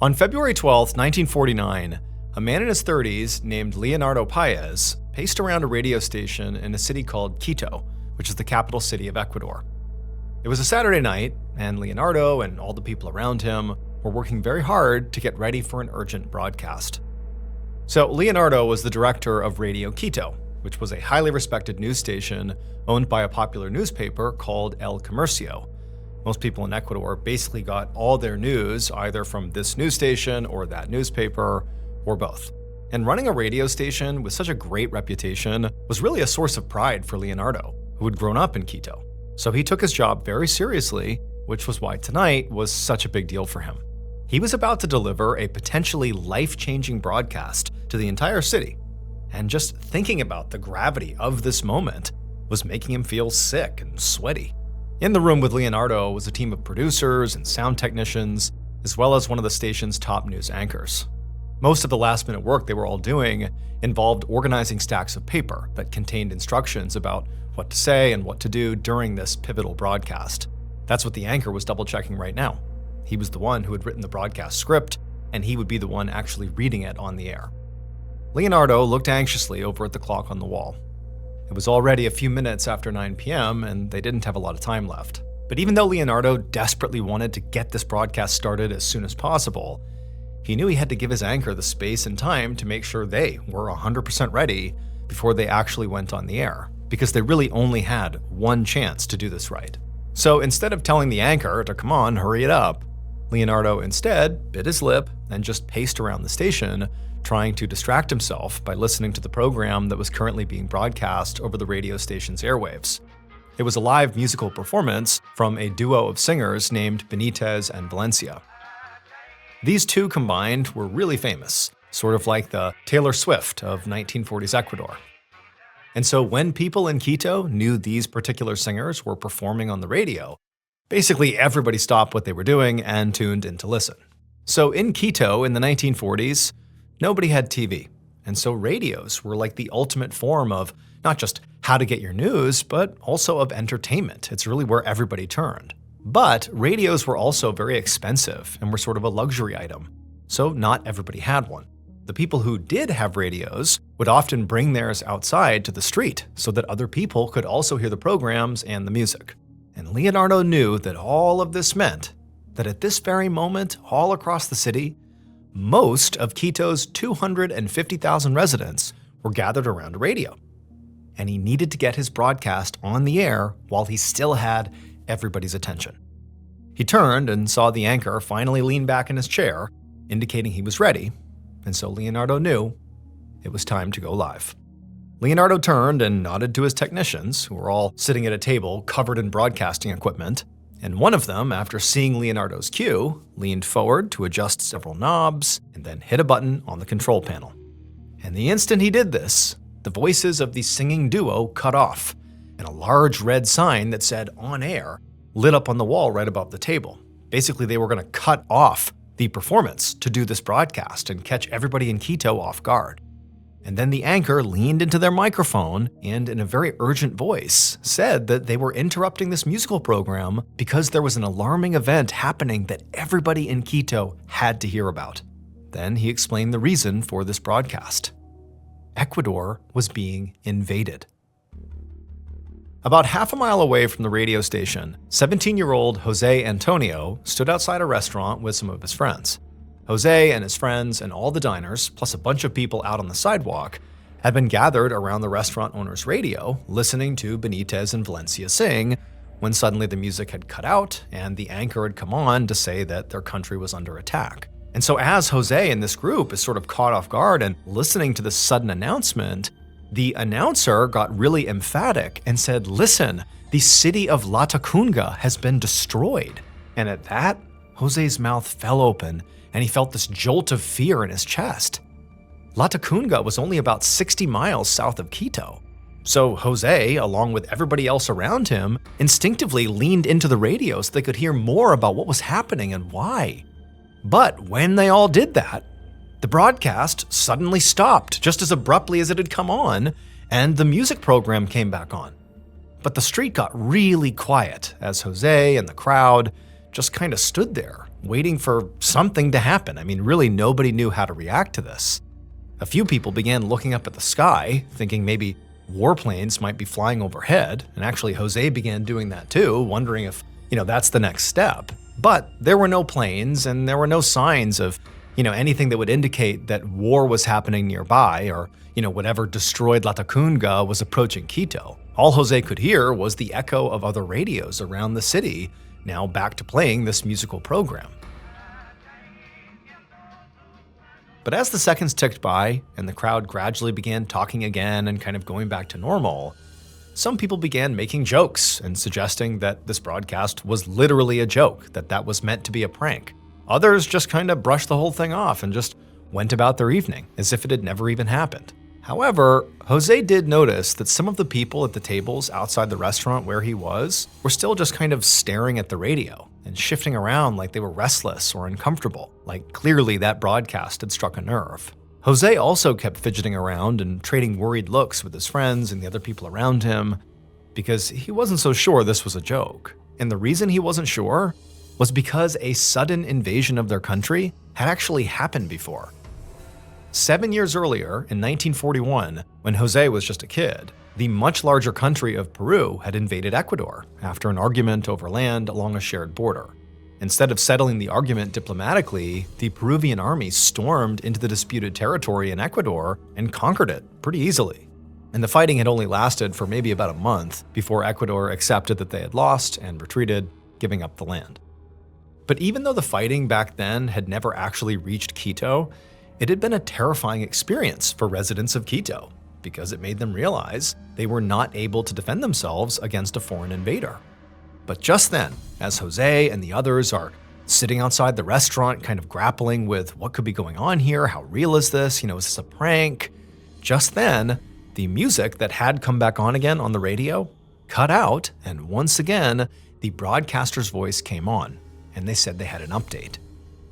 On February 12, 1949, a man in his 30s named Leonardo Paez paced around a radio station in a city called Quito, which is the capital city of Ecuador. It was a Saturday night, and Leonardo and all the people around him were working very hard to get ready for an urgent broadcast. So Leonardo was the director of Radio Quito, which was a highly respected news station owned by a popular newspaper called El Comercio. Most people in Ecuador basically got all their news either from this news station or that newspaper, or both. And running a radio station with such a great reputation was really a source of pride for Leonardo, who had grown up in Quito. So he took his job very seriously, which was why tonight was such a big deal for him. He was about to deliver a potentially life-changing broadcast to the entire city. And just thinking about the gravity of this moment was making him feel sick and sweaty. In the room with Leonardo was a team of producers and sound technicians, as well as one of the station's top news anchors. Most of the last-minute work they were all doing involved organizing stacks of paper that contained instructions about what to say and what to do during this pivotal broadcast. That's what the anchor was double-checking right now. He was the one who had written the broadcast script, and he would be the one actually reading it on the air. Leonardo looked anxiously over at the clock on the wall. It was already a few minutes after 9 p.m., and they didn't have a lot of time left. But even though Leonardo desperately wanted to get this broadcast started as soon as possible, he knew he had to give his anchor the space and time to make sure they were 100% ready before they actually went on the air, because they really only had one chance to do this right. So instead of telling the anchor to come on, hurry it up, Leonardo instead bit his lip and just paced around the station, trying to distract himself by listening to the program that was currently being broadcast over the radio station's airwaves. It was a live musical performance from a duo of singers named Benitez and Valencia. These two combined were really famous, sort of like the Taylor Swift of 1940s Ecuador. And so when people in Quito knew these particular singers were performing on the radio, basically everybody stopped what they were doing and tuned in to listen. So in Quito in the 1940s, nobody had TV, and so radios were like the ultimate form of not just how to get your news, but also of entertainment. It's really where everybody turned. But radios were also very expensive and were sort of a luxury item, so not everybody had one. The people who did have radios would often bring theirs outside to the street so that other people could also hear the programs and the music. And Leonardo knew that all of this meant that at this very moment, all across the city, most of Quito's 250,000 residents were gathered around a radio. And he needed to get his broadcast on the air while he still had everybody's attention. He turned and saw the anchor finally lean back in his chair, indicating he was ready, and so Leonardo knew it was time to go live. Leonardo turned and nodded to his technicians, who were all sitting at a table covered in broadcasting equipment, and one of them, after seeing Leonardo's cue, leaned forward to adjust several knobs and then hit a button on the control panel. And the instant he did this, the voices of the singing duo cut off, and a large red sign that said "On Air" lit up on the wall right above the table. Basically, they were going to cut off the performance to do this broadcast and catch everybody in Quito off guard. And then the anchor leaned into their microphone and, in a very urgent voice, said that they were interrupting this musical program because there was an alarming event happening that everybody in Quito had to hear about. Then he explained the reason for this broadcast. Ecuador was being invaded. About half a mile away from the radio station, 17-year-old Jose Antonio stood outside a restaurant with some of his friends. Jose and his friends and all the diners, plus a bunch of people out on the sidewalk, had been gathered around the restaurant owner's radio, listening to Benitez and Valencia sing, when suddenly the music had cut out and the anchor had come on to say that their country was under attack. And so as Jose and this group is sort of caught off guard and listening to this sudden announcement, the announcer got really emphatic and said, "Listen, the city of Latacunga has been destroyed." And at that, Jose's mouth fell open and he felt this jolt of fear in his chest. Latacunga was only about 60 miles south of Quito. So Jose, along with everybody else around him, instinctively leaned into the radio so they could hear more about what was happening and why. But when they all did that, the broadcast suddenly stopped just as abruptly as it had come on, and the music program came back on. But the street got really quiet as Jose and the crowd just kind of stood there waiting for something to happen. I mean, really, nobody knew how to react to this. A few people began looking up at the sky, thinking maybe warplanes might be flying overhead, and actually Jose began doing that too, wondering if, that's the next step. But there were no planes, and there were no signs of, anything that would indicate that war was happening nearby, or, whatever destroyed Latacunga was approaching Quito. All Jose could hear was the echo of other radios around the city, now back to playing this musical program. But as the seconds ticked by and the crowd gradually began talking again and kind of going back to normal, some people began making jokes and suggesting that this broadcast was literally a joke, that was meant to be a prank. Others just kind of brushed the whole thing off and just went about their evening as if it had never even happened. However, Jose did notice that some of the people at the tables outside the restaurant where he was were still just kind of staring at the radio and shifting around like they were restless or uncomfortable, like clearly that broadcast had struck a nerve. Jose also kept fidgeting around and trading worried looks with his friends and the other people around him because he wasn't so sure this was a joke. And the reason he wasn't sure was because a sudden invasion of their country had actually happened before. 7 years earlier, in 1941, when Jose was just a kid, the much larger country of Peru had invaded Ecuador after an argument over land along a shared border. Instead of settling the argument diplomatically, the Peruvian army stormed into the disputed territory in Ecuador and conquered it pretty easily. And the fighting had only lasted for maybe about a month before Ecuador accepted that they had lost and retreated, giving up the land. But even though the fighting back then had never actually reached Quito, it had been a terrifying experience for residents of Quito because it made them realize they were not able to defend themselves against a foreign invader. But just then, as Jose and the others are sitting outside the restaurant kind of grappling with what could be going on here, how real is this, is this a prank? Just then, the music that had come back on again on the radio cut out, and once again, the broadcaster's voice came on, and they said they had an update.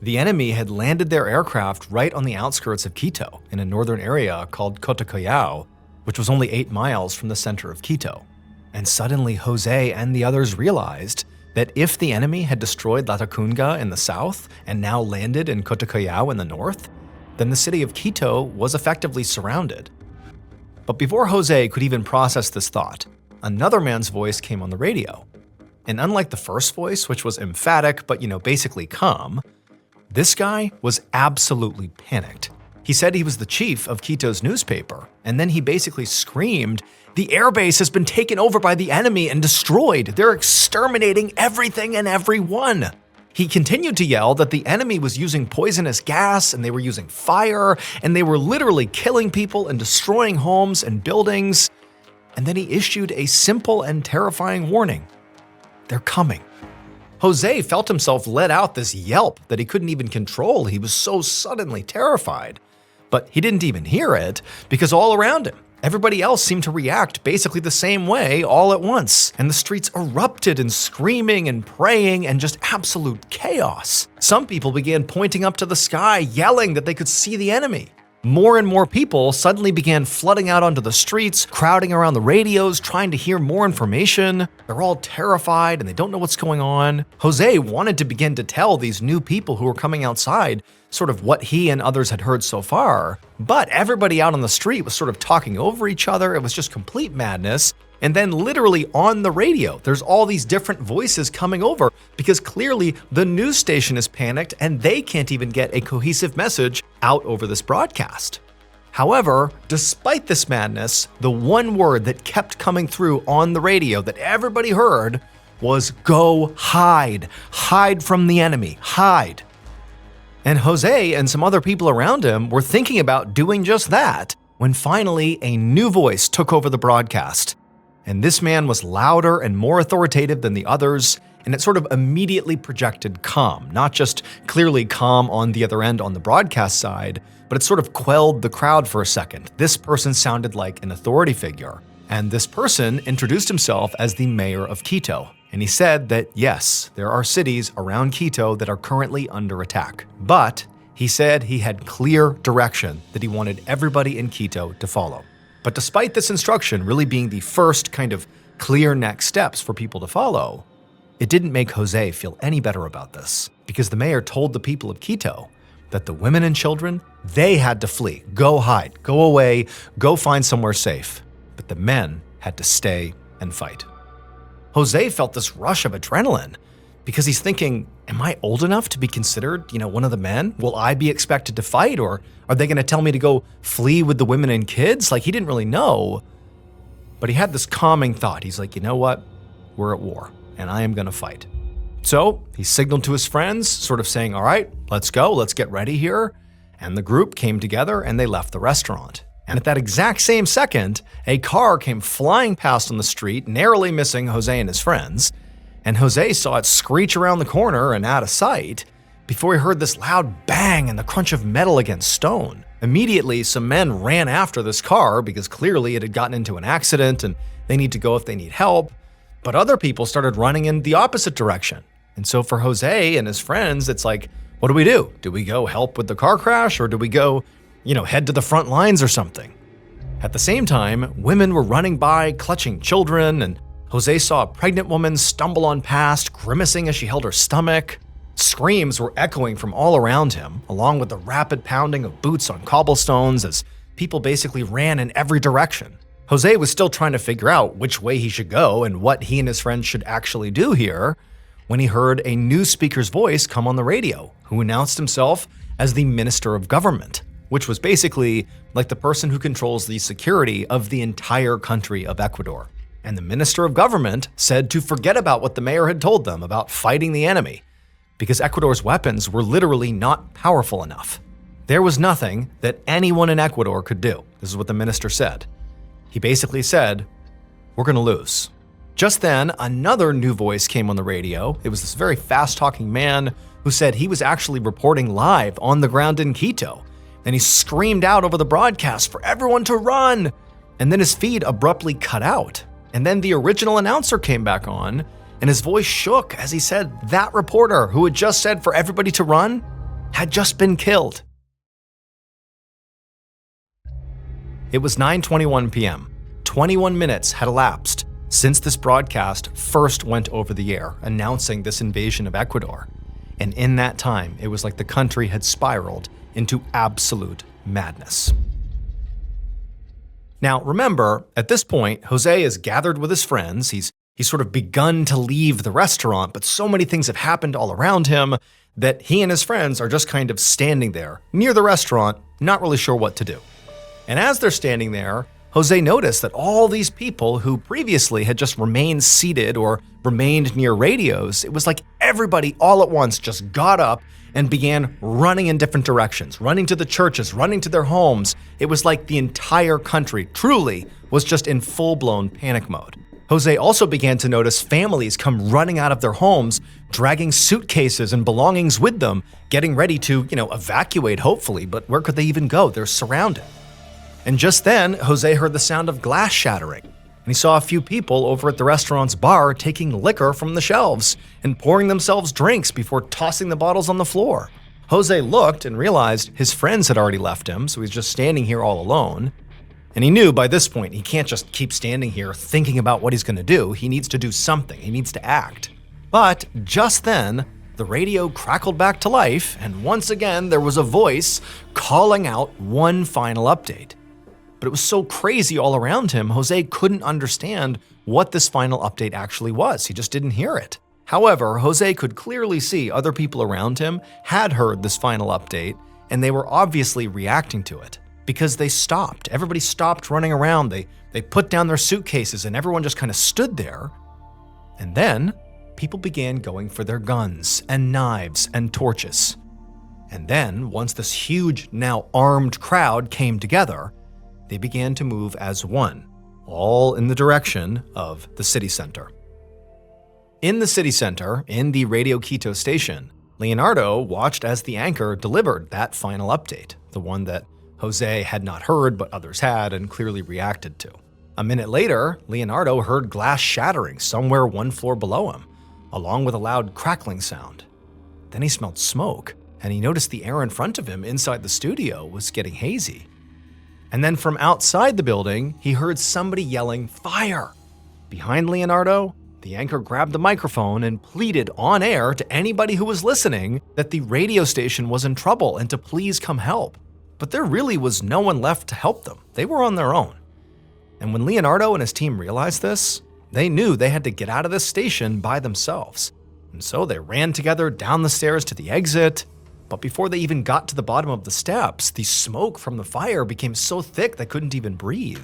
The enemy had landed their aircraft right on the outskirts of Quito in a northern area called Cotocollao, which was only 8 miles from the center of Quito. And suddenly Jose and the others realized that if the enemy had destroyed Latacunga in the south and now landed in Cotocollao in the north, then the city of Quito was effectively surrounded. But before Jose could even process this thought, another man's voice came on the radio. And unlike the first voice, which was emphatic but, basically calm, this guy was absolutely panicked. He said he was the chief of Quito's newspaper, and then he basically screamed, "The airbase has been taken over by the enemy and destroyed. They're exterminating everything and everyone." He continued to yell that the enemy was using poisonous gas and they were using fire and they were literally killing people and destroying homes and buildings. And then he issued a simple and terrifying warning. They're coming. Jose felt himself let out this yelp that he couldn't even control. He was so suddenly terrified. But he didn't even hear it because all around him, everybody else seemed to react basically the same way all at once. And the streets erupted in screaming and praying and just absolute chaos. Some people began pointing up to the sky, yelling that they could see the enemy. More and more people suddenly began flooding out onto the streets, crowding around the radios, trying to hear more information. They're all terrified and they don't know what's going on. Jose wanted to begin to tell these new people who were coming outside sort of what he and others had heard so far, but everybody out on the street was sort of talking over each other. It was just complete madness. And then literally on the radio, there's all these different voices coming over because clearly the news station is panicked and they can't even get a cohesive message out over this broadcast. However, despite this madness, the one word that kept coming through on the radio that everybody heard was "Go hide. Hide from the enemy. Hide." And Jose and some other people around him were thinking about doing just that when finally a new voice took over the broadcast. And this man was louder and more authoritative than the others, and it sort of immediately projected calm, not just clearly calm on the other end on the broadcast side, but it sort of quelled the crowd for a second. This person sounded like an authority figure, and this person introduced himself as the mayor of Quito. And he said that yes, there are cities around Quito that are currently under attack, but he said he had clear direction that he wanted everybody in Quito to follow. But despite this instruction really being the first kind of clear next steps for people to follow, It didn't make Jose feel any better about this, because the mayor told the people of Quito that the women and children, they had to flee, go hide, go away, go find somewhere safe. But the men had to stay and fight. Jose felt this rush of adrenaline because he's thinking, am I old enough to be considered, one of the men? Will I be expected to fight, or are they going to tell me to go flee with the women and kids? Like, he didn't really know. But he had this calming thought. He's like, you know what? We're at war, and I am going to fight. So he signaled to his friends, sort of saying, all right, let's go, let's get ready here. And the group came together and they left the restaurant. And at that exact same second, a car came flying past on the street, narrowly missing Jose and his friends. And Jose saw it screech around the corner and out of sight before he heard this loud bang and the crunch of metal against stone. Immediately, some men ran after this car because clearly it had gotten into an accident and they need to go if they need help. But other people started running in the opposite direction. And so for Jose and his friends, it's like, what do? Do we go help with the car crash, or do we go, head to the front lines or something? At the same time, women were running by, clutching children, and Jose saw a pregnant woman stumble on past, grimacing as she held her stomach. Screams were echoing from all around him, along with the rapid pounding of boots on cobblestones as people basically ran in every direction. Jose was still trying to figure out which way he should go and what he and his friends should actually do here when he heard a news speaker's voice come on the radio, who announced himself as the Minister of Government, which was basically like the person who controls the security of the entire country of Ecuador. And the Minister of Government said to forget about what the mayor had told them about fighting the enemy, because Ecuador's weapons were literally not powerful enough. There was nothing that anyone in Ecuador could do. This is what the minister said. He basically said, we're going to lose. Just then, another new voice came on the radio. It was this very fast-talking man who said he was actually reporting live on the ground in Quito. And he screamed out over the broadcast for everyone to run. And then his feed abruptly cut out. And then the original announcer came back on, and his voice shook as he said that reporter who had just said for everybody to run had just been killed. It was 9:21 p.m. 21 minutes had elapsed since this broadcast first went over the air, announcing this invasion of Ecuador. And in that time, it was like the country had spiraled into absolute madness. Now, remember, at this point, Jose is gathered with his friends. He's sort of begun to leave the restaurant, but so many things have happened all around him that he and his friends are just kind of standing there near the restaurant, not really sure what to do. And as they're standing there, Jose noticed that all these people who previously had just remained seated or remained near radios, it was like everybody all at once just got up and began running in different directions, running to the churches, running to their homes. It was like the entire country truly was just in full-blown panic mode. Jose also began to notice families come running out of their homes, dragging suitcases and belongings with them, getting ready to, evacuate hopefully, but where could they even go? They're surrounded. And just then, Jose heard the sound of glass shattering, and he saw a few people over at the restaurant's bar taking liquor from the shelves and pouring themselves drinks before tossing the bottles on the floor. Jose looked and realized his friends had already left him, so he's just standing here all alone. And he knew by this point he can't just keep standing here thinking about what he's going to do. He needs to do something. He needs to act. But just then, the radio crackled back to life, and once again there was a voice calling out one final update. But it was so crazy all around him, Jose couldn't understand what this final update actually was. He just didn't hear it. However, Jose could clearly see other people around him had heard this final update, and they were obviously reacting to it because they stopped. Everybody stopped running around. They put down their suitcases, and everyone just kind of stood there. And then people began going for their guns and knives and torches. And then, once this huge, now armed crowd came together, they began to move as one, all in the direction of the city center. In the city center, in the Radio Quito station, Leonardo watched as the anchor delivered that final update, the one that Jose had not heard but others had and clearly reacted to. A minute later, Leonardo heard glass shattering somewhere one floor below him, along with a loud crackling sound. Then he smelled smoke, and he noticed the air in front of him inside the studio was getting hazy. And then from outside the building, he heard somebody yelling, "Fire!" Behind Leonardo, the anchor grabbed the microphone and pleaded on air to anybody who was listening that the radio station was in trouble and to please come help. But there really was no one left to help them. They were on their own. And when Leonardo and his team realized this, they knew they had to get out of this station by themselves. And so they ran together down the stairs to the exit. But before they even got to the bottom of the steps, the smoke from the fire became so thick they couldn't even breathe.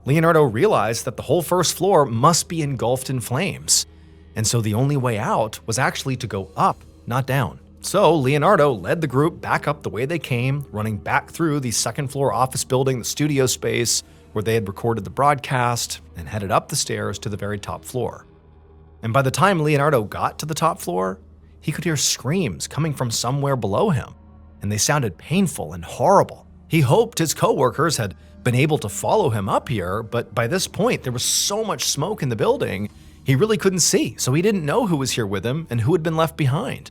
Leonardo realized that the whole first floor must be engulfed in flames. And so the only way out was actually to go up, not down. So Leonardo led the group back up the way they came, running back through the second floor office building, the studio space where they had recorded the broadcast, and headed up the stairs to the very top floor. And by the time Leonardo got to the top floor, he could hear screams coming from somewhere below him, and they sounded painful and horrible. He hoped his coworkers had been able to follow him up here, but by this point there was so much smoke in the building, he really couldn't see, so he didn't know who was here with him and who had been left behind.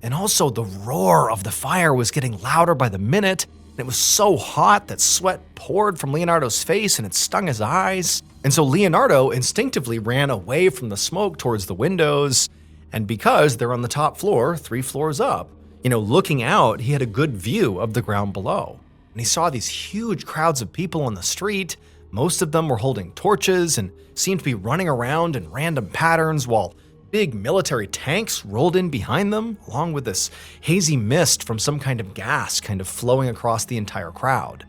And also the roar of the fire was getting louder by the minute, and it was so hot that sweat poured from Leonardo's face and it stung his eyes. And so Leonardo instinctively ran away from the smoke towards the windows, and because they're on the top floor, 3 floors up, looking out, he had a good view of the ground below. And he saw these huge crowds of people on the street. Most of them were holding torches and seemed to be running around in random patterns while big military tanks rolled in behind them, along with this hazy mist from some kind of gas kind of flowing across the entire crowd.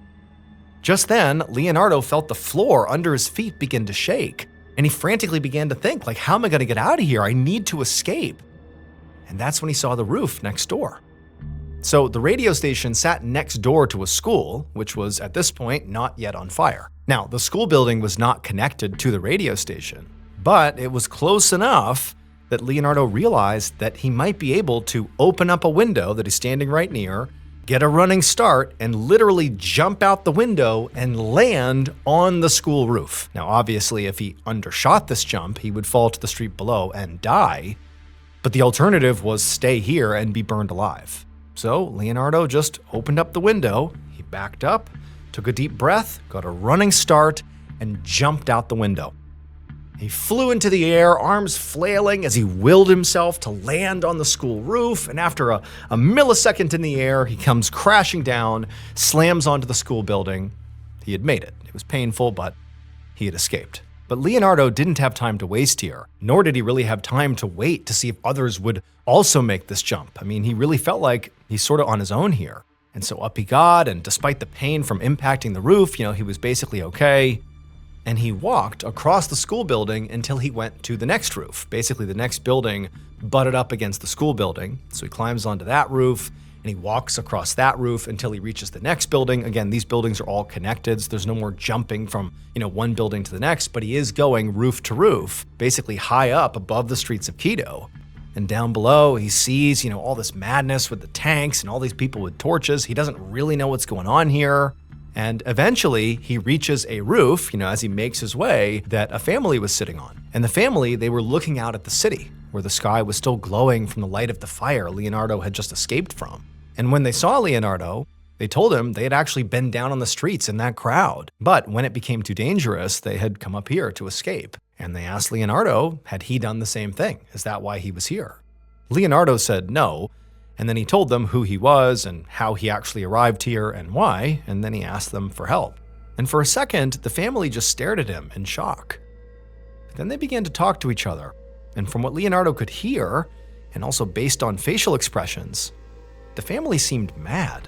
Just then, Leonardo felt the floor under his feet begin to shake, and he frantically began to think, how am I going to get out of here? I need to escape. And that's when he saw the roof next door. So the radio station sat next door to a school, which was at this point not yet on fire. Now, the school building was not connected to the radio station, but it was close enough that Leonardo realized that he might be able to open up a window that he's standing right near, get a running start, and literally jump out the window and land on the school roof. Now, obviously, if he undershot this jump, he would fall to the street below and die, but the alternative was stay here and be burned alive. So Leonardo just opened up the window, he backed up, took a deep breath, got a running start, and jumped out the window. He flew into the air, arms flailing as he willed himself to land on the school roof, and after a millisecond in the air, he comes crashing down, slams onto the school building. He had made it. It was painful, but he had escaped. But Leonardo didn't have time to waste here, nor did he really have time to wait to see if others would also make this jump. I mean, he really felt like he's sort of on his own here. And so up he got, and despite the pain from impacting the roof, he was basically okay. And he walked across the school building until he went to the next roof. Basically, the next building butted up against the school building. So he climbs onto that roof, and he walks across that roof until he reaches the next building. Again, these buildings are all connected, so there's no more jumping from, one building to the next, but he is going roof to roof, basically high up above the streets of Quito. And down below, he sees, all this madness with the tanks and all these people with torches. He doesn't really know what's going on here. And eventually, he reaches a roof, as he makes his way, that a family was sitting on. And the family, they were looking out at the city, where the sky was still glowing from the light of the fire Leonardo had just escaped from. And when they saw Leonardo, they told him they had actually been down on the streets in that crowd. But when it became too dangerous, they had come up here to escape. And they asked Leonardo, had he done the same thing? Is that why he was here? Leonardo said no. And then he told them who he was and how he actually arrived here and why, and then he asked them for help. And for a second, the family just stared at him in shock. But then they began to talk to each other, and from what Leonardo could hear, and also based on facial expressions, the family seemed mad.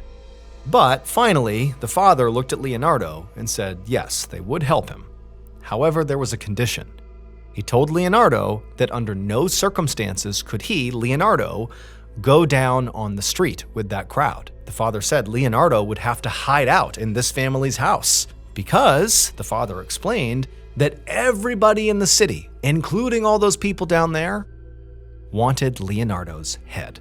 But finally, the father looked at Leonardo and said yes, they would help him. However, there was a condition. He told Leonardo that under no circumstances could he, Leonardo, go down on the street with that crowd. The father said Leonardo would have to hide out in this family's house because, the father explained, that everybody in the city, including all those people down there, wanted Leonardo's head.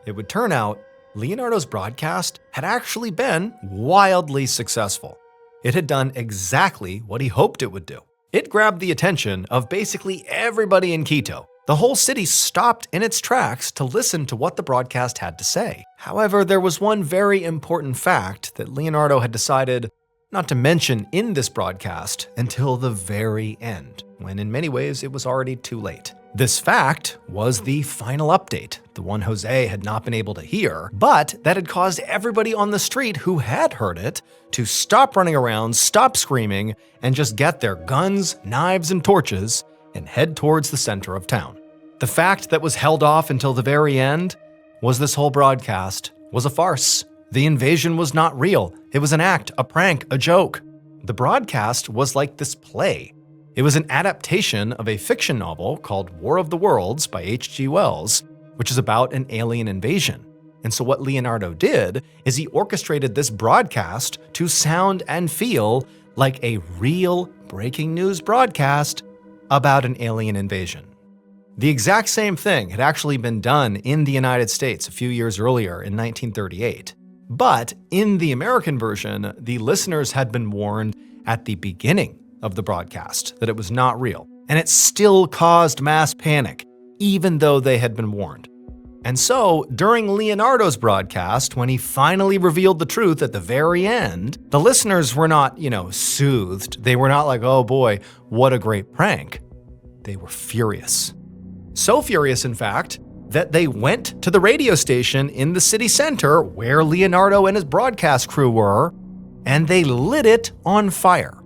It would turn out Leonardo's broadcast had actually been wildly successful. It had done exactly what he hoped it would do. It grabbed the attention of basically everybody in Quito. The whole city stopped in its tracks to listen to what the broadcast had to say. However, there was one very important fact that Leonardo had decided not to mention in this broadcast until the very end. when in many ways it was already too late. This fact was the final update, the one Jose had not been able to hear, but that had caused everybody on the street who had heard it to stop running around, stop screaming, and just get their guns, knives, and torches and head towards the center of town. The fact that was held off until the very end was this whole broadcast was a farce. The invasion was not real. It was an act, a prank, a joke. The broadcast was like this play. It was an adaptation of a fiction novel called War of the Worlds by H.G. Wells, which is about an alien invasion. And so what Leonardo did is he orchestrated this broadcast to sound and feel like a real breaking news broadcast about an alien invasion. The exact same thing had actually been done in the United States a few years earlier in 1938. But in the American version, the listeners had been warned at the beginning of the broadcast that it was not real, and it still caused mass panic, even though they had been warned. And so, during Leonardo's broadcast, when he finally revealed the truth at the very end, the listeners were not, soothed. They were not like, oh boy, what a great prank. They were furious. So furious, in fact, that they went to the radio station in the city center where Leonardo and his broadcast crew were, and they lit it on fire.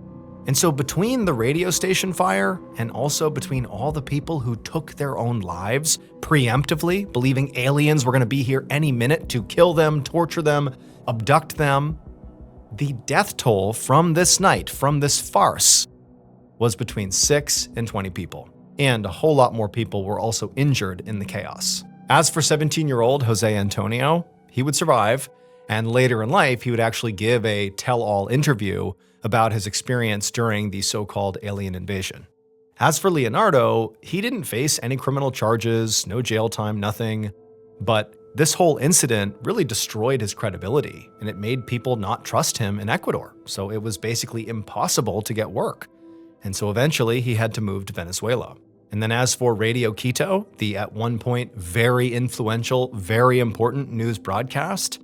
And so between the radio station fire and also between all the people who took their own lives preemptively, believing aliens were going to be here any minute to kill them, torture them, abduct them, the death toll from this night, from this farce, was between 6 and 20 people. And a whole lot more people were also injured in the chaos. As for 17-year-old Jose Antonio, he would survive, and later in life, he would actually give a tell-all interview about his experience during the so-called alien invasion. As for Leonardo, he didn't face any criminal charges, no jail time, nothing. But this whole incident really destroyed his credibility, and it made people not trust him in Ecuador. So it was basically impossible to get work. And so eventually he had to move to Venezuela. And then as for Radio Quito, the at one point very influential, very important news broadcast,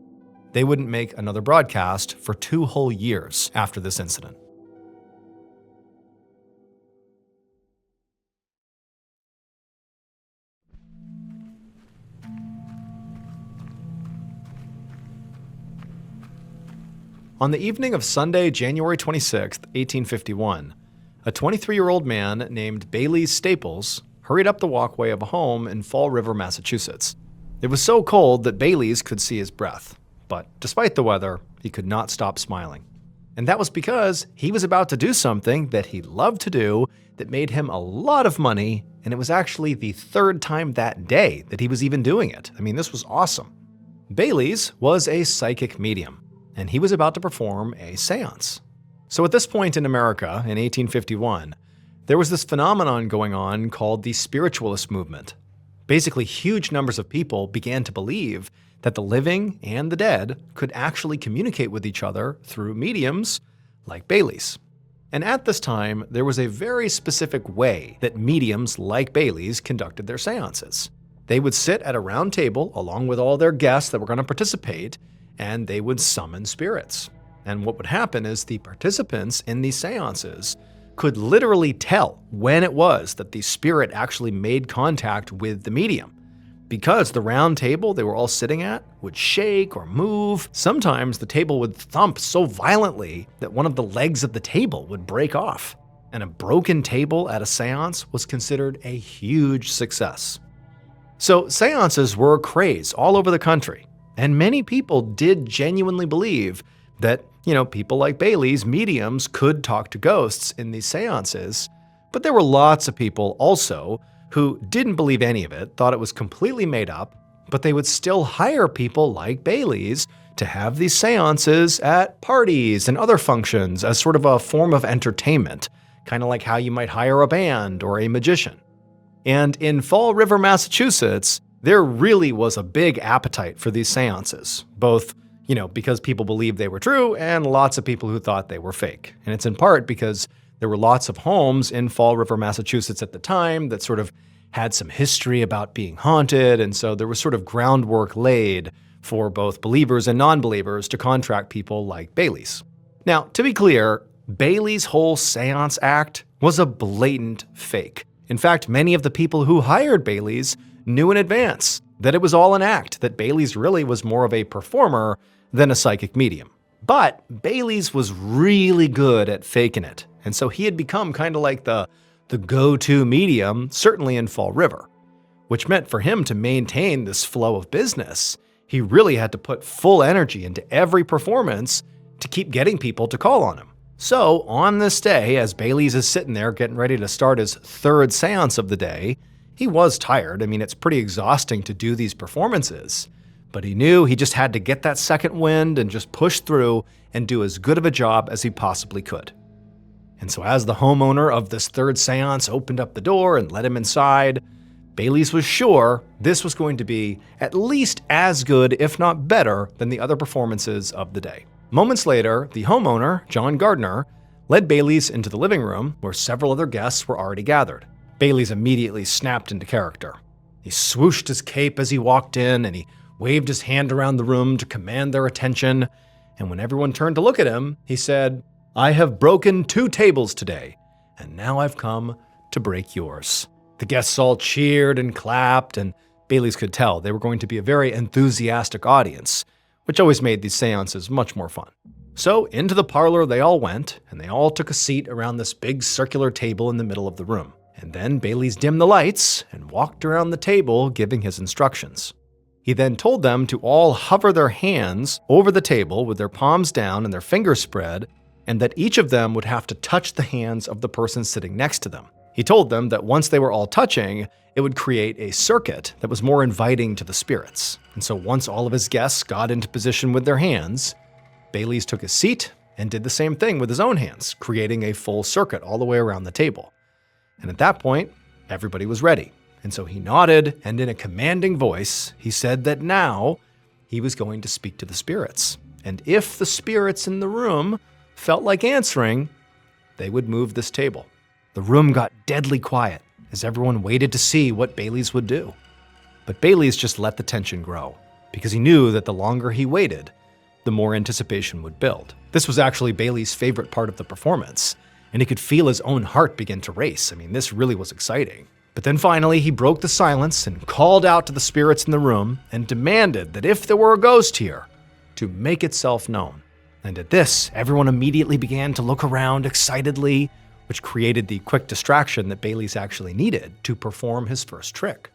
they wouldn't make another broadcast for 2 whole years after this incident. On the evening of Sunday, January 26, 1851, a 23-year-old man named Bailey Staples hurried up the walkway of a home in Fall River, Massachusetts. It was so cold that Bailey's could see his breath. But despite the weather, he could not stop smiling. And that was because he was about to do something that he loved to do that made him a lot of money, and it was actually the 3rd time that day that he was even doing it. I mean, this was awesome. Bailey's was a psychic medium, and he was about to perform a seance. So at this point in America, in 1851, there was this phenomenon going on called the spiritualist movement. Basically, huge numbers of people began to believe that the living and the dead could actually communicate with each other through mediums like Bailey's. And at this time, there was a very specific way that mediums like Bailey's conducted their seances. They would sit at a round table along with all their guests that were going to participate, and they would summon spirits. And what would happen is the participants in these seances could literally tell when it was that the spirit actually made contact with the medium. Because the round table they were all sitting at would shake or move, sometimes the table would thump so violently that one of the legs of the table would break off. And a broken table at a seance was considered a huge success. So seances were a craze all over the country, and many people did genuinely believe that, people like Bailey's, mediums, could talk to ghosts in these seances. But there were lots of people also who didn't believe any of it, thought it was completely made up, but they would still hire people like Bailey's to have these seances at parties and other functions as sort of a form of entertainment, kind of like how you might hire a band or a magician. And in Fall River, Massachusetts, there really was a big appetite for these seances, both because people believed they were true and lots of people who thought they were fake. And it's in part because there were lots of homes in Fall River, Massachusetts at the time that sort of had some history about being haunted, and so there was sort of groundwork laid for both believers and non-believers to contract people like Bailey's. Now, to be clear, Bailey's whole seance act was a blatant fake. In fact, many of the people who hired Bailey's knew in advance that it was all an act, that Bailey's really was more of a performer than a psychic medium. But Bailey's was really good at faking it, and so he had become kind of like the go-to medium, certainly in Fall River, which meant for him to maintain this flow of business, he really had to put full energy into every performance to keep getting people to call on him. So on this day, as Bailey's is sitting there getting ready to start his third seance of the day, he was tired. I mean, it's pretty exhausting to do these performances, but he knew he just had to get that second wind and just push through and do as good of a job as he possibly could. And so as the homeowner of this third seance opened up the door and let him inside, Bailey's was sure this was going to be at least as good, if not better, than the other performances of the day. Moments later, the homeowner, John Gardner, led Bailey's into the living room where several other guests were already gathered. Bailey's immediately snapped into character. He swooshed his cape as he walked in, and he waved his hand around the room to command their attention. And when everyone turned to look at him, he said, "I have broken 2 tables today, and now I've come to break yours." The guests all cheered and clapped, and Bailey's could tell they were going to be a very enthusiastic audience, which always made these seances much more fun. So into the parlor they all went, and they all took a seat around this big circular table in the middle of the room. And then Bailey's dimmed the lights and walked around the table giving his instructions. He then told them to all hover their hands over the table with their palms down and their fingers spread, and that each of them would have to touch the hands of the person sitting next to them. He told them that once they were all touching, it would create a circuit that was more inviting to the spirits. And so once all of his guests got into position with their hands, Bailey's took his seat and did the same thing with his own hands, creating a full circuit all the way around the table. And at that point, everybody was ready. And so he nodded, and in a commanding voice, he said that now he was going to speak to the spirits. And if the spirits in the room felt like answering, they would move this table. The room got deadly quiet as everyone waited to see what Bailey's would do. But Bailey's just let the tension grow, because he knew that the longer he waited, the more anticipation would build. This was actually Bailey's favorite part of the performance, and he could feel his own heart begin to race. I mean, this really was exciting. But then finally, he broke the silence and called out to the spirits in the room and demanded that if there were a ghost here, to make itself known. And at this, everyone immediately began to look around excitedly, which created the quick distraction that Bailey's actually needed to perform his first trick.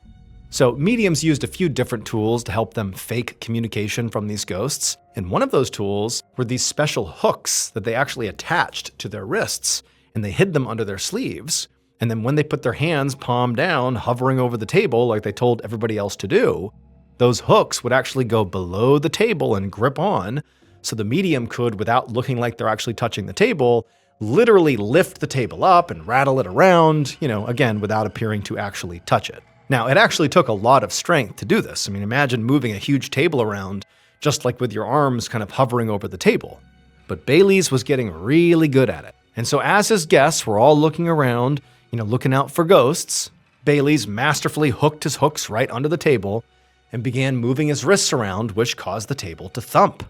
So mediums used a few different tools to help them fake communication from these ghosts, and one of those tools were these special hooks that they actually attached to their wrists, and they hid them under their sleeves. And then when they put their hands palm down, hovering over the table like they told everybody else to do, those hooks would actually go below the table and grip on, so the medium could, without looking like they're actually touching the table, literally lift the table up and rattle it around, again, without appearing to actually touch it. Now, it actually took a lot of strength to do this. I mean, imagine moving a huge table around just like with your arms kind of hovering over the table. But Bailey's was getting really good at it. And so as his guests were all looking around, looking out for ghosts, Bailey's masterfully hooked his hooks right under the table and began moving his wrists around, which caused the table to thump.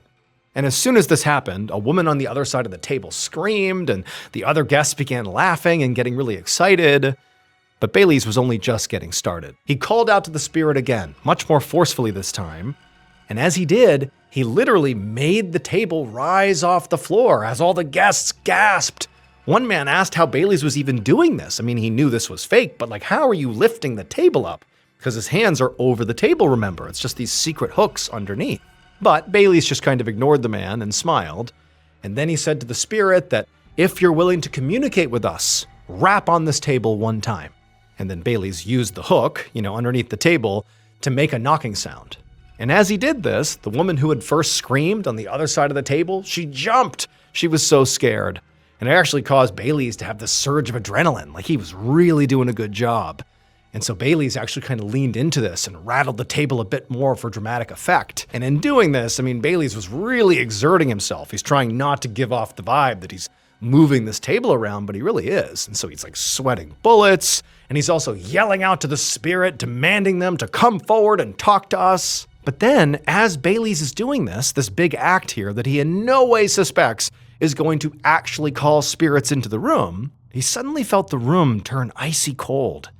And as soon as this happened, a woman on the other side of the table screamed, and the other guests began laughing and getting really excited. But Bailey's was only just getting started. He called out to the spirit again, much more forcefully this time, and as he did, he literally made the table rise off the floor as all the guests gasped. One man asked how Bailey's was even doing this. I mean, he knew this was fake, but how are you lifting the table up? Because his hands are over the table, remember. It's just these secret hooks underneath. But Bailey's just kind of ignored the man and smiled. And then he said to the spirit that if you're willing to communicate with us, rap on this table one time. And then Bailey's used the hook, underneath the table to make a knocking sound. And as he did this, the woman who had first screamed on the other side of the table, she jumped. She was so scared. And it actually caused Bailey's to have this surge of adrenaline, like he was really doing a good job. And so Bailey's actually kind of leaned into this and rattled the table a bit more for dramatic effect. And in doing this, Bailey's was really exerting himself. He's trying not to give off the vibe that he's moving this table around, but he really is. And so he's sweating bullets, and he's also yelling out to the spirit, demanding them to come forward and talk to us. But then, as Bailey's is doing this big act here that he in no way suspects is going to actually call spirits into the room, he suddenly felt the room turn icy cold,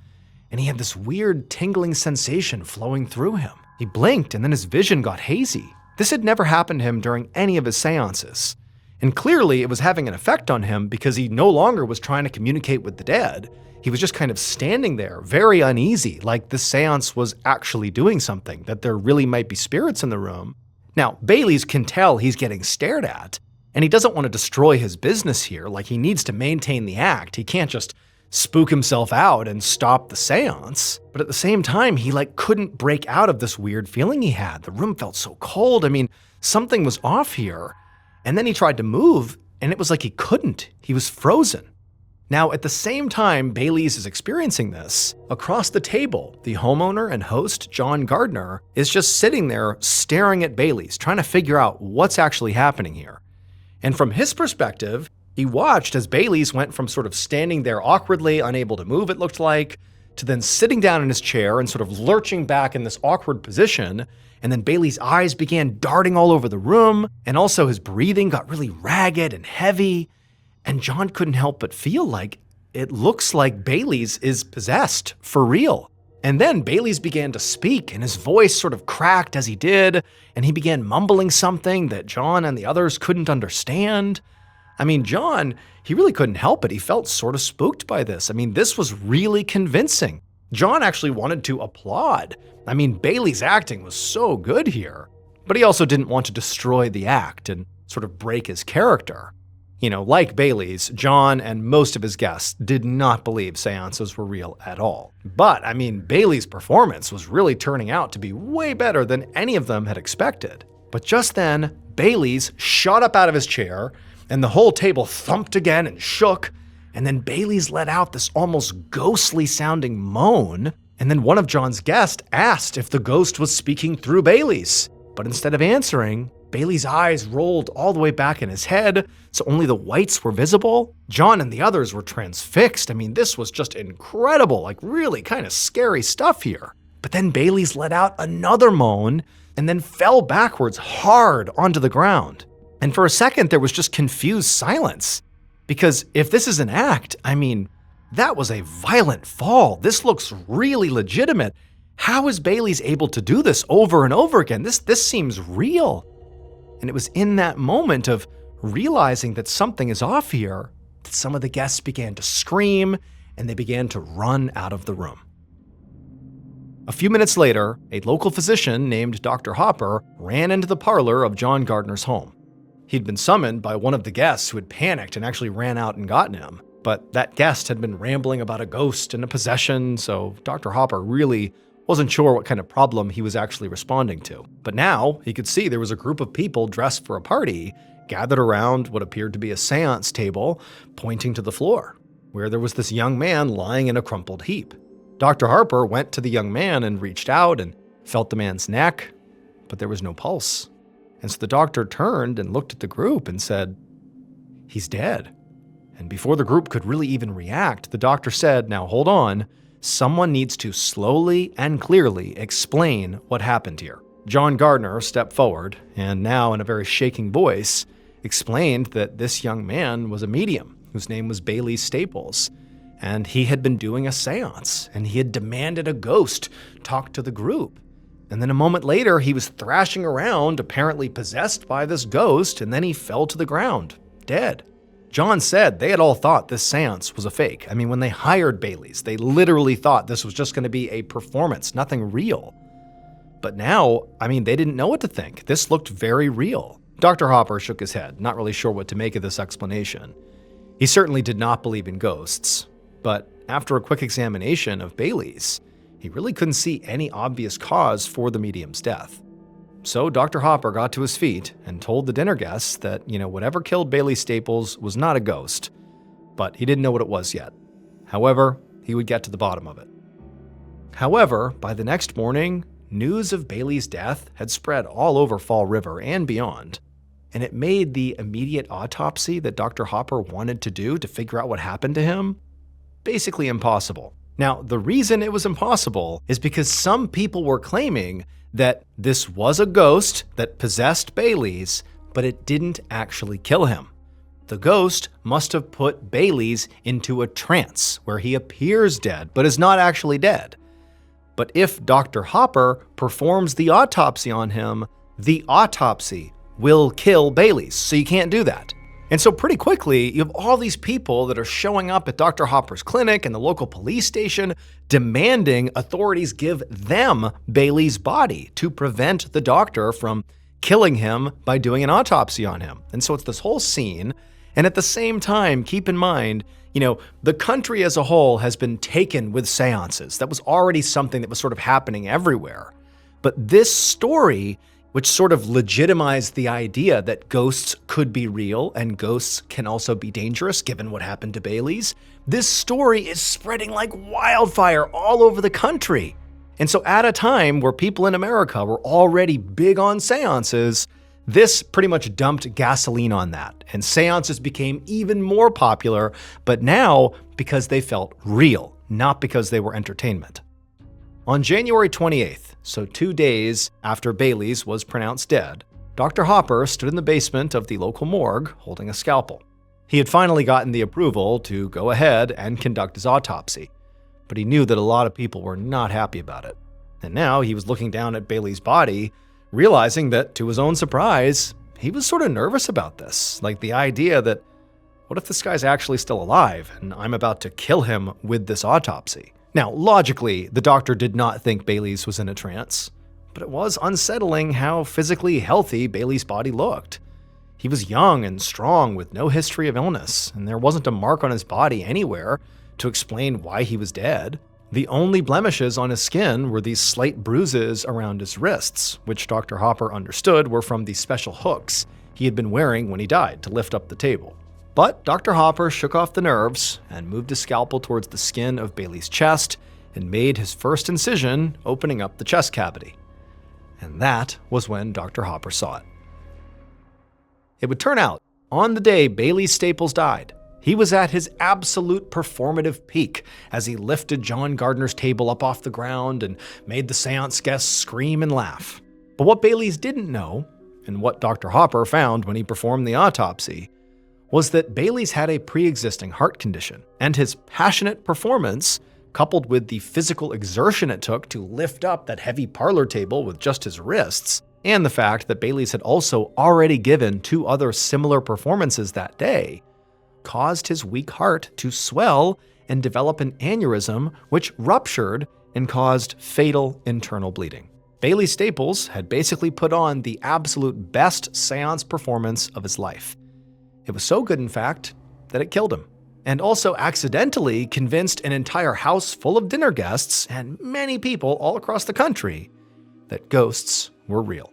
and he had this weird tingling sensation flowing through him. He blinked, and then his vision got hazy. This had never happened to him during any of his seances. And clearly, it was having an effect on him because he no longer was trying to communicate with the dead. He was just kind of standing there, very uneasy, like the seance was actually doing something, that there really might be spirits in the room. Now, Bayles can tell he's getting stared at, and he doesn't want to destroy his business here. Like, he needs to maintain the act. He can't just spook himself out and stop the seance. But at the same time, he couldn't break out of this weird feeling he had. The room felt so cold. I mean, something was off here. And then he tried to move, and it was like he couldn't. He was frozen. Now, at the same time Bayles is experiencing this, across the table, the homeowner and host, John Gardner, is just sitting there staring at Bayles, trying to figure out what's actually happening here. And from his perspective, he watched as Bayles went from sort of standing there awkwardly, unable to move, it looked like, to then sitting down in his chair and sort of lurching back in this awkward position. And then Bayles' eyes began darting all over the room, and also his breathing got really ragged and heavy. And John couldn't help but feel like it looks like Bayles is possessed for real. And then Bayles began to speak, and his voice sort of cracked as he did, and he began mumbling something that John and the others couldn't understand. I mean, John, he really couldn't help it. He felt sort of spooked by this. I mean, this was really convincing. John actually wanted to applaud. I mean, Bayles' acting was so good here. But he also didn't want to destroy the act and sort of break his character. Like Bayles, John and most of his guests did not believe seances were real at all. But, I mean, Bayles' performance was really turning out to be way better than any of them had expected. But just then, Bayles shot up out of his chair, and the whole table thumped again and shook, and then Bayles let out this almost ghostly-sounding moan, and then one of John's guests asked if the ghost was speaking through Bayles. But instead of answering, Bayles' eyes rolled all the way back in his head, so only the whites were visible. John and the others were transfixed. I mean, this was just incredible, really kind of scary stuff here. But then Bayles let out another moan and then fell backwards hard onto the ground. And for a second, there was just confused silence. Because if this is an act, I mean, that was a violent fall. This looks really legitimate. How is Bayles able to do this over and over again? This seems real. And it was in that moment of realizing that something is off here that some of the guests began to scream and they began to run out of the room. A few minutes later, a local physician named Dr. Hopper ran into the parlor of John Gardner's home. He'd been summoned by one of the guests who had panicked and actually ran out and gotten him. But that guest had been rambling about a ghost and a possession, so Dr. Hopper really wasn't sure what kind of problem he was actually responding to. But now he could see there was a group of people dressed for a party gathered around what appeared to be a seance table, pointing to the floor, where there was this young man lying in a crumpled heap. Dr. Harper went to the young man and reached out and felt the man's neck, but there was no pulse. And so the doctor turned and looked at the group and said, "He's dead." And before the group could really even react, the doctor said, "Now hold on. Someone needs to slowly and clearly explain what happened here." John Gardner stepped forward and now in a very shaking voice explained that this young man was a medium whose name was Bailey Staples, and he had been doing a seance and he had demanded a ghost talk to the group. And then a moment later, he was thrashing around, apparently possessed by this ghost, and then he fell to the ground, dead. John said they had all thought this seance was a fake. I mean, when they hired Bayles, they literally thought this was just going to be a performance, nothing real. But now, I mean, they didn't know what to think. This looked very real. Dr. Hopper shook his head, not really sure what to make of this explanation. He certainly did not believe in ghosts, but after a quick examination of Bayles, he really couldn't see any obvious cause for the medium's death. So Dr. Hopper got to his feet and told the dinner guests that, whatever killed Bailey Staples was not a ghost, but he didn't know what it was yet. However, he would get to the bottom of it. However, by the next morning, news of Bailey's death had spread all over Fall River and beyond, and it made the immediate autopsy that Dr. Hopper wanted to do to figure out what happened to him basically impossible. Now, the reason it was impossible is because some people were claiming that this was a ghost that possessed Bayles, but it didn't actually kill him. The ghost must have put Bailey's into a trance where he appears dead but is not actually dead. But if Dr. Hopper performs the autopsy on him, the autopsy will kill Bailey's, so you can't do that. And so pretty quickly, you have all these people that are showing up at Dr. Hopper's clinic and the local police station demanding authorities give them Bailey's body to prevent the doctor from killing him by doing an autopsy on him. And so it's this whole scene. And at the same time, keep in mind, the country as a whole has been taken with seances. That was already something that was sort of happening everywhere. But this story, which sort of legitimized the idea that ghosts could be real and ghosts can also be dangerous given what happened to Bailey's, this story is spreading like wildfire all over the country. And so at a time where people in America were already big on seances, this pretty much dumped gasoline on that, and seances became even more popular, but now because they felt real, not because they were entertainment. On January 28th, so 2 days after Bailey's was pronounced dead, Dr. Hopper stood in the basement of the local morgue holding a scalpel. He had finally gotten the approval to go ahead and conduct his autopsy, but he knew that a lot of people were not happy about it. And now he was looking down at Bailey's body, realizing that, to his own surprise, he was sort of nervous about this. Like the idea that, what if this guy's actually still alive and I'm about to kill him with this autopsy? Now, logically, the doctor did not think Bailey's was in a trance, but it was unsettling how physically healthy Bailey's body looked. He was young and strong with no history of illness, and there wasn't a mark on his body anywhere to explain why he was dead. The only blemishes on his skin were these slight bruises around his wrists, which Dr. Hopper understood were from the special hooks he had been wearing when he died to lift up the table. But Dr. Hopper shook off the nerves and moved his scalpel towards the skin of Bailey's chest and made his first incision, opening up the chest cavity. And that was when Dr. Hopper saw it. It would turn out, on the day Bailey Staples died, he was at his absolute performative peak as he lifted John Gardner's table up off the ground and made the seance guests scream and laugh. But what Bailey's didn't know, and what Dr. Hopper found when he performed the autopsy, was that Bailey's had a pre-existing heart condition, and his passionate performance, coupled with the physical exertion it took to lift up that heavy parlor table with just his wrists, and the fact that Bailey's had also already given 2 other similar performances that day, caused his weak heart to swell and develop an aneurysm which ruptured and caused fatal internal bleeding. Bailey Staples had basically put on the absolute best seance performance of his life. It was so good, in fact, that it killed him, and also accidentally convinced an entire house full of dinner guests and many people all across the country that ghosts were real.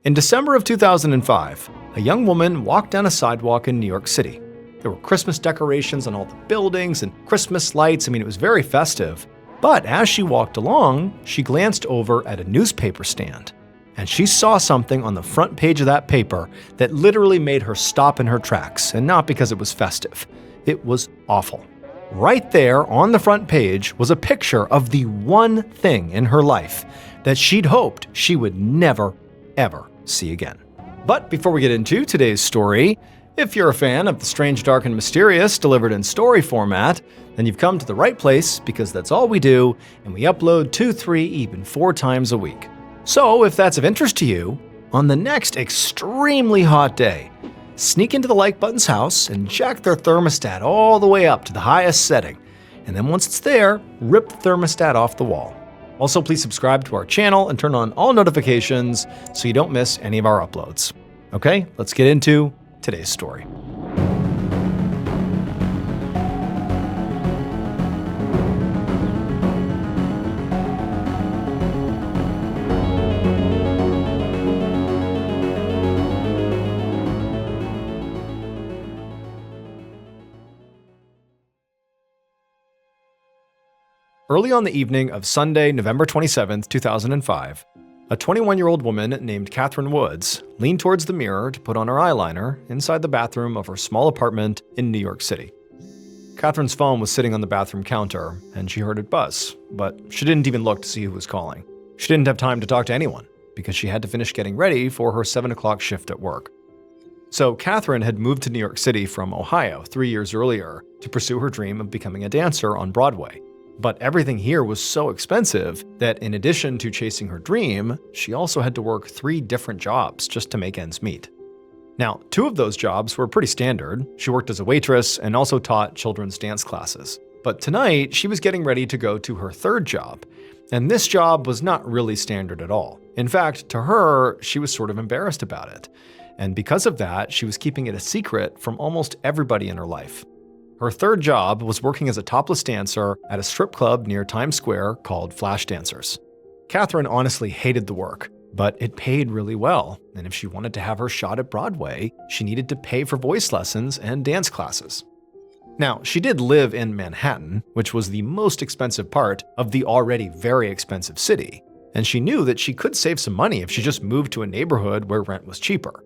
In December of 2005, a young woman walked down a sidewalk in New York City. There were Christmas decorations on all the buildings and Christmas lights. It was very festive. But as she walked along, she glanced over at a newspaper stand, and she saw something on the front page of that paper that literally made her stop in her tracks, and not because it was festive. It was awful. Right there on the front page was a picture of the one thing in her life that she'd hoped she would never, ever see again. But before we get into today's story, if you're a fan of the strange, dark, and mysterious delivered in story format, then you've come to the right place, because that's all we do, and we upload 2, 3, even 4 times a week. So if that's of interest to you, on the next extremely hot day, sneak into the like button's house and jack their thermostat all the way up to the highest setting, and then once it's there, rip the thermostat off the wall. Also, please subscribe to our channel and turn on all notifications so you don't miss any of our uploads. Okay, let's get into today's story. Early on the evening of Sunday, November 27, 2005, a 21-year-old woman named Catherine Woods leaned towards the mirror to put on her eyeliner inside the bathroom of her small apartment in New York City. Catherine's phone was sitting on the bathroom counter, and she heard it buzz, but she didn't even look to see who was calling. She didn't have time to talk to anyone, because she had to finish getting ready for her 7 o'clock shift at work. So Catherine had moved to New York City from Ohio 3 years earlier to pursue her dream of becoming a dancer on Broadway. But everything here was so expensive that in addition to chasing her dream, she also had to work 3 different jobs just to make ends meet. Now, 2 of those jobs were pretty standard. She worked as a waitress and also taught children's dance classes. But tonight, she was getting ready to go to her 3rd job. And this job was not really standard at all. In fact, to her, she was sort of embarrassed about it. And because of that, she was keeping it a secret from almost everybody in her life. Her 3rd job was working as a topless dancer at a strip club near Times Square called Flash Dancers. Catherine honestly hated the work, but it paid really well, and if she wanted to have her shot at Broadway, she needed to pay for voice lessons and dance classes. Now, she did live in Manhattan, which was the most expensive part of the already very expensive city, and she knew that she could save some money if she just moved to a neighborhood where rent was cheaper.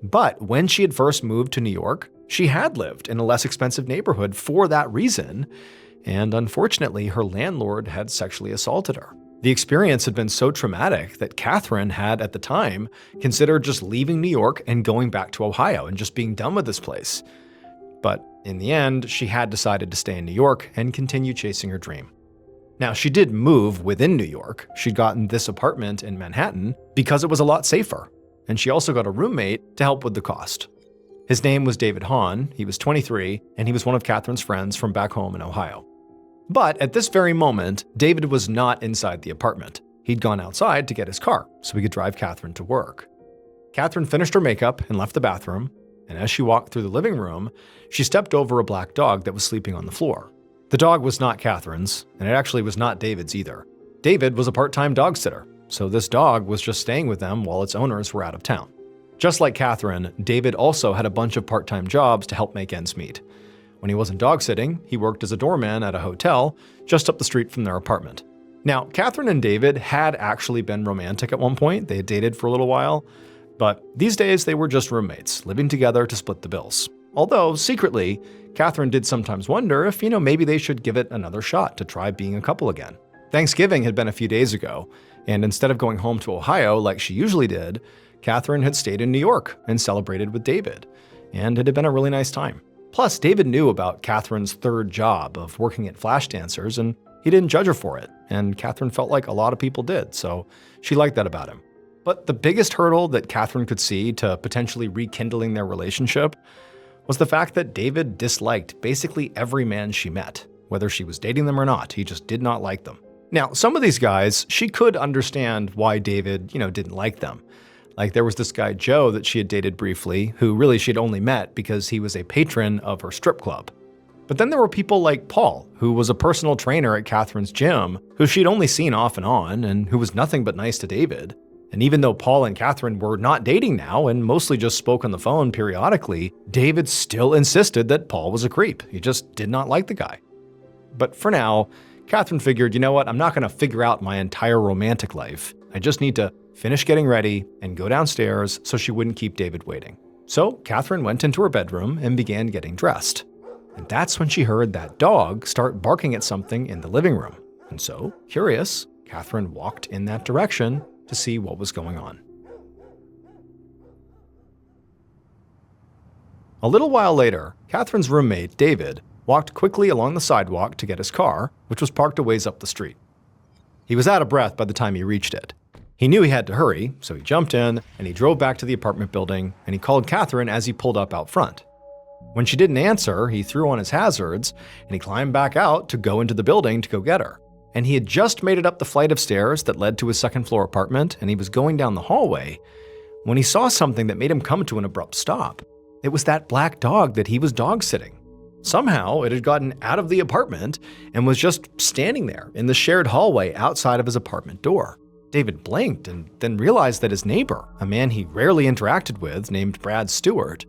But when she had first moved to New York, she had lived in a less expensive neighborhood for that reason, and unfortunately, her landlord had sexually assaulted her. The experience had been so traumatic that Catherine had, at the time, considered just leaving New York and going back to Ohio and just being done with this place. But in the end, she had decided to stay in New York and continue chasing her dream. Now, she did move within New York. She'd gotten this apartment in Manhattan because it was a lot safer. And she also got a roommate to help with the cost. His name was David Hahn, he was 23, and he was one of Catherine's friends from back home in Ohio. But at this very moment, David was not inside the apartment. He'd gone outside to get his car so he could drive Catherine to work. Catherine finished her makeup and left the bathroom, and as she walked through the living room, she stepped over a black dog that was sleeping on the floor. The dog was not Catherine's, and it actually was not David's either. David was a part-time dog sitter, so this dog was just staying with them while its owners were out of town. Just like Catherine, David also had a bunch of part-time jobs to help make ends meet. When he wasn't dog sitting, he worked as a doorman at a hotel just up the street from their apartment. Now, Catherine and David had actually been romantic at one point. They had dated for a little while, but these days they were just roommates, living together to split the bills. Although, secretly, Catherine did sometimes wonder if, maybe they should give it another shot to try being a couple again. Thanksgiving had been a few days ago, and instead of going home to Ohio like she usually did, Catherine had stayed in New York and celebrated with David, and it had been a really nice time. Plus, David knew about Catherine's 3rd job of working at Flash Dancers, and he didn't judge her for it, and Catherine felt like a lot of people did, so she liked that about him. But the biggest hurdle that Catherine could see to potentially rekindling their relationship was the fact that David disliked basically every man she met, whether she was dating them or not. He just did not like them. Now, some of these guys, she could understand why David, didn't like them. Like there was this guy, Joe, that she had dated briefly, who really she'd only met because he was a patron of her strip club. But then there were people like Paul, who was a personal trainer at Catherine's gym, who she'd only seen off and on, and who was nothing but nice to David. And even though Paul and Catherine were not dating now and mostly just spoke on the phone periodically, David still insisted that Paul was a creep. He just did not like the guy. But for now, Catherine figured, you know what, I'm not going to figure out my entire romantic life. I just need to finish getting ready and go downstairs so she wouldn't keep David waiting. So Catherine went into her bedroom and began getting dressed. And that's when she heard that dog start barking at something in the living room. And so, curious, Catherine walked in that direction to see what was going on. A little while later, Catherine's roommate, David, walked quickly along the sidewalk to get his car, which was parked a ways up the street. He was out of breath by the time he reached it. He knew he had to hurry, so he jumped in and he drove back to the apartment building and he called Catherine as he pulled up out front. When she didn't answer, he threw on his hazards and he climbed back out to go into the building to go get her. And he had just made it up the flight of stairs that led to his 2nd floor apartment and he was going down the hallway when he saw something that made him come to an abrupt stop. It was that black dog that he was dog sitting. Somehow, it had gotten out of the apartment and was just standing there in the shared hallway outside of his apartment door. David blinked and then realized that his neighbor, a man he rarely interacted with named Brad Stewart,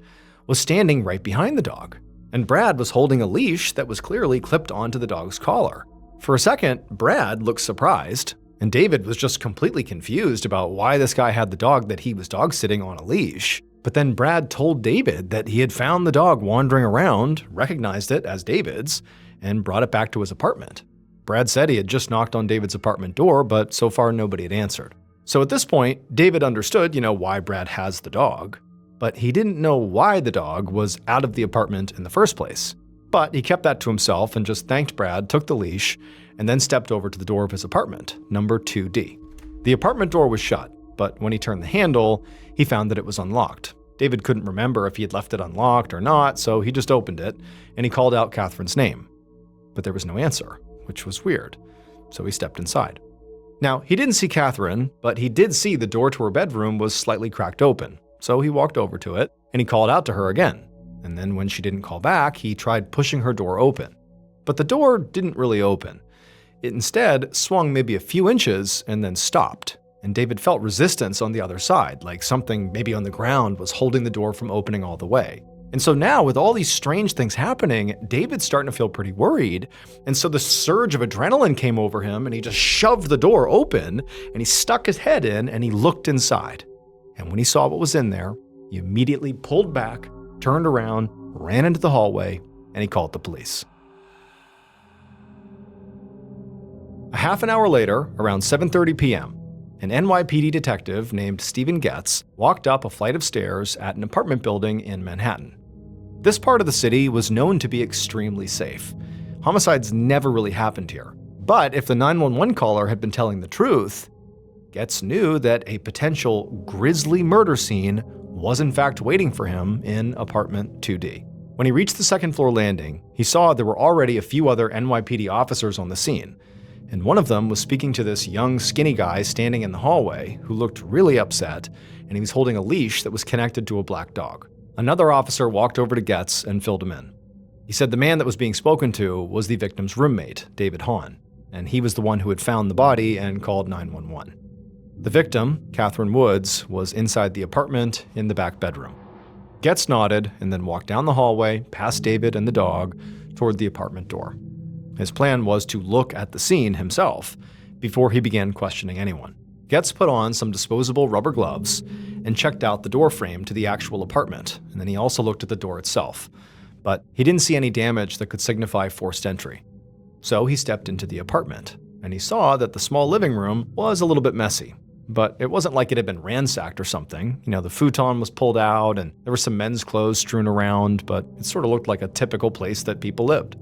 was standing right behind the dog. And Brad was holding a leash that was clearly clipped onto the dog's collar. For a second, Brad looked surprised, and David was just completely confused about why this guy had the dog that he was dog sitting on a leash. But then Brad told David that he had found the dog wandering around, recognized it as David's, and brought it back to his apartment. Brad said he had just knocked on David's apartment door, but so far nobody had answered. So at this point, David understood, why Brad has the dog. but he didn't know why the dog was out of the apartment in the first place. But he kept that to himself and just thanked Brad, took the leash, and then stepped over to the door of his apartment, number 2D. The apartment door was shut, but when he turned the handle, he found that it was unlocked. David couldn't remember if he had left it unlocked or not, so he just opened it, and he called out Catherine's name. But there was no answer, which was weird, so he stepped inside. Now, he didn't see Catherine, but he did see the door to her bedroom was slightly cracked open, so he walked over to it, and he called out to her again. And then when she didn't call back, he tried pushing her door open. But the door didn't really open. It instead swung maybe a few inches and then stopped. And David felt resistance on the other side, like something maybe on the ground was holding the door from opening all the way. And so now, with all these strange things happening, David's starting to feel pretty worried. And so the surge of adrenaline came over him, and he just shoved the door open, and he stuck his head in, and he looked inside. And when he saw what was in there, he immediately pulled back, turned around, ran into the hallway, and he called the police. A half an hour later, around 7:30 p.m., an NYPD detective named Stephen Getz walked up a flight of stairs at an apartment building in Manhattan. This part of the city was known to be extremely safe. Homicides never really happened here. But if the 911 caller had been telling the truth, Getz knew that a potential grisly murder scene was in fact waiting for him in apartment 2D. When he reached the second floor landing, he saw there were already a few other NYPD officers on the scene, and one of them was speaking to this young, skinny guy standing in the hallway who looked really upset, and he was holding a leash that was connected to a black dog. Another officer walked over to Getz and filled him in. He said the man that was being spoken to was the victim's roommate, David Hahn, and he was the one who had found the body and called 911. The victim, Catherine Woods, was inside the apartment in the back bedroom. Getz nodded and then walked down the hallway, past David and the dog, toward the apartment door. His plan was to look at the scene himself before he began questioning anyone. Getz put on some disposable rubber gloves and checked out the door frame to the actual apartment, and then he also looked at the door itself. But he didn't see any damage that could signify forced entry. So he stepped into the apartment, and he saw that the small living room was a little bit messy. But it wasn't like it had been ransacked or something. The futon was pulled out and there were some men's clothes strewn around, but it sort of looked like a typical place that people lived.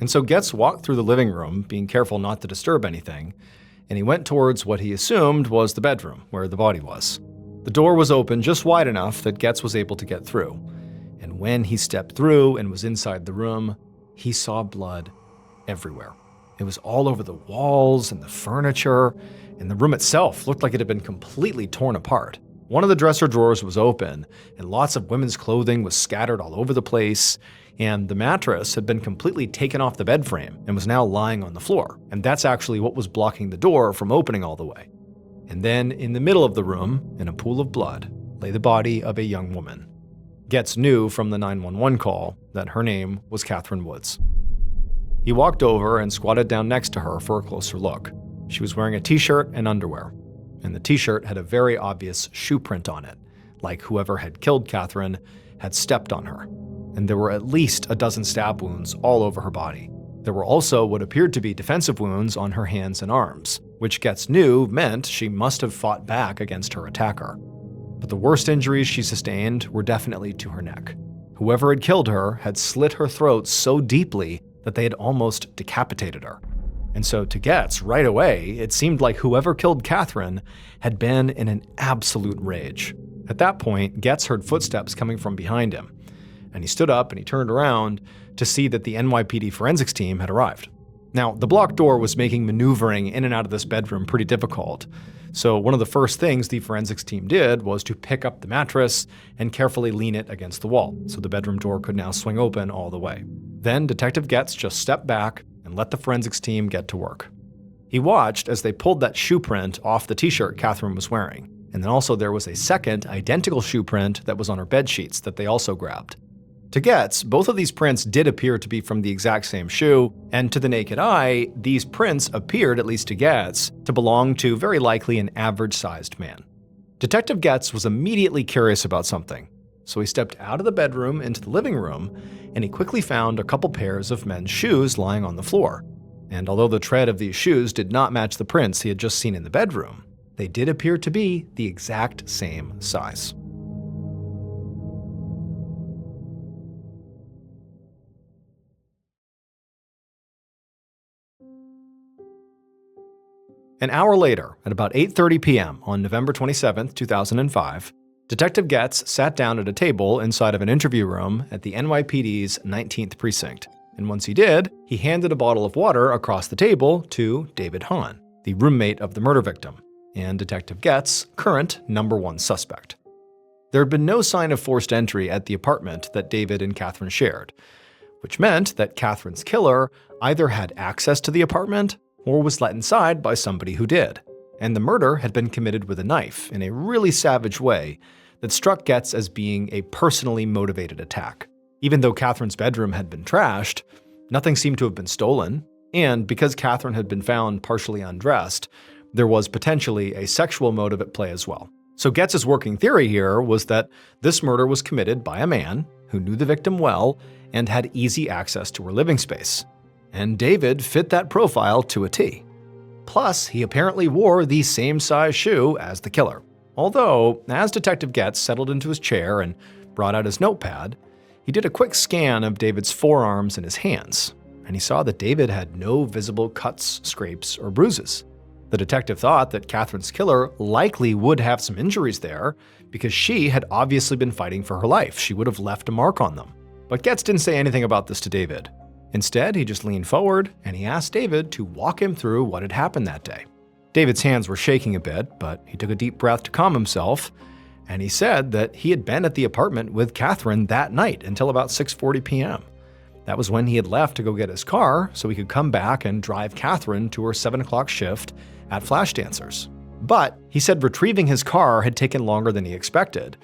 And so Getz walked through the living room, being careful not to disturb anything, and he went towards what he assumed was the bedroom, where the body was. The door was open just wide enough that Getz was able to get through. And when he stepped through and was inside the room, he saw blood everywhere. It was all over the walls and the furniture, and the room itself looked like it had been completely torn apart. One of the dresser drawers was open, and lots of women's clothing was scattered all over the place, and the mattress had been completely taken off the bed frame and was now lying on the floor, and that's actually what was blocking the door from opening all the way. And then, in the middle of the room, in a pool of blood, lay the body of a young woman. Getz knew from the 911 call that her name was Catherine Woods. He walked over and squatted down next to her for a closer look. She was wearing a t-shirt and underwear, and the t-shirt had a very obvious shoe print on it, like whoever had killed Catherine had stepped on her. And there were at least a dozen stab wounds all over her body. There were also what appeared to be defensive wounds on her hands and arms, which Getz knew meant she must have fought back against her attacker. But the worst injuries she sustained were definitely to her neck. Whoever had killed her had slit her throat so deeply that they had almost decapitated her. And so to Getz, right away, it seemed like whoever killed Catherine had been in an absolute rage. At that point, Getz heard footsteps coming from behind him, and he stood up and he turned around to see that the NYPD forensics team had arrived. Now, the blocked door was making maneuvering in and out of this bedroom pretty difficult, so one of the first things the forensics team did was to pick up the mattress and carefully lean it against the wall, so the bedroom door could now swing open all the way. Then Detective Getz just stepped back and let the forensics team get to work. He watched as they pulled that shoe print off the t-shirt Catherine was wearing, and then also there was a second identical shoe print that was on her bed sheets that they also grabbed. To Getz, both of these prints did appear to be from the exact same shoe, and to the naked eye, these prints appeared, at least to Getz, to belong to very likely an average-sized man. Detective Getz was immediately curious about something, so he stepped out of the bedroom into the living room, and he quickly found a couple pairs of men's shoes lying on the floor. And although the tread of these shoes did not match the prints he had just seen in the bedroom, they did appear to be the exact same size. An hour later, at about 8:30 p.m. on November 27, 2005, Detective Getz sat down at a table inside of an interview room at the NYPD's 19th Precinct. And once he did, he handed a bottle of water across the table to David Hahn, the roommate of the murder victim, and Detective Getz' current #1 suspect. There had been no sign of forced entry at the apartment that David and Catherine shared, which meant that Catherine's killer either had access to the apartment or was let inside by somebody who did. And the murder had been committed with a knife in a really savage way that struck Getz as being a personally motivated attack. Even though Catherine's bedroom had been trashed, nothing seemed to have been stolen, and because Catherine had been found partially undressed, there was potentially a sexual motive at play as well. So Getz's working theory here was that this murder was committed by a man who knew the victim well and had easy access to her living space. And David fit that profile to a T. Plus, he apparently wore the same size shoe as the killer. Although, as Detective Getz settled into his chair and brought out his notepad, he did a quick scan of David's forearms and his hands, and he saw that David had no visible cuts, scrapes, or bruises. The detective thought that Catherine's killer likely would have some injuries there because she had obviously been fighting for her life. She would have left a mark on them. But Getz didn't say anything about this to David. Instead, he just leaned forward and he asked David to walk him through what had happened that day. David's hands were shaking a bit, but he took a deep breath to calm himself, and he said that he had been at the apartment with Catherine that night until about 6:40 p.m. That was when he had left to go get his car so he could come back and drive Catherine to her 7 o'clock shift at Flash Dancers. But he said retrieving his car had taken longer than he expected,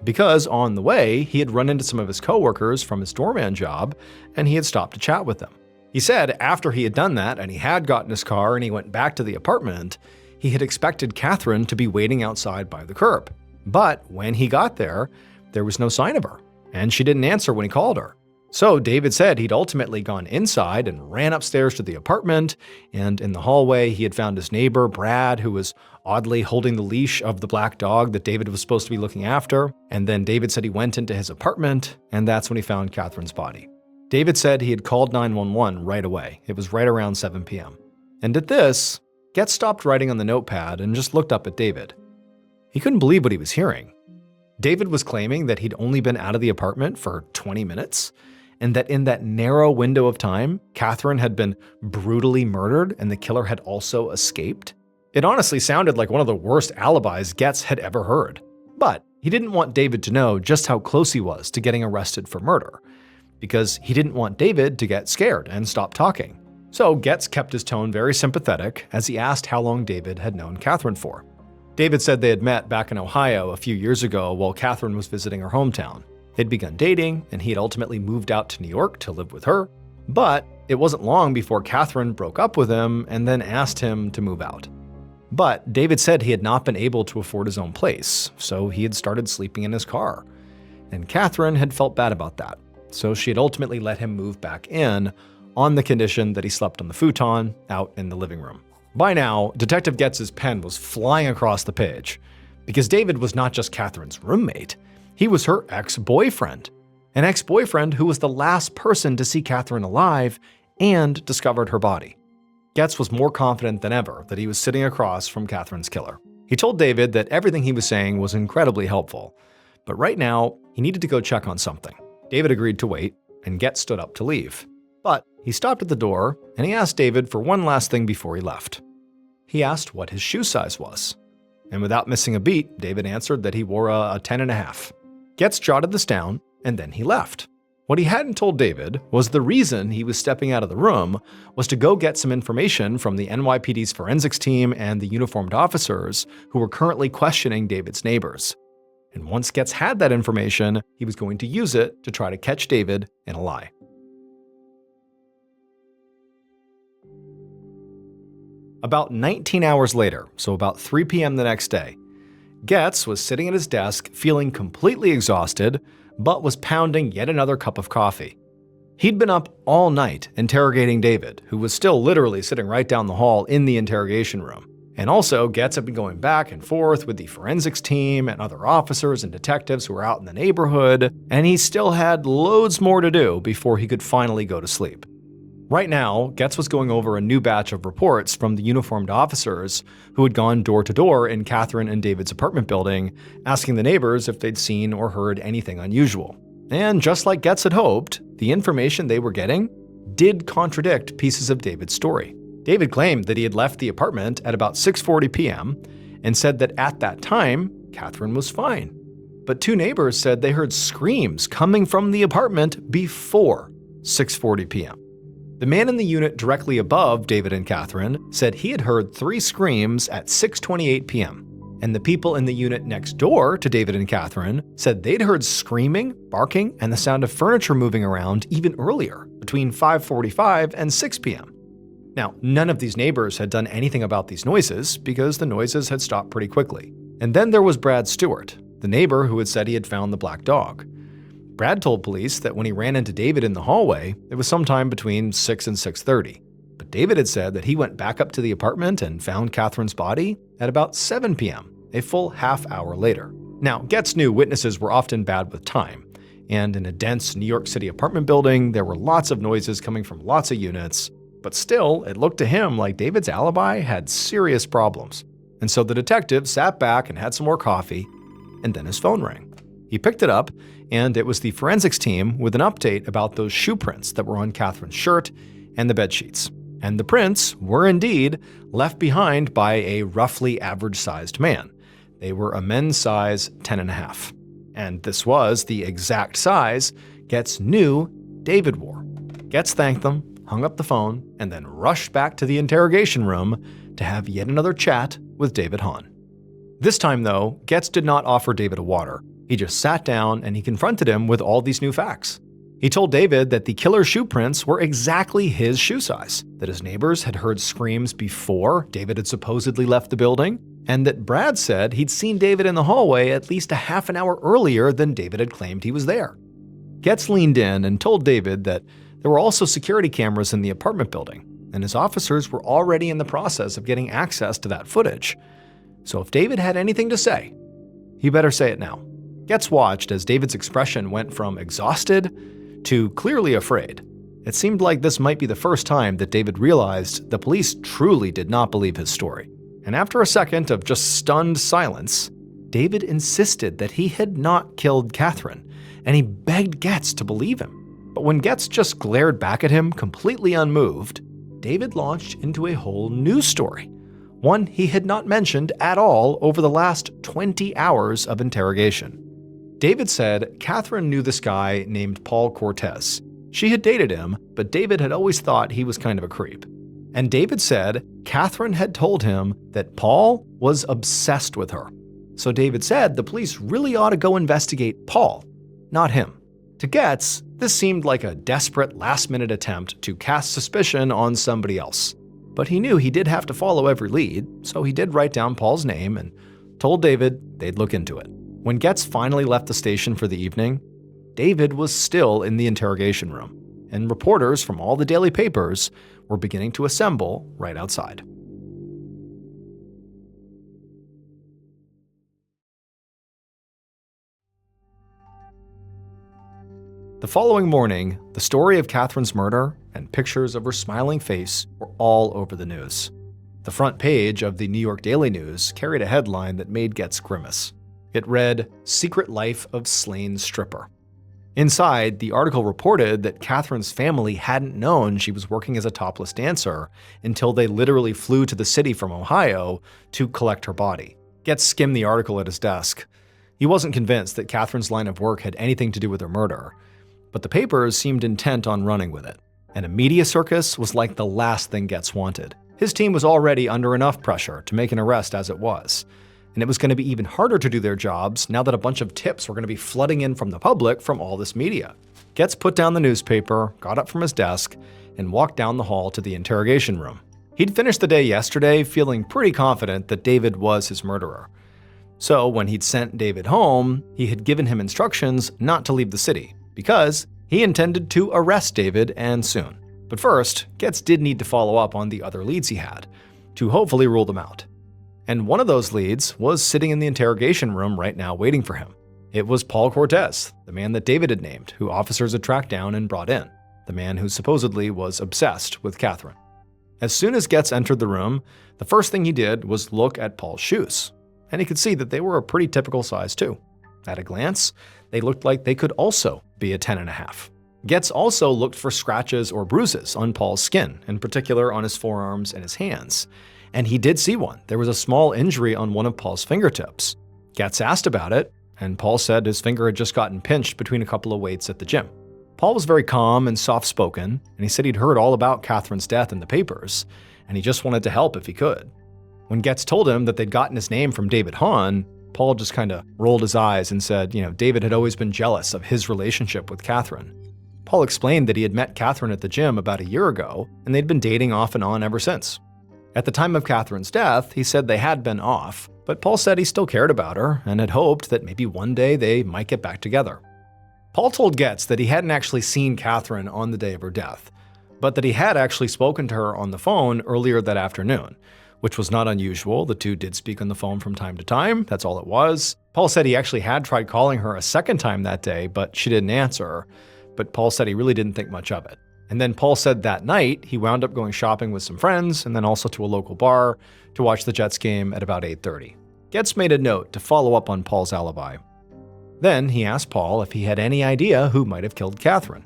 because on the way, he had run into some of his coworkers from his doorman job, and he had stopped to chat with them. He said after he had done that and he had gotten his car and he went back to the apartment, he had expected Catherine to be waiting outside by the curb. But when he got there, there was no sign of her, and she didn't answer when he called her. So David said he'd ultimately gone inside and ran upstairs to the apartment, and in the hallway he had found his neighbor, Brad, who was oddly holding the leash of the black dog that David was supposed to be looking after. And then David said he went into his apartment, and that's when he found Catherine's body. David said he had called 911 right away. It was right around 7 p.m. And at this, Getz stopped writing on the notepad and just looked up at David. He couldn't believe what he was hearing. David was claiming that he'd only been out of the apartment for 20 minutes, and that in that narrow window of time, Catherine had been brutally murdered and the killer had also escaped. It honestly sounded like one of the worst alibis Getz had ever heard. But he didn't want David to know just how close he was to getting arrested for murder, because he didn't want David to get scared and stop talking. So Getz kept his tone very sympathetic as he asked how long David had known Catherine for. David said they had met back in Ohio a few years ago while Catherine was visiting her hometown. They'd begun dating, and he had ultimately moved out to New York to live with her. But it wasn't long before Catherine broke up with him and then asked him to move out. But David said he had not been able to afford his own place, so he had started sleeping in his car. And Catherine had felt bad about that, so she had ultimately let him move back in on the condition that he slept on the futon out in the living room. By now, Detective Getz's pen was flying across the page, because David was not just Catherine's roommate, he was her ex-boyfriend. An ex-boyfriend who was the last person to see Catherine alive and discovered her body. Getz was more confident than ever that he was sitting across from Catherine's killer. He told David that everything he was saying was incredibly helpful, but right now, he needed to go check on something. David agreed to wait, and Getz stood up to leave. But he stopped at the door, and he asked David for one last thing before he left. He asked what his shoe size was. And without missing a beat, David answered that he wore a 10.5. Getz jotted this down, and then he left. What he hadn't told David was the reason he was stepping out of the room was to go get some information from the NYPD's forensics team and the uniformed officers who were currently questioning David's neighbors. And once Getz had that information, he was going to use it to try to catch David in a lie. About 19 hours later, so about 3 p.m. the next day, Getz was sitting at his desk feeling completely exhausted, but was pounding yet another cup of coffee. He'd been up all night interrogating David, who was still literally sitting right down the hall in the interrogation room. And also, Getz had been going back and forth with the forensics team and other officers and detectives who were out in the neighborhood, and he still had loads more to do before he could finally go to sleep. Right now, Getz was going over a new batch of reports from the uniformed officers who had gone door to door in Catherine and David's apartment building, asking the neighbors if they'd seen or heard anything unusual. And just like Getz had hoped, the information they were getting did contradict pieces of David's story. David claimed that he had left the apartment at about 6:40 p.m. and said that at that time, Catherine was fine. But two neighbors said they heard screams coming from the apartment before 6:40 p.m. The man in the unit directly above David and Catherine said he had heard 3 screams at 6:28 p.m. And the people in the unit next door to David and Catherine said they'd heard screaming, barking, and the sound of furniture moving around even earlier, between 5:45 and 6 p.m. Now, none of these neighbors had done anything about these noises because the noises had stopped pretty quickly. And then there was Brad Stewart, the neighbor who had said he had found the black dog. Brad told police that when he ran into David in the hallway, it was sometime between 6 and 6:30. But David had said that he went back up to the apartment and found Catherine's body at about 7 p.m., a full half hour later. Now, Getz knew witnesses were often bad with time, and in a dense New York City apartment building, there were lots of noises coming from lots of units, but still, it looked to him like David's alibi had serious problems. And so the detective sat back and had some more coffee, and then his phone rang. He picked it up, and it was the forensics team with an update about those shoe prints that were on Catherine's shirt and the bedsheets. And the prints were indeed left behind by a roughly average-sized man. They were a men's size 10.5. And this was the exact size Getz knew David wore. Getz thanked them, hung up the phone, and then rushed back to the interrogation room to have yet another chat with David Hahn. This time, though, Getz did not offer David a water. He just sat down and he confronted him with all these new facts. He told David that the killer's shoe prints were exactly his shoe size, that his neighbors had heard screams before David had supposedly left the building, and that Brad said he'd seen David in the hallway at least a half an hour earlier than David had claimed he was there. Getz leaned in and told David that there were also security cameras in the apartment building, and his officers were already in the process of getting access to that footage. So if David had anything to say, he better say it now. Getz watched as David's expression went from exhausted to clearly afraid. It seemed like this might be the first time that David realized the police truly did not believe his story. And after a second of just stunned silence, David insisted that he had not killed Catherine, and he begged Getz to believe him. But when Getz just glared back at him completely unmoved, David launched into a whole new story, one he had not mentioned at all over the last 20 hours of interrogation. David said Catherine knew this guy named Paul Cortez. She had dated him, but David had always thought he was kind of a creep. And David said Catherine had told him that Paul was obsessed with her. So David said the police really ought to go investigate Paul, not him. To Getz, this seemed like a desperate last-minute attempt to cast suspicion on somebody else. But he knew he did have to follow every lead, so he did write down Paul's name and told David they'd look into it. When Getz finally left the station for the evening, David was still in the interrogation room, and reporters from all the daily papers were beginning to assemble right outside. The following morning, the story of Catherine's murder and pictures of her smiling face were all over the news. The front page of the New York Daily News carried a headline that made Getz grimace. It read, "Secret Life of Slain Stripper." Inside, the article reported that Catherine's family hadn't known she was working as a topless dancer until they literally flew to the city from Ohio to collect her body. Getz skimmed the article at his desk. He wasn't convinced that Catherine's line of work had anything to do with her murder, but the papers seemed intent on running with it. And a media circus was like the last thing Getz wanted. His team was already under enough pressure to make an arrest as it was. And it was going to be even harder to do their jobs now that a bunch of tips were going to be flooding in from the public from all this media. Getz put down the newspaper, got up from his desk, and walked down the hall to the interrogation room. He'd finished the day yesterday feeling pretty confident that David was his murderer. So when he'd sent David home, he had given him instructions not to leave the city, because he intended to arrest David and soon. But first, Getz did need to follow up on the other leads he had, to hopefully rule them out. And one of those leads was sitting in the interrogation room right now waiting for him. It was Paul Cortez, the man that David had named, who officers had tracked down and brought in. the man who supposedly was obsessed with Catherine. As soon as Getz entered the room, the first thing he did was look at Paul's shoes, and he could see that they were a pretty typical size too. At a glance, they looked like they could also be a 10.5. Getz also looked for scratches or bruises on Paul's skin, in particular on his forearms and his hands. And he did see one. There was a small injury on one of Paul's fingertips. Getz asked about it, and Paul said his finger had just gotten pinched between a couple of weights at the gym. Paul was very calm and soft-spoken, and he said he'd heard all about Catherine's death in the papers, and he just wanted to help if he could. When Getz told him that they'd gotten his name from David Hahn, Paul just kind of rolled his eyes and said, David had always been jealous of his relationship with Catherine. Paul explained that he had met Catherine at the gym about a year ago, and they'd been dating off and on ever since. At the time of Catherine's death, he said they had been off, but Paul said he still cared about her and had hoped that maybe one day they might get back together. Paul told Getz that he hadn't actually seen Catherine on the day of her death, but that he had actually spoken to her on the phone earlier that afternoon, which was not unusual. The two did speak on the phone from time to time. That's all it was. Paul said he actually had tried calling her a second time that day, but she didn't answer. But Paul said he really didn't think much of it. And then Paul said that night he wound up going shopping with some friends and then also to a local bar to watch the Jets game at about 8:30. Getz made a note to follow up on Paul's alibi. Then he asked Paul if he had any idea who might have killed Catherine.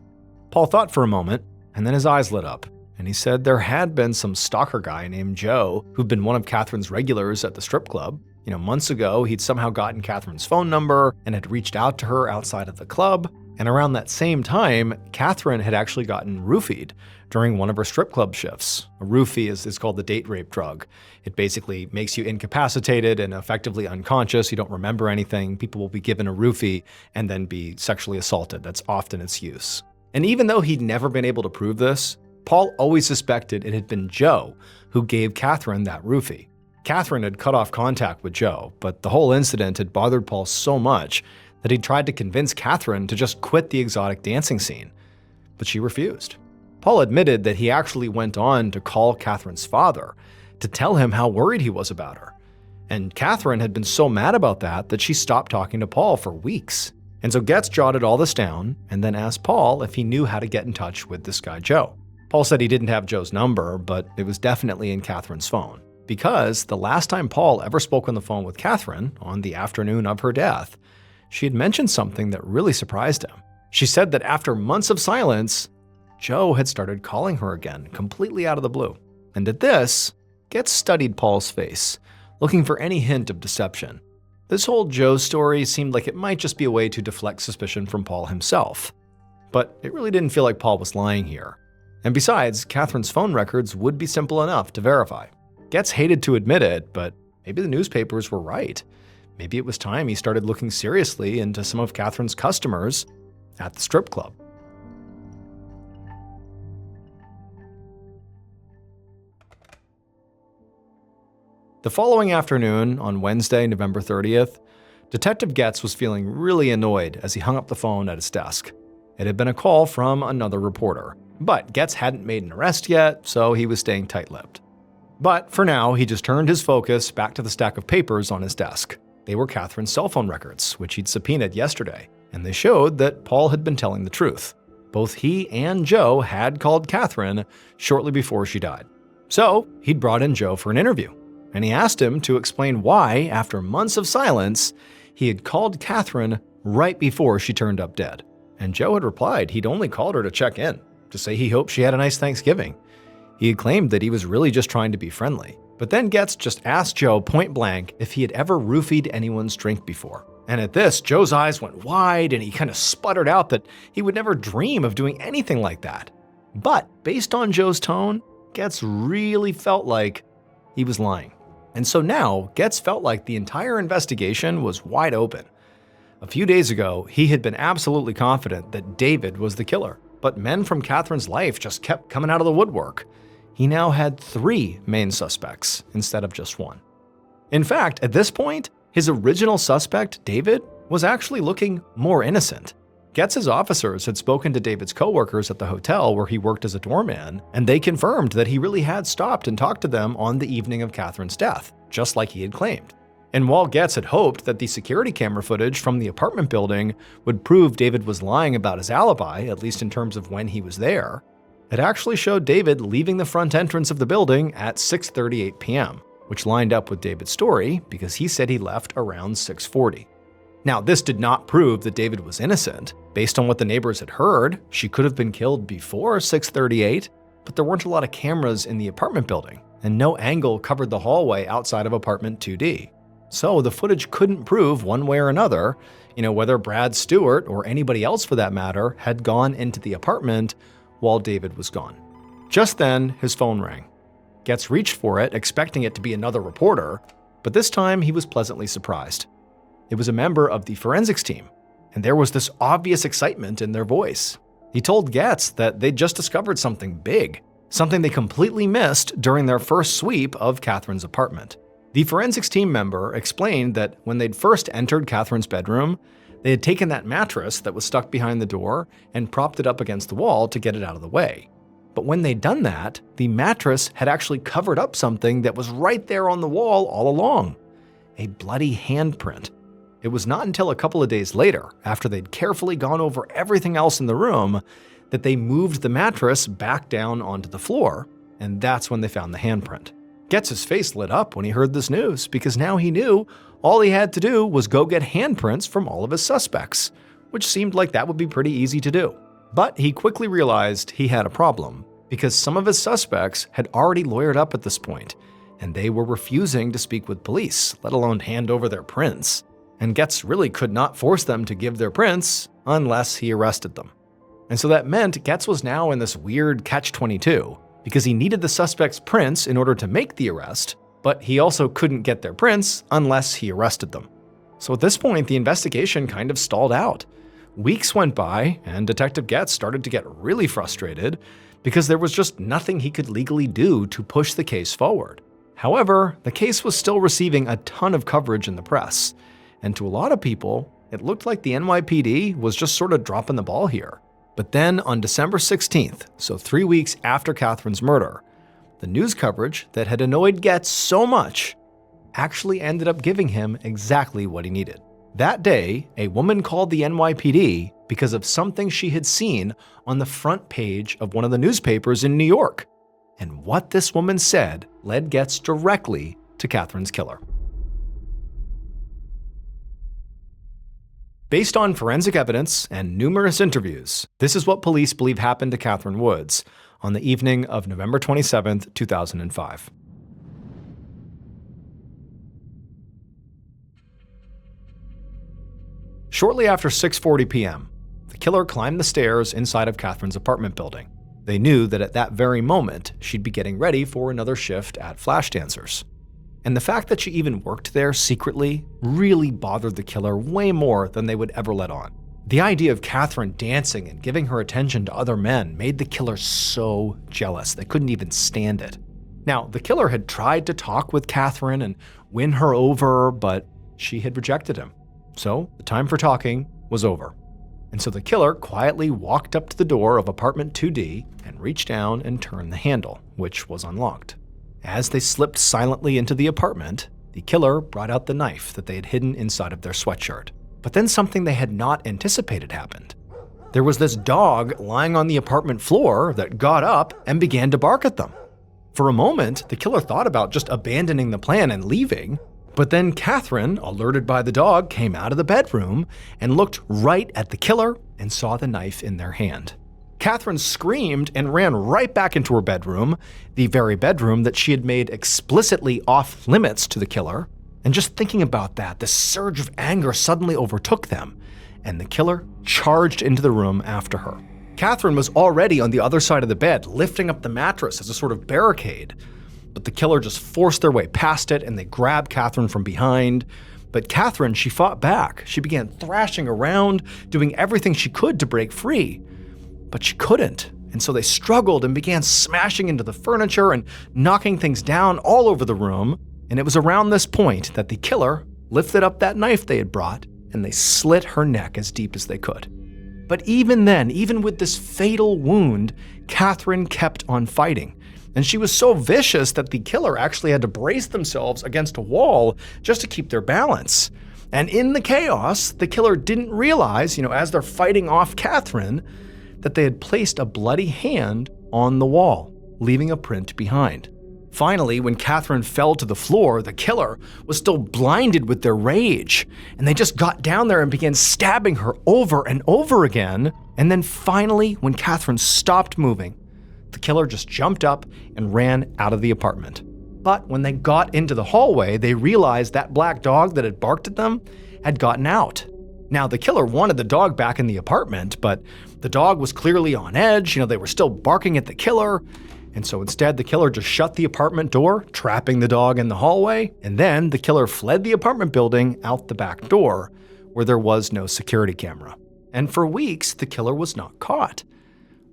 Paul thought for a moment, and then his eyes lit up, and he said there had been some stalker guy named Joe who'd been one of Catherine's regulars at the strip club. Months ago, he'd somehow gotten Catherine's phone number and had reached out to her outside of the club. And around that same time, Catherine had actually gotten roofied during one of her strip club shifts. A roofie is called the date rape drug. It basically makes you incapacitated and effectively unconscious. You don't remember anything. People will be given a roofie and then be sexually assaulted. That's often its use. And even though he'd never been able to prove this, Paul always suspected it had been Joe who gave Catherine that roofie. Catherine had cut off contact with Joe, but the whole incident had bothered Paul so much that he tried to convince Catherine to just quit the exotic dancing scene, but she refused. Paul admitted that he actually went on to call Catherine's father to tell him how worried he was about her. And Catherine had been so mad about that she stopped talking to Paul for weeks. And so Getz jotted all this down and then asked Paul if he knew how to get in touch with this guy Joe. Paul said he didn't have Joe's number, but it was definitely in Catherine's phone. Because the last time Paul ever spoke on the phone with Catherine, on the afternoon of her death, she had mentioned something that really surprised him. She said that after months of silence, Joe had started calling her again, completely out of the blue. And at this, Getz studied Paul's face, looking for any hint of deception. This whole Joe story seemed like it might just be a way to deflect suspicion from Paul himself. But it really didn't feel like Paul was lying here. And besides, Catherine's phone records would be simple enough to verify. Getz hated to admit it, but maybe the newspapers were right. Maybe it was time he started looking seriously into some of Catherine's customers at the strip club. The following afternoon, on Wednesday, November 30th, Detective Getz was feeling really annoyed as he hung up the phone at his desk. It had been a call from another reporter, but Getz hadn't made an arrest yet, so he was staying tight-lipped. But for now, he just turned his focus back to the stack of papers on his desk. They were Catherine's cell phone records, which he'd subpoenaed yesterday, and they showed that Paul had been telling the truth. Both he and Joe had called Catherine shortly before she died. So he'd brought in Joe for an interview, and he asked him to explain why, after months of silence, he had called Catherine right before she turned up dead. And Joe had replied he'd only called her to check in, to say he hoped she had a nice Thanksgiving. He had claimed that he was really just trying to be friendly. But then Getz just asked Joe point blank if he had ever roofied anyone's drink before. And at this, Joe's eyes went wide and he kind of sputtered out that he would never dream of doing anything like that. But based on Joe's tone, Getz really felt like he was lying. And so now, Getz felt like the entire investigation was wide open. A few days ago, he had been absolutely confident that David was the killer. But men from Catherine's life just kept coming out of the woodwork. He now had 3 main suspects instead of just 1. In fact, at this point, his original suspect, David, was actually looking more innocent. Getz's officers had spoken to David's coworkers at the hotel where he worked as a doorman, and they confirmed that he really had stopped and talked to them on the evening of Catherine's death, just like he had claimed. And while Getz had hoped that the security camera footage from the apartment building would prove David was lying about his alibi, at least in terms of when he was there, it actually showed David leaving the front entrance of the building at 6:38 p.m., which lined up with David's story because he said he left around 6:40. Now, this did not prove that David was innocent. Based on what the neighbors had heard, she could have been killed before 6:38, but there weren't a lot of cameras in the apartment building, and no angle covered the hallway outside of apartment 2D. So the footage couldn't prove one way or another, whether Brad Stewart, or anybody else for that matter, had gone into the apartment while David was gone. Just then, his phone rang. Getz reached for it, expecting it to be another reporter, but this time he was pleasantly surprised. It was a member of the forensics team, and there was this obvious excitement in their voice. He told Getz that they'd just discovered something big, something they completely missed during their first sweep of Catherine's apartment. The forensics team member explained that when they'd first entered Catherine's bedroom, they had taken that mattress that was stuck behind the door and propped it up against the wall to get it out of the way. But when they'd done that, the mattress had actually covered up something that was right there on the wall all along: a bloody handprint. It was not until a couple of days later, after they'd carefully gone over everything else in the room, that they moved the mattress back down onto the floor, and that's when they found the handprint. Getz's face lit up when he heard this news, because now he knew all he had to do was go get handprints from all of his suspects, which seemed like that would be pretty easy to do. But he quickly realized he had a problem, because some of his suspects had already lawyered up at this point, and they were refusing to speak with police, let alone hand over their prints. And Getz really could not force them to give their prints unless he arrested them. And so that meant Getz was now in this weird catch-22, because he needed the suspects' prints in order to make the arrest, but he also couldn't get their prints unless he arrested them. So at this point, the investigation kind of stalled out. Weeks went by, and Detective Getz started to get really frustrated because there was just nothing he could legally do to push the case forward. However, the case was still receiving a ton of coverage in the press, and to a lot of people, it looked like the NYPD was just sort of dropping the ball here. But then on December 16th, so 3 weeks after Catherine's murder, the news coverage that had annoyed Getz so much actually ended up giving him exactly what he needed. That day, a woman called the NYPD because of something she had seen on the front page of one of the newspapers in New York. And what this woman said led Getz directly to Catherine's killer. Based on forensic evidence and numerous interviews, this is what police believe happened to Catherine Woods on the evening of November 27, 2005. Shortly after 6:40 p.m., the killer climbed the stairs inside of Catherine's apartment building. They knew that at that very moment, she'd be getting ready for another shift at Flash Dancers. And the fact that she even worked there secretly really bothered the killer way more than they would ever let on. The idea of Catherine dancing and giving her attention to other men made the killer so jealous they couldn't even stand it. Now, the killer had tried to talk with Catherine and win her over, but she had rejected him. So the time for talking was over. And so the killer quietly walked up to the door of apartment 2D and reached down and turned the handle, which was unlocked. As they slipped silently into the apartment, the killer brought out the knife that they had hidden inside of their sweatshirt. But then something they had not anticipated happened. There was this dog lying on the apartment floor that got up and began to bark at them. For a moment, the killer thought about just abandoning the plan and leaving, but then Catherine, alerted by the dog, came out of the bedroom and looked right at the killer and saw the knife in their hand. Catherine screamed and ran right back into her bedroom, the very bedroom that she had made explicitly off limits to the killer. And just thinking about that, the surge of anger suddenly overtook them, and the killer charged into the room after her. Catherine was already on the other side of the bed, lifting up the mattress as a sort of barricade, but the killer just forced their way past it and they grabbed Catherine from behind. But Catherine, she fought back. She began thrashing around, doing everything she could to break free. But she couldn't, and so they struggled and began smashing into the furniture and knocking things down all over the room. And it was around this point that the killer lifted up that knife they had brought and they slit her neck as deep as they could. But even then, even with this fatal wound, Catherine kept on fighting. and she was so vicious that the killer actually had to brace themselves against a wall just to keep their balance. And in the chaos, the killer didn't realize, as they're fighting off Catherine, that they had placed a bloody hand on the wall, leaving a print behind. Finally, when Catherine fell to the floor, the killer was still blinded with their rage, and they just got down there and began stabbing her over and over again. And then finally, when Catherine stopped moving, the killer just jumped up and ran out of the apartment. But when they got into the hallway, they realized that black dog that had barked at them had gotten out. Now, the killer wanted the dog back in the apartment, but the dog was clearly on edge. They were still barking at the killer. And so instead, the killer just shut the apartment door, trapping the dog in the hallway. And then the killer fled the apartment building out the back door, where there was no security camera. And for weeks, the killer was not caught,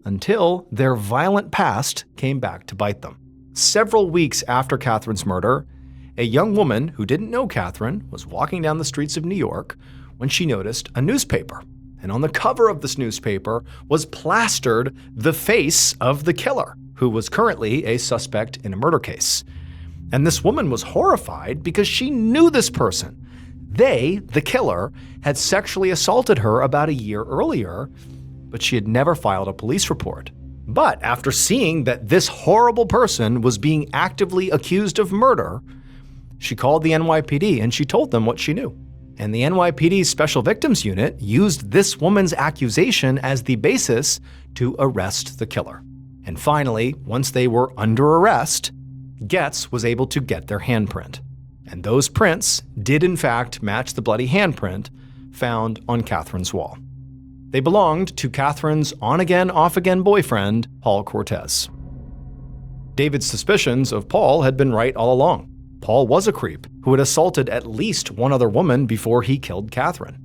until their violent past came back to bite them. Several weeks after Catherine's murder, a young woman who didn't know Catherine was walking down the streets of New York when she noticed a newspaper. And on the cover of this newspaper was plastered the face of the killer, who was currently a suspect in a murder case. And this woman was horrified because she knew this person. They, the killer, had sexually assaulted her about a year earlier, but she had never filed a police report. But after seeing that this horrible person was being actively accused of murder, she called the NYPD and she told them what she knew. And the NYPD's Special Victims Unit used this woman's accusation as the basis to arrest the killer. And finally, once they were under arrest, Getz was able to get their handprint. And those prints did in fact match the bloody handprint found on Catherine's wall. They belonged to Catherine's on-again, off-again boyfriend, Paul Cortez. David's suspicions of Paul had been right all along. Paul was a creep who had assaulted at least one other woman before he killed Catherine.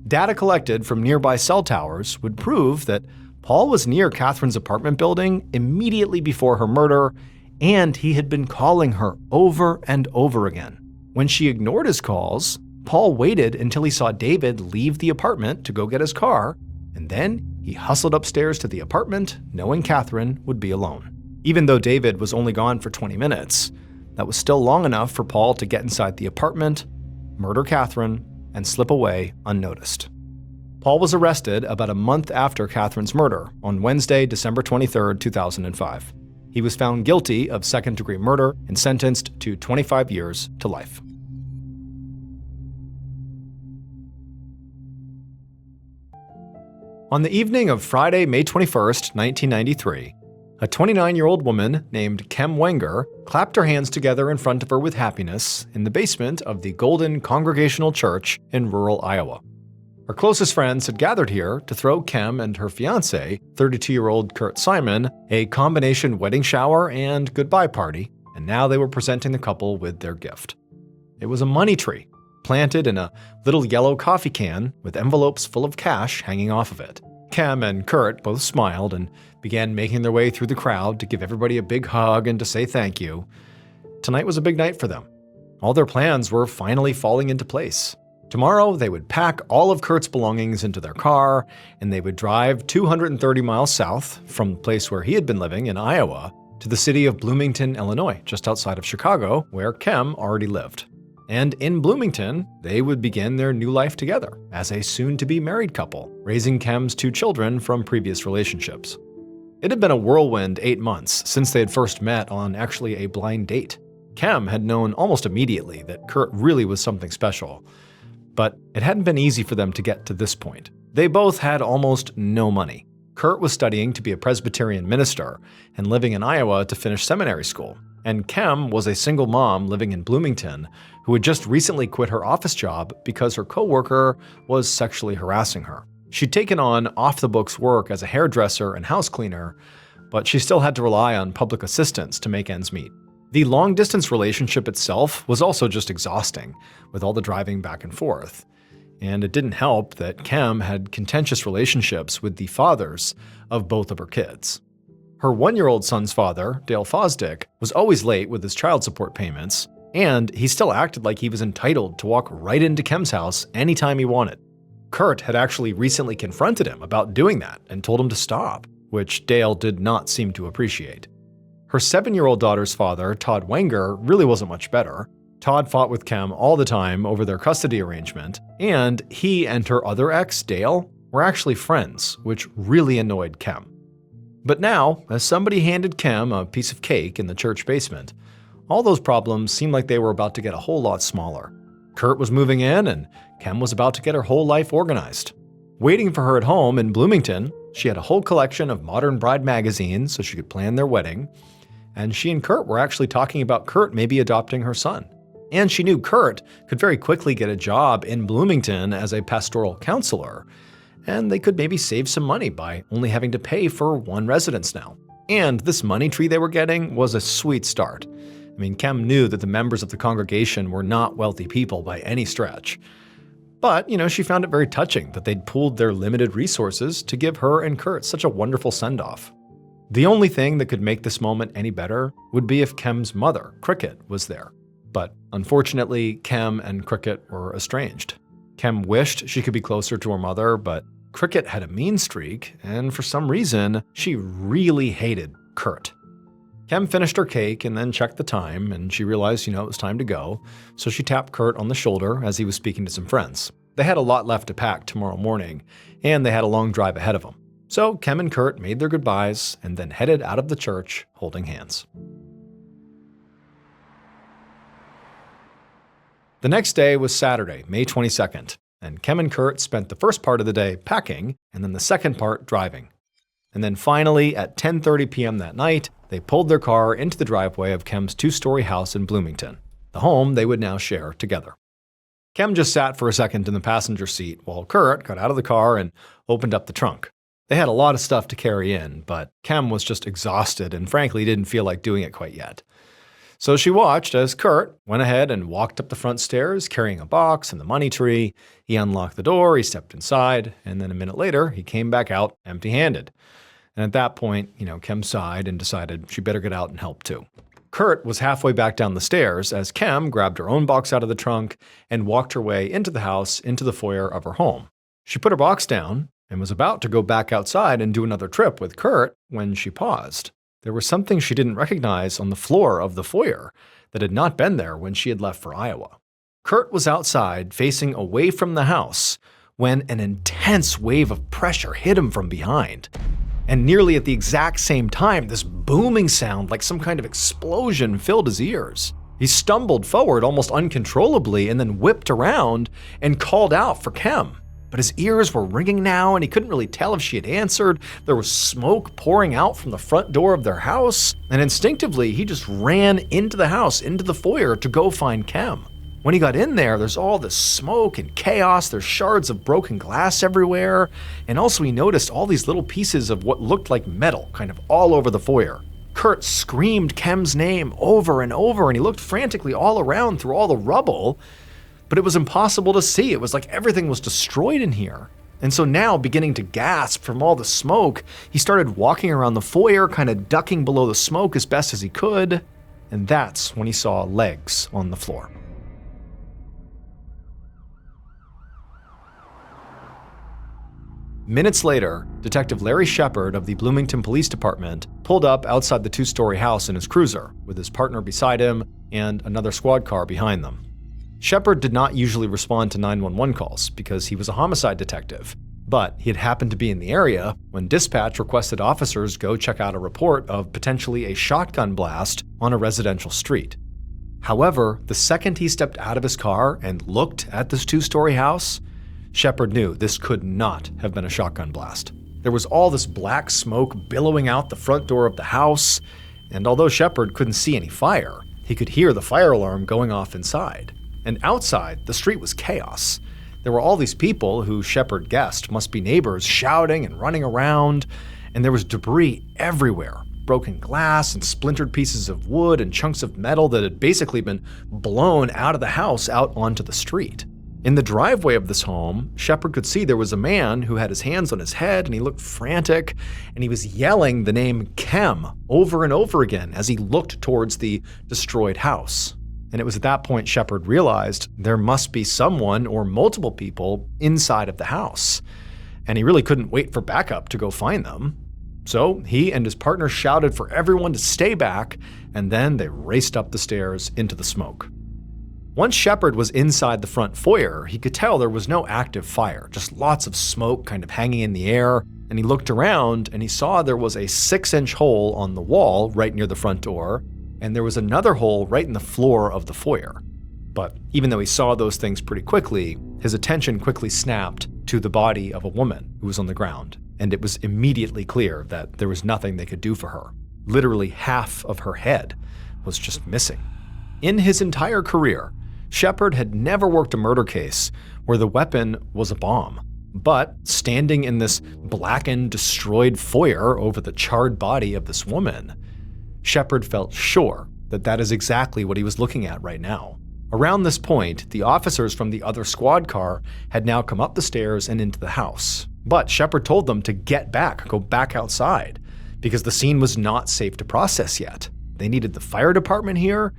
Data collected from nearby cell towers would prove that Paul was near Catherine's apartment building immediately before her murder, and he had been calling her over and over again. When she ignored his calls, Paul waited until he saw David leave the apartment to go get his car, and then he hustled upstairs to the apartment, knowing Catherine would be alone. Even though David was only gone for 20 minutes, that was still long enough for Paul to get inside the apartment, murder Catherine, and slip away unnoticed. Paul was arrested about a month after Catherine's murder on Wednesday, December 23, 2005. He was found guilty of second-degree murder and sentenced to 25 years to life. On the evening of Friday, May 21, 1993, a 29-year-old woman named Kem Wenger clapped her hands together in front of her with happiness in the basement of the Golden Congregational Church in rural Iowa. Her closest friends had gathered here to throw Kem and her fiancé, 32-year-old Kurt Simon, a combination wedding shower and goodbye party, and now they were presenting the couple with their gift. It was a money tree, planted in a little yellow coffee can with envelopes full of cash hanging off of it. Kem and Kurt both smiled and began making their way through the crowd to give everybody a big hug and to say thank you. Tonight was a big night for them. All their plans were finally falling into place. Tomorrow, they would pack all of Kurt's belongings into their car, and they would drive 230 miles south from the place where he had been living in Iowa to the city of Bloomington, Illinois, just outside of Chicago, where Kem already lived. And in Bloomington, they would begin their new life together as a soon-to-be married couple, raising Kem's 2 children from previous relationships. It had been a whirlwind 8 months since they had first met on actually a blind date. Kem had known almost immediately that Kurt really was something special, but it hadn't been easy for them to get to this point. They both had almost no money. Kurt was studying to be a Presbyterian minister and living in Iowa to finish seminary school, and Kem was a single mom living in Bloomington who had just recently quit her office job because her coworker was sexually harassing her. She'd taken on off-the-books work as a hairdresser and house cleaner, but she still had to rely on public assistance to make ends meet. The long-distance relationship itself was also just exhausting, with all the driving back and forth. And it didn't help that Kem had contentious relationships with the fathers of both of her kids. Her 1-year-old son's father, Dale Fosdick, was always late with his child support payments, and he still acted like he was entitled to walk right into Kem's house anytime he wanted. Kurt had actually recently confronted him about doing that and told him to stop, which Dale did not seem to appreciate. Her 7-year-old daughter's father, Todd Wenger, really wasn't much better. Todd fought with Kem all the time over their custody arrangement, and he and her other ex, Dale, were actually friends, which really annoyed Kem. But now, as somebody handed Kem a piece of cake in the church basement, all those problems seemed like they were about to get a whole lot smaller. Kurt was moving in, and Kem was about to get her whole life organized. Waiting for her at home in Bloomington, she had a whole collection of modern bride magazines so she could plan their wedding, and she and Kurt were actually talking about Kurt maybe adopting her son. And she knew Kurt could very quickly get a job in Bloomington as a pastoral counselor, and they could maybe save some money by only having to pay for one residence now. And this money tree they were getting was a sweet start. I mean, Kem knew that the members of the congregation were not wealthy people by any stretch. But, she found it very touching that they'd pooled their limited resources to give her and Kurt such a wonderful send-off. The only thing that could make this moment any better would be if Kem's mother, Cricket, was there. But unfortunately, Kem and Cricket were estranged. Kem wished she could be closer to her mother, but Cricket had a mean streak, and for some reason, she really hated Kurt. Kem finished her cake and then checked the time, and she realized, it was time to go, so she tapped Kurt on the shoulder as he was speaking to some friends. They had a lot left to pack tomorrow morning, and they had a long drive ahead of them. So Kem and Kurt made their goodbyes and then headed out of the church holding hands. The next day was Saturday, May 22nd, and Kem and Kurt spent the first part of the day packing and then the second part driving. And then finally, at 10:30 p.m. that night, they pulled their car into the driveway of Kem's 2-story house in Bloomington, the home they would now share together. Kem just sat for a second in the passenger seat while Kurt got out of the car and opened up the trunk. They had a lot of stuff to carry in, but Kem was just exhausted and frankly didn't feel like doing it quite yet. So she watched as Kurt went ahead and walked up the front stairs carrying a box and the money tree. He unlocked the door, he stepped inside, and then a minute later, he came back out empty-handed. And at that point, Kem sighed and decided she better get out and help too. Kurt was halfway back down the stairs as Kem grabbed her own box out of the trunk and walked her way into the house, into the foyer of her home. She put her box down and was about to go back outside and do another trip with Kurt when she paused. There was something she didn't recognize on the floor of the foyer that had not been there when she had left for Iowa. Kurt was outside, facing away from the house, when an intense wave of pressure hit him from behind. And nearly at the exact same time, this booming sound like some kind of explosion filled his ears. He stumbled forward almost uncontrollably and then whipped around and called out for Kem. But his ears were ringing now and he couldn't really tell if she had answered. There was smoke pouring out from the front door of their house, and instinctively he just ran into the house, into the foyer to go find Kem. When he got in there, there's all this smoke and chaos, there's shards of broken glass everywhere, and also he noticed all these little pieces of what looked like metal kind of all over the foyer. Kurt screamed Kem's name over and over, and he looked frantically all around through all the rubble, but it was impossible to see. It was like everything was destroyed in here. And so now, beginning to gasp from all the smoke, he started walking around the foyer, kind of ducking below the smoke as best as he could, and that's when he saw legs on the floor. Minutes later, Detective Larry Shepard of the Bloomington Police Department pulled up outside the 2-story house in his cruiser, with his partner beside him and another squad car behind them. Shepard did not usually respond to 911 calls because he was a homicide detective, but he had happened to be in the area when dispatch requested officers go check out a report of potentially a shotgun blast on a residential street. However, the second he stepped out of his car and looked at this 2-story house, Shepard knew this could not have been a shotgun blast. There was all this black smoke billowing out the front door of the house, and although Shepard couldn't see any fire, he could hear the fire alarm going off inside. And outside, the street was chaos. There were all these people who Shepard guessed must be neighbors shouting and running around, and there was debris everywhere. Broken glass and splintered pieces of wood and chunks of metal that had basically been blown out of the house out onto the street. In the driveway of this home, Shepard could see there was a man who had his hands on his head and he looked frantic, and he was yelling the name Kem over and over again as he looked towards the destroyed house. And it was at that point Shepard realized there must be someone or multiple people inside of the house. And he really couldn't wait for backup to go find them. So he and his partner shouted for everyone to stay back, and then they raced up the stairs into the smoke. Once Shepard was inside the front foyer, he could tell there was no active fire, just lots of smoke kind of hanging in the air, and he looked around and he saw there was a 6-inch hole on the wall right near the front door, and there was another hole right in the floor of the foyer. But even though he saw those things pretty quickly, his attention quickly snapped to the body of a woman who was on the ground, and it was immediately clear that there was nothing they could do for her. Literally half of her head was just missing. In his entire career, Shepard had never worked a murder case where the weapon was a bomb. But standing in this blackened, destroyed foyer over the charred body of this woman, Shepard felt sure that that is exactly what he was looking at right now. Around this point, the officers from the other squad car had now come up the stairs and into the house. But Shepard told them to get back, go back outside, because the scene was not safe to process yet. They needed the fire department here,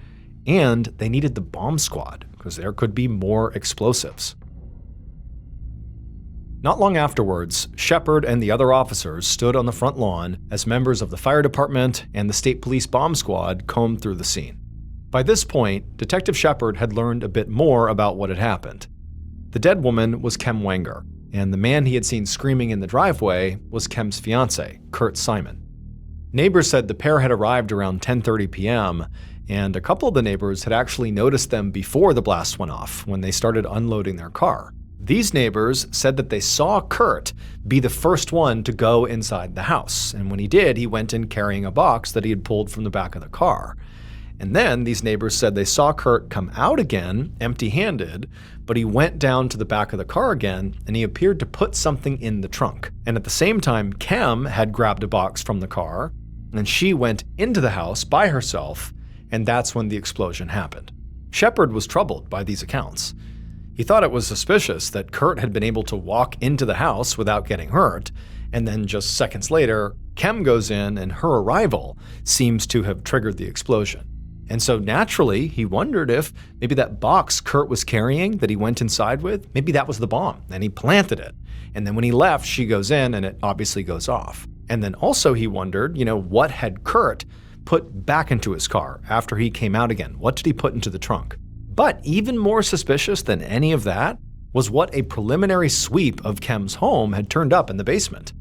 and they needed the bomb squad, because there could be more explosives. Not long afterwards, Shepard and the other officers stood on the front lawn as members of the fire department and the state police bomb squad combed through the scene. By this point, Detective Shepard had learned a bit more about what had happened. The dead woman was Kem Wenger, and the man he had seen screaming in the driveway was Kem's fiancé, Kurt Simon. Neighbors said the pair had arrived around 10:30 p.m., and a couple of the neighbors had actually noticed them before the blast went off when they started unloading their car. These neighbors said that they saw Kurt be the first one to go inside the house, and when he did, he went in carrying a box that he had pulled from the back of the car. And then these neighbors said they saw Kurt come out again, empty-handed, but he went down to the back of the car again, and he appeared to put something in the trunk. And at the same time, Kem had grabbed a box from the car, and she went into the house by herself, and that's when the explosion happened. Shepard was troubled by these accounts. He thought it was suspicious that Kurt had been able to walk into the house without getting hurt, and then just seconds later, Kem goes in and her arrival seems to have triggered the explosion. And so naturally, he wondered if maybe that box Kurt was carrying that he went inside with, maybe that was the bomb, and he planted it. And then when he left, she goes in and it obviously goes off. And then also he wondered, what had Kurt put back into his car after he came out again? What did he put into the trunk? But even more suspicious than any of that was what a preliminary sweep of Kem's home had turned up in the basement.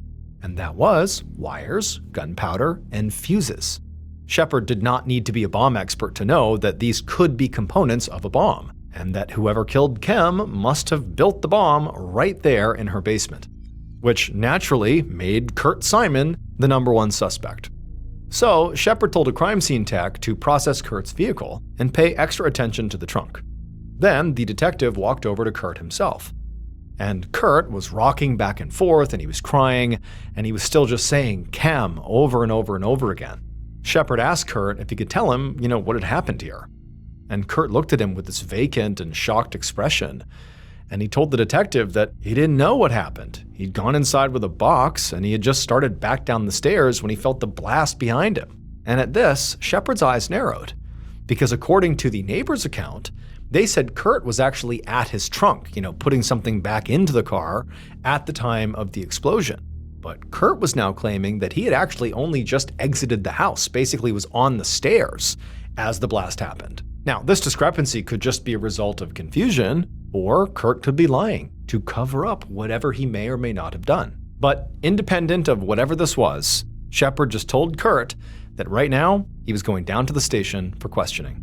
And that was wires, gunpowder, and fuses. Shepard did not need to be a bomb expert to know that these could be components of a bomb, and that whoever killed Kem must have built the bomb right there in her basement, which naturally made Kurt Simon the #1 suspect. So Shepard told a crime scene tech to process Kurt's vehicle and pay extra attention to the trunk. Then the detective walked over to Kurt himself. And Kurt was rocking back and forth, and he was crying, and he was still just saying Kem over and over and over again. Shepard asked Kurt if he could tell him, what had happened here. And Kurt looked at him with this vacant and shocked expression, and he told the detective that he didn't know what happened. He'd gone inside with a box, and he had just started back down the stairs when he felt the blast behind him. And at this, Shepard's eyes narrowed, because according to the neighbor's account, they said Kurt was actually at his trunk, putting something back into the car at the time of the explosion. But Kurt was now claiming that he had actually only just exited the house, basically was on the stairs as the blast happened. Now, this discrepancy could just be a result of confusion, or Kurt could be lying to cover up whatever he may or may not have done. But independent of whatever this was, Shepard just told Kurt that right now he was going down to the station for questioning.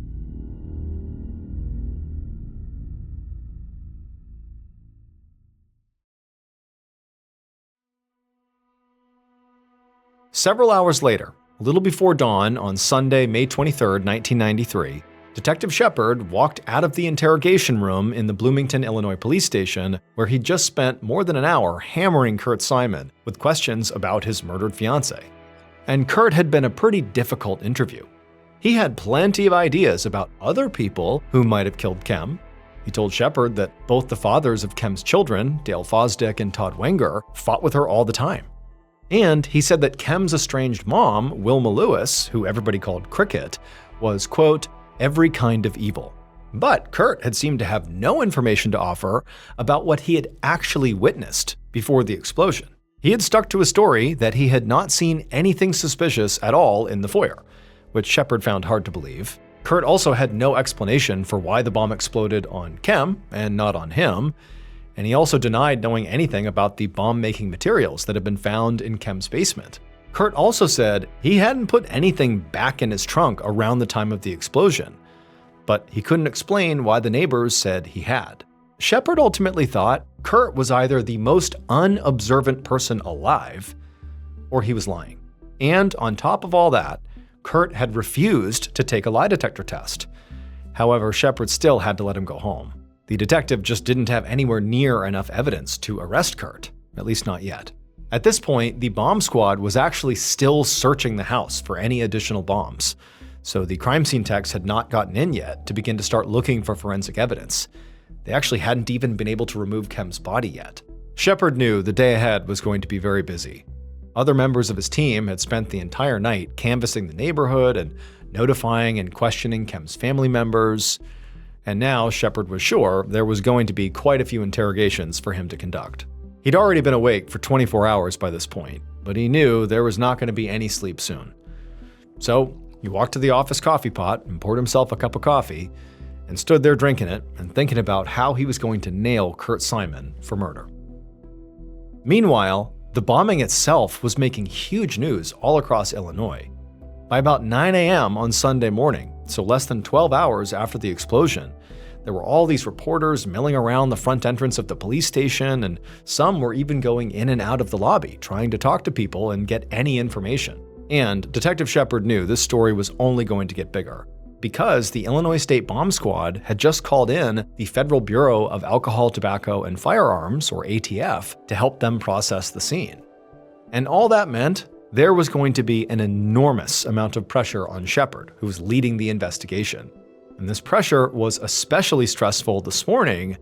Several hours later, a little before dawn on Sunday, May 23, 1993, Detective Shepard walked out of the interrogation room in the Bloomington, Illinois police station, where he'd just spent more than an hour hammering Kurt Simon with questions about his murdered fiancée. And Kurt had been a pretty difficult interview. He had plenty of ideas about other people who might have killed Kem. He told Shepard that both the fathers of Kem's children, Dale Fosdick and Todd Wenger, fought with her all the time. And he said that Kem's estranged mom, Wilma Lewis, who everybody called Cricket, was, quote, every kind of evil. But Kurt had seemed to have no information to offer about what he had actually witnessed before the explosion. He had stuck to his story that he had not seen anything suspicious at all in the foyer, which Shepard found hard to believe. Kurt also had no explanation for why the bomb exploded on Kem and not on him, and he also denied knowing anything about the bomb-making materials that had been found in Kem's basement. Kurt also said he hadn't put anything back in his trunk around the time of the explosion, but he couldn't explain why the neighbors said he had. Shepard ultimately thought Kurt was either the most unobservant person alive, or he was lying. And on top of all that, Kurt had refused to take a lie detector test. However, Shepard still had to let him go home. The detective just didn't have anywhere near enough evidence to arrest Kurt, at least not yet. At this point, the bomb squad was actually still searching the house for any additional bombs, so the crime scene techs had not gotten in yet to begin to start looking for forensic evidence. They actually hadn't even been able to remove Kem's body yet. Shepard knew the day ahead was going to be very busy. Other members of his team had spent the entire night canvassing the neighborhood and notifying and questioning Kem's family members, and now Shepard was sure there was going to be quite a few interrogations for him to conduct. He'd already been awake for 24 hours by this point, but he knew there was not going to be any sleep soon. So he walked to the office coffee pot and poured himself a cup of coffee and stood there drinking it and thinking about how he was going to nail Kurt Simon for murder. Meanwhile, the bombing itself was making huge news all across Illinois. By about 9 a.m. on Sunday morning, so less than 12 hours after the explosion, there were all these reporters milling around the front entrance of the police station, and some were even going in and out of the lobby trying to talk to people and get any information. And Detective Shepard knew this story was only going to get bigger, because the Illinois State Bomb Squad had just called in the Federal Bureau of Alcohol, Tobacco, and Firearms, or ATF, to help them process the scene. And all that meant there was going to be an enormous amount of pressure on Shepard, who was leading the investigation. And this pressure was especially stressful this morning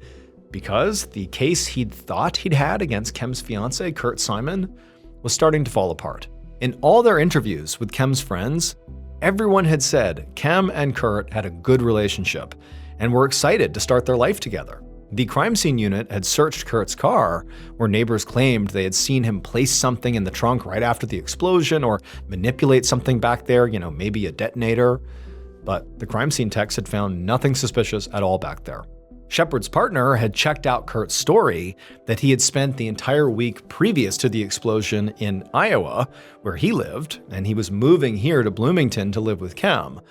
because the case he'd thought he'd had against Kem's fiancé, Kurt Simon, was starting to fall apart. In all their interviews with Kem's friends, everyone had said Kem and Kurt had a good relationship and were excited to start their life together. The crime scene unit had searched Kurt's car, where neighbors claimed they had seen him place something in the trunk right after the explosion or manipulate something back there, maybe a detonator. But the crime scene techs had found nothing suspicious at all back there. Shepard's partner had checked out Kurt's story that he had spent the entire week previous to the explosion in Iowa, where he lived, and he was moving here to Bloomington to live with Kem.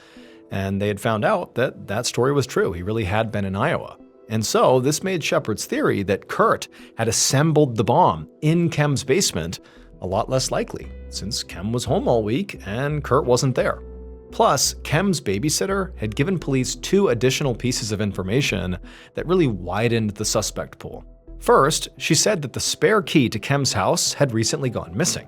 And they had found out that that story was true. He really had been in Iowa. And so this made Shepard's theory that Kurt had assembled the bomb in Kem's basement a lot less likely, since Kem was home all week and Kurt wasn't there. Plus, Kem's babysitter had given police 2 additional pieces of information that really widened the suspect pool. First, she said that the spare key to Kem's house had recently gone missing.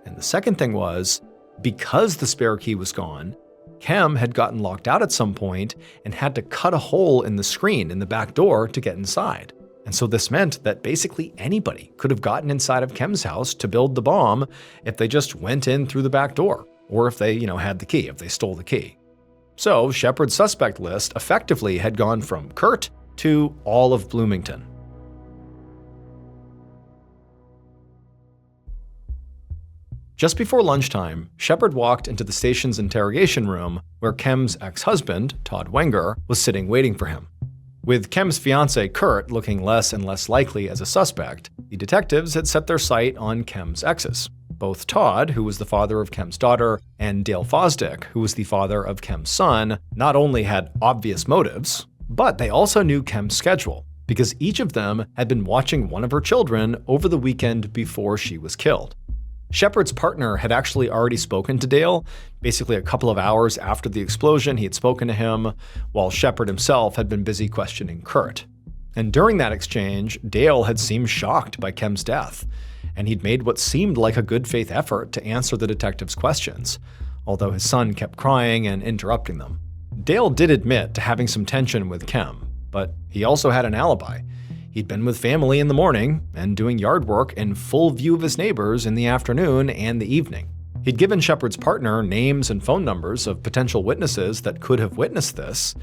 And the second thing was, because the spare key was gone, Kem had gotten locked out at some point and had to cut a hole in the screen in the back door to get inside. And so this meant that basically anybody could have gotten inside of Kem's house to build the bomb if they just went in through the back door, or if they, had the key, if they stole the key. So Shepard's suspect list effectively had gone from Kurt to all of Bloomington. Just before lunchtime, Shepard walked into the station's interrogation room where Kem's ex-husband, Todd Wenger, was sitting waiting for him. With Kem's fiancé, Kurt, looking less and less likely as a suspect, the detectives had set their sight on Kem's exes. Both Todd, who was the father of Kem's daughter, and Dale Fosdick, who was the father of Kem's son, not only had obvious motives, but they also knew Kem's schedule, because each of them had been watching one of her children over the weekend before she was killed. Shepard's partner had actually already spoken to Dale. Basically a couple of hours after the explosion, he had spoken to him, while Shepard himself had been busy questioning Kurt. And during that exchange, Dale had seemed shocked by Kem's death, and he'd made what seemed like a good faith effort to answer the detective's questions, although his son kept crying and interrupting them. Dale did admit to having some tension with Kem, but he also had an alibi. He'd been with family in the morning and doing yard work in full view of his neighbors in the afternoon and the evening. He'd given Shepard's partner names and phone numbers of potential witnesses that could have witnessed this,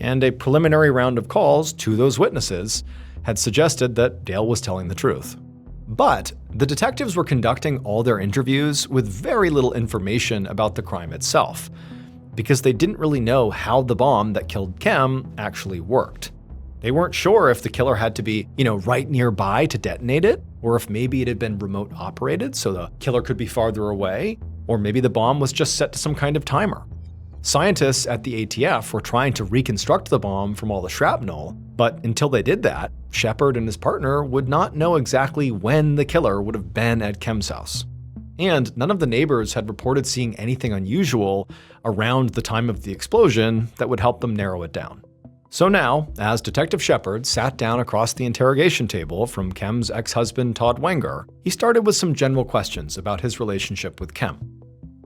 and a preliminary round of calls to those witnesses had suggested that Dale was telling the truth. But the detectives were conducting all their interviews with very little information about the crime itself, because they didn't really know how the bomb that killed Kem actually worked. They weren't sure if the killer had to be, right nearby to detonate it, or if maybe it had been remote operated so the killer could be farther away, or maybe the bomb was just set to some kind of timer. Scientists at the ATF were trying to reconstruct the bomb from all the shrapnel, but until they did that, Shepard and his partner would not know exactly when the killer would have been at Kem's house. And none of the neighbors had reported seeing anything unusual around the time of the explosion that would help them narrow it down. So now, as Detective Shepard sat down across the interrogation table from Kem's ex-husband Todd Wenger, he started with some general questions about his relationship with Kem.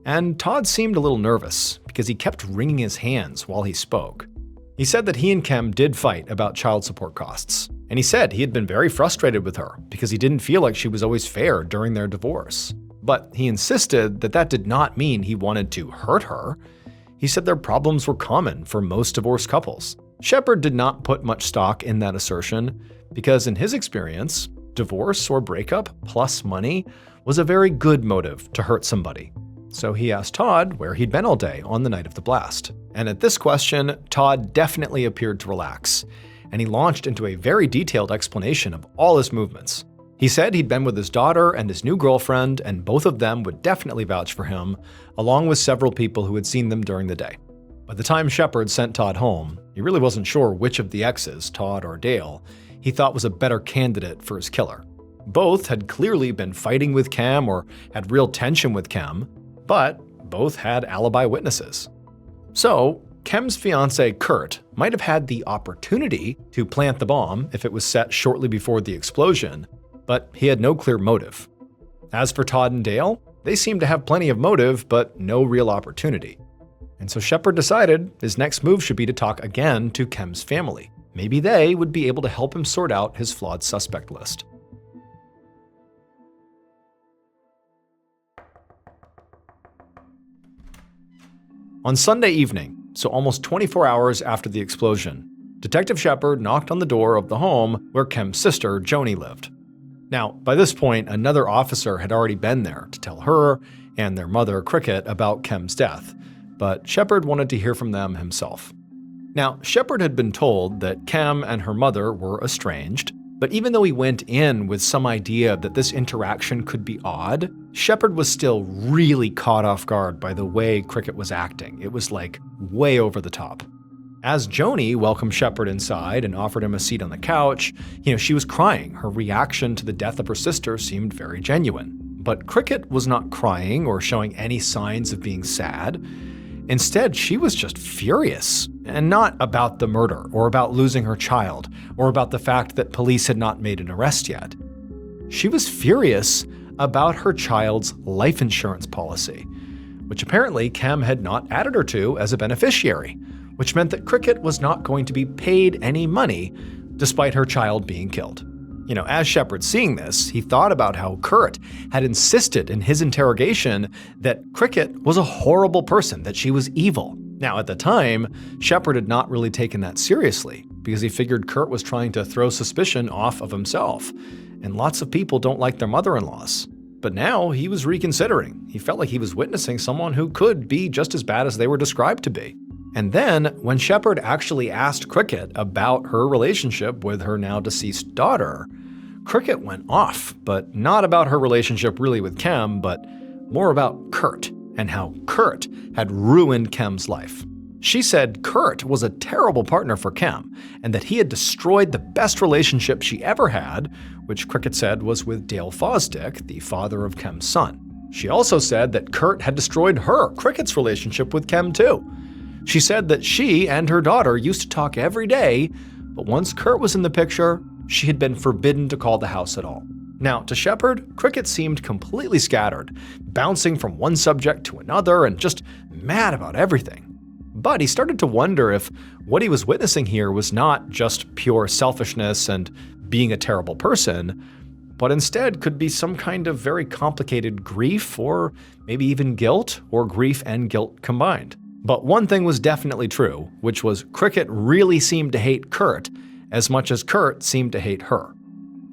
And Todd seemed a little nervous because he kept wringing his hands while he spoke. He said that he and Kem did fight about child support costs, and he said he had been very frustrated with her because he didn't feel like she was always fair during their divorce. But he insisted that that did not mean he wanted to hurt her. He said their problems were common for most divorced couples. Shepard did not put much stock in that assertion because in his experience, divorce or breakup plus money was a very good motive to hurt somebody. So he asked Todd where he'd been all day on the night of the blast. And at this question, Todd definitely appeared to relax, and he launched into a very detailed explanation of all his movements. He said he'd been with his daughter and his new girlfriend, and both of them would definitely vouch for him, along with several people who had seen them during the day. By the time Shepard sent Todd home, he really wasn't sure which of the exes, Todd or Dale, he thought was a better candidate for his killer. Both had clearly been fighting with Kem or had real tension with Kem, but both had alibi witnesses. So, Kem's fiancé Kurt might have had the opportunity to plant the bomb if it was set shortly before the explosion, but he had no clear motive. As for Todd and Dale, they seemed to have plenty of motive, but no real opportunity. And so Shepard decided his next move should be to talk again to Kem's family. Maybe they would be able to help him sort out his flawed suspect list. On Sunday evening, so almost 24 hours after the explosion, Detective Shepard knocked on the door of the home where Kem's sister, Joni, lived. Now, by this point, another officer had already been there to tell her and their mother, Cricket, about Kem's death, but Shepard wanted to hear from them himself. Now, Shepard had been told that Kem and her mother were estranged, but even though he went in with some idea that this interaction could be odd, Shepard was still really caught off guard by the way Cricket was acting. It was like way over the top. As Joni welcomed Shepard inside and offered him a seat on the couch, she was crying. Her reaction to the death of her sister seemed very genuine. But Cricket was not crying or showing any signs of being sad. Instead, she was just furious, and not about the murder, or about losing her child, or about the fact that police had not made an arrest yet. She was furious about her child's life insurance policy, which apparently Kem had not added her to as a beneficiary, which meant that Cricket was not going to be paid any money despite her child being killed. As Shepard seeing this, he thought about how Kurt had insisted in his interrogation that Cricket was a horrible person, that she was evil. Now, at the time, Shepard had not really taken that seriously because he figured Kurt was trying to throw suspicion off of himself, and lots of people don't like their mother-in-laws. But now he was reconsidering. He felt like he was witnessing someone who could be just as bad as they were described to be. And then, when Shepard actually asked Cricket about her relationship with her now deceased daughter, Cricket went off, but not about her relationship really with Kem, but more about Kurt and how Kurt had ruined Kem's life. She said Kurt was a terrible partner for Kem and that he had destroyed the best relationship she ever had, which Cricket said was with Dale Fosdick, the father of Kem's son. She also said that Kurt had destroyed her, Cricket's relationship with Kem too. She said that she and her daughter used to talk every day, but once Kurt was in the picture, she had been forbidden to call the house at all. Now, to Shepard, Cricket seemed completely scattered, bouncing from one subject to another and just mad about everything. But he started to wonder if what he was witnessing here was not just pure selfishness and being a terrible person, but instead could be some kind of very complicated grief or maybe even guilt, or grief and guilt combined. But one thing was definitely true, which was Cricket really seemed to hate Kurt as much as Kurt seemed to hate her.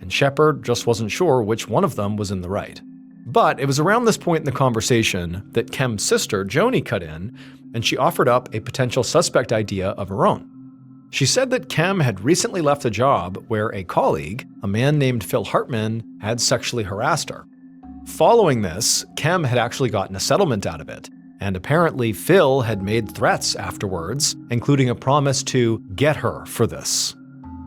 and Shepard just wasn't sure which one of them was in the right. But it was around this point in the conversation that Kem's sister, Joni, cut in, and she offered up a potential suspect idea of her own. She said that Kem had recently left a job where a colleague, a man named Phil Hartman, had sexually harassed her. Following this, Kem had actually gotten a settlement out of it, and apparently Phil had made threats afterwards, including a promise to get her for this.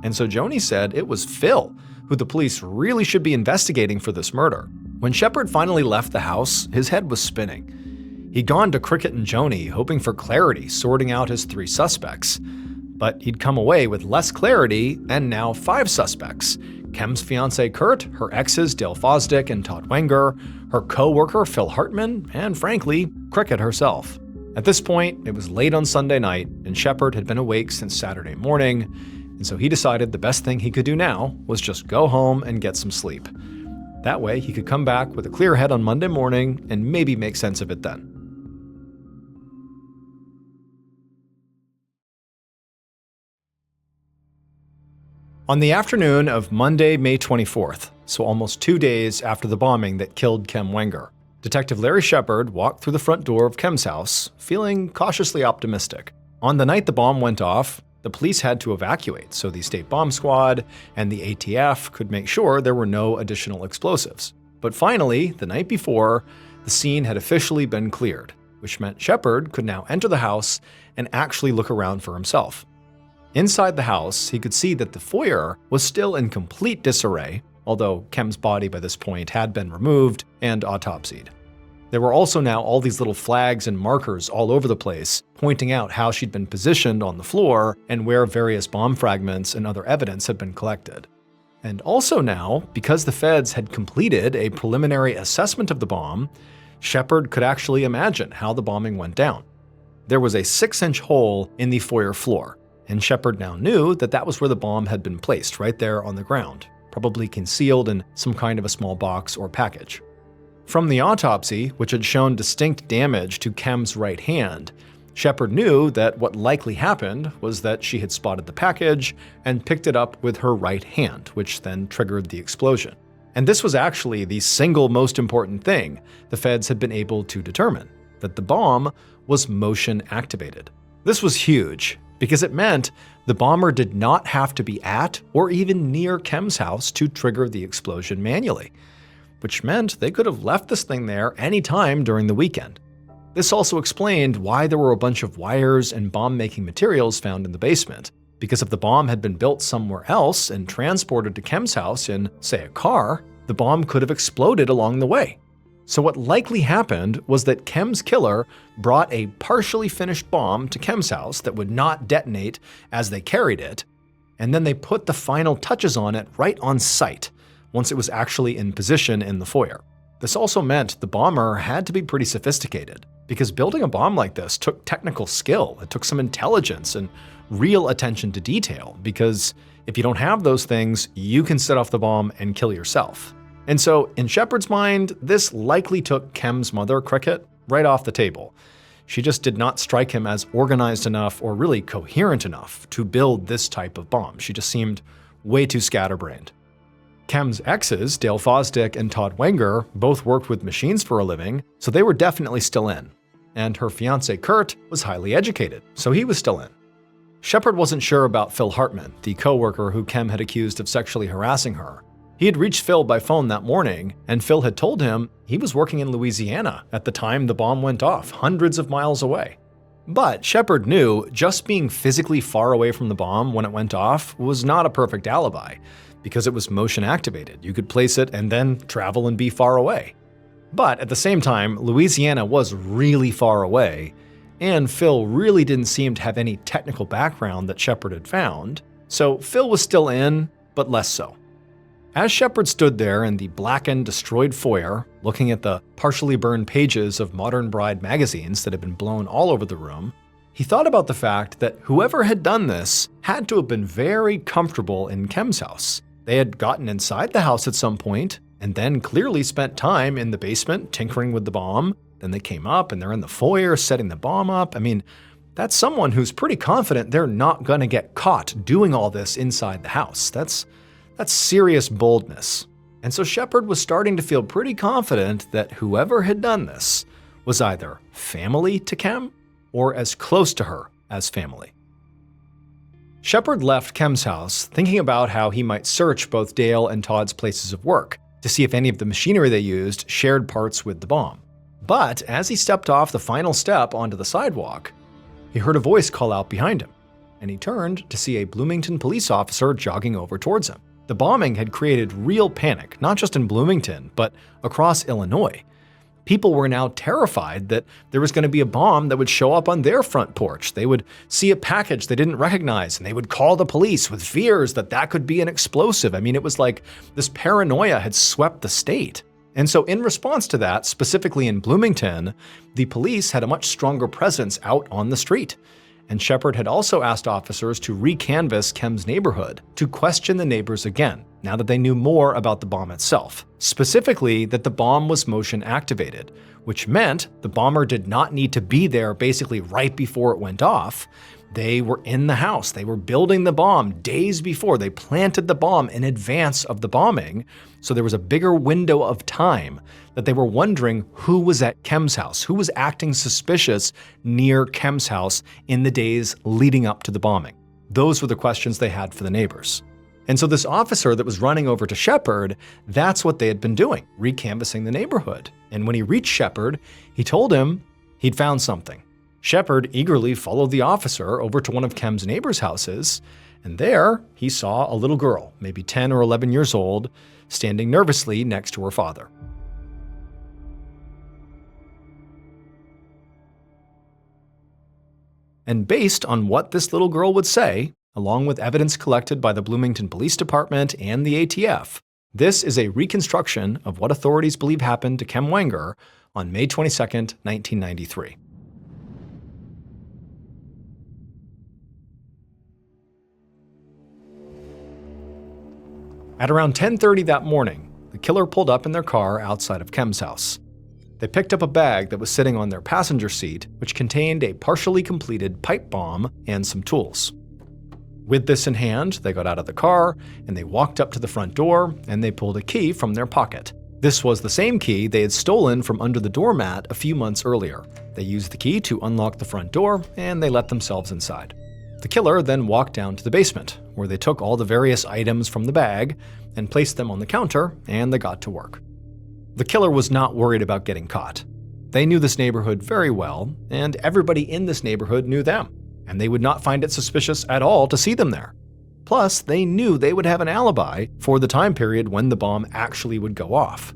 And so Joni said it was Phil who the police really should be investigating for this murder. When Shepard finally left the house, his head was spinning. He'd gone to Cricket and Joni, hoping for clarity, sorting out his 3 suspects. But he'd come away with less clarity and now 5 suspects. Kem's fiancé Kurt, her exes Dale Fosdick and Todd Wenger, her co-worker Phil Hartman, and frankly, Cricket herself. At this point, it was late on Sunday night, and Shepard had been awake since Saturday morning, and so he decided the best thing he could do now was just go home and get some sleep. That way, he could come back with a clear head on Monday morning and maybe make sense of it then. On the afternoon of Monday, May 24th, so almost 2 days after the bombing that killed Kem Wenger, Detective Larry Shepard walked through the front door of Kem's house, feeling cautiously optimistic. On the night the bomb went off, the police had to evacuate so the State Bomb Squad and the ATF could make sure there were no additional explosives. But finally, the night before, the scene had officially been cleared, which meant Shepard could now enter the house and actually look around for himself. Inside the house, he could see that the foyer was still in complete disarray, although Kem's body by this point had been removed and autopsied. There were also now all these little flags and markers all over the place, pointing out how she'd been positioned on the floor and where various bomb fragments and other evidence had been collected. And also now, because the feds had completed a preliminary assessment of the bomb, Shepard could actually imagine how the bombing went down. There was a 6-inch hole in the foyer floor, and Shepard now knew that that was where the bomb had been placed, right there on the ground, probably concealed in some kind of a small box or package. From the autopsy, which had shown distinct damage to Kem's right hand, Shepard knew that what likely happened was that she had spotted the package and picked it up with her right hand, which then triggered the explosion. And this was actually the single most important thing the feds had been able to determine, that the bomb was motion activated. This was huge, because it meant the bomber did not have to be at or even near Kem's house to trigger the explosion manually, which meant they could have left this thing there anytime during the weekend. This also explained why there were a bunch of wires and bomb-making materials found in the basement, because if the bomb had been built somewhere else and transported to Kem's house in, say, a car, the bomb could have exploded along the way. So what likely happened was that Kem's killer brought a partially finished bomb to Kem's house that would not detonate as they carried it, and then they put the final touches on it right on site, once it was actually in position in the foyer. This also meant the bomber had to be pretty sophisticated, because building a bomb like this took technical skill, it took some intelligence and real attention to detail, because if you don't have those things, you can set off the bomb and kill yourself. And so, in Shepard's mind, this likely took Kem's mother, Cricket, right off the table. She just did not strike him as organized enough or really coherent enough to build this type of bomb. She just seemed way too scatterbrained. Kem's exes, Dale Fosdick and Todd Wenger, both worked with machines for a living, so they were definitely still in. And her fiancé Kurt was highly educated, so he was still in. Shepard wasn't sure about Phil Hartman, the co-worker who Kem had accused of sexually harassing her. He had reached Phil by phone that morning, and Phil had told him he was working in Louisiana at the time the bomb went off, hundreds of miles away. But Shepard knew just being physically far away from the bomb when it went off was not a perfect alibi, because it was motion activated. You could place it and then travel and be far away. But at the same time, Louisiana was really far away, and Phil really didn't seem to have any technical background that Shepard had found, so Phil was still in, but less so. As Shepard stood there in the blackened, destroyed foyer, looking at the partially burned pages of Modern Bride magazines that had been blown all over the room, he thought about the fact that whoever had done this had to have been very comfortable in Kem's house. They had gotten inside the house at some point, and then clearly spent time in the basement tinkering with the bomb. Then they came up and they're in the foyer setting the bomb up. I mean, that's someone who's pretty confident they're not gonna get caught doing all this inside the house. That's That's serious boldness. And so Shepard was starting to feel pretty confident that whoever had done this was either family to Kem or as close to her as family. Shepard left Kem's house thinking about how he might search both Dale and Todd's places of work to see if any of the machinery they used shared parts with the bomb. But as he stepped off the final step onto the sidewalk, he heard a voice call out behind him, and he turned to see a Bloomington police officer jogging over towards him. The bombing had created real panic, not just in Bloomington, but across Illinois. People were now terrified that there was going to be a bomb that would show up on their front porch. They would see a package they didn't recognize, and they would call the police with fears that that could be an explosive. I mean, it was like this paranoia had swept the state. And so in response to that, specifically in Bloomington, the police had a much stronger presence out on the street. And Shepard had also asked officers to recanvass Kem's neighborhood to question the neighbors again, now that they knew more about the bomb itself. Specifically, that the bomb was motion activated, which meant the bomber did not need to be there basically right before it went off. They were in the house. They were building the bomb days before. They planted the bomb in advance of the bombing, so there was a bigger window of time that they were wondering who was at Kem's house, who was acting suspicious near Kem's house in the days leading up to the bombing. Those were the questions they had for the neighbors. And so this officer that was running over to Shepard, that's what they had been doing, recanvassing the neighborhood. And when he reached Shepard, he told him he'd found something. Shepard eagerly followed the officer over to one of Kem's neighbors' houses, and there he saw a little girl, maybe 10 or 11 years old, standing nervously next to her father. And based on what this little girl would say, along with evidence collected by the Bloomington Police Department and the ATF, this is a reconstruction of what authorities believe happened to Kem Wenger on May 22, 1993. At around 10:30 that morning, the killer pulled up in their car outside of Kem's house. They picked up a bag that was sitting on their passenger seat, which contained a partially completed pipe bomb and some tools. With this in hand, they got out of the car, and they walked up to the front door, and they pulled a key from their pocket. This was the same key they had stolen from under the doormat a few months earlier. They used the key to unlock the front door, and they let themselves inside. The killer then walked down to the basement, where they took all the various items from the bag and placed them on the counter, and they got to work. The killer was not worried about getting caught. They knew this neighborhood very well, and everybody in this neighborhood knew them, and they would not find it suspicious at all to see them there. Plus, they knew they would have an alibi for the time period when the bomb actually would go off.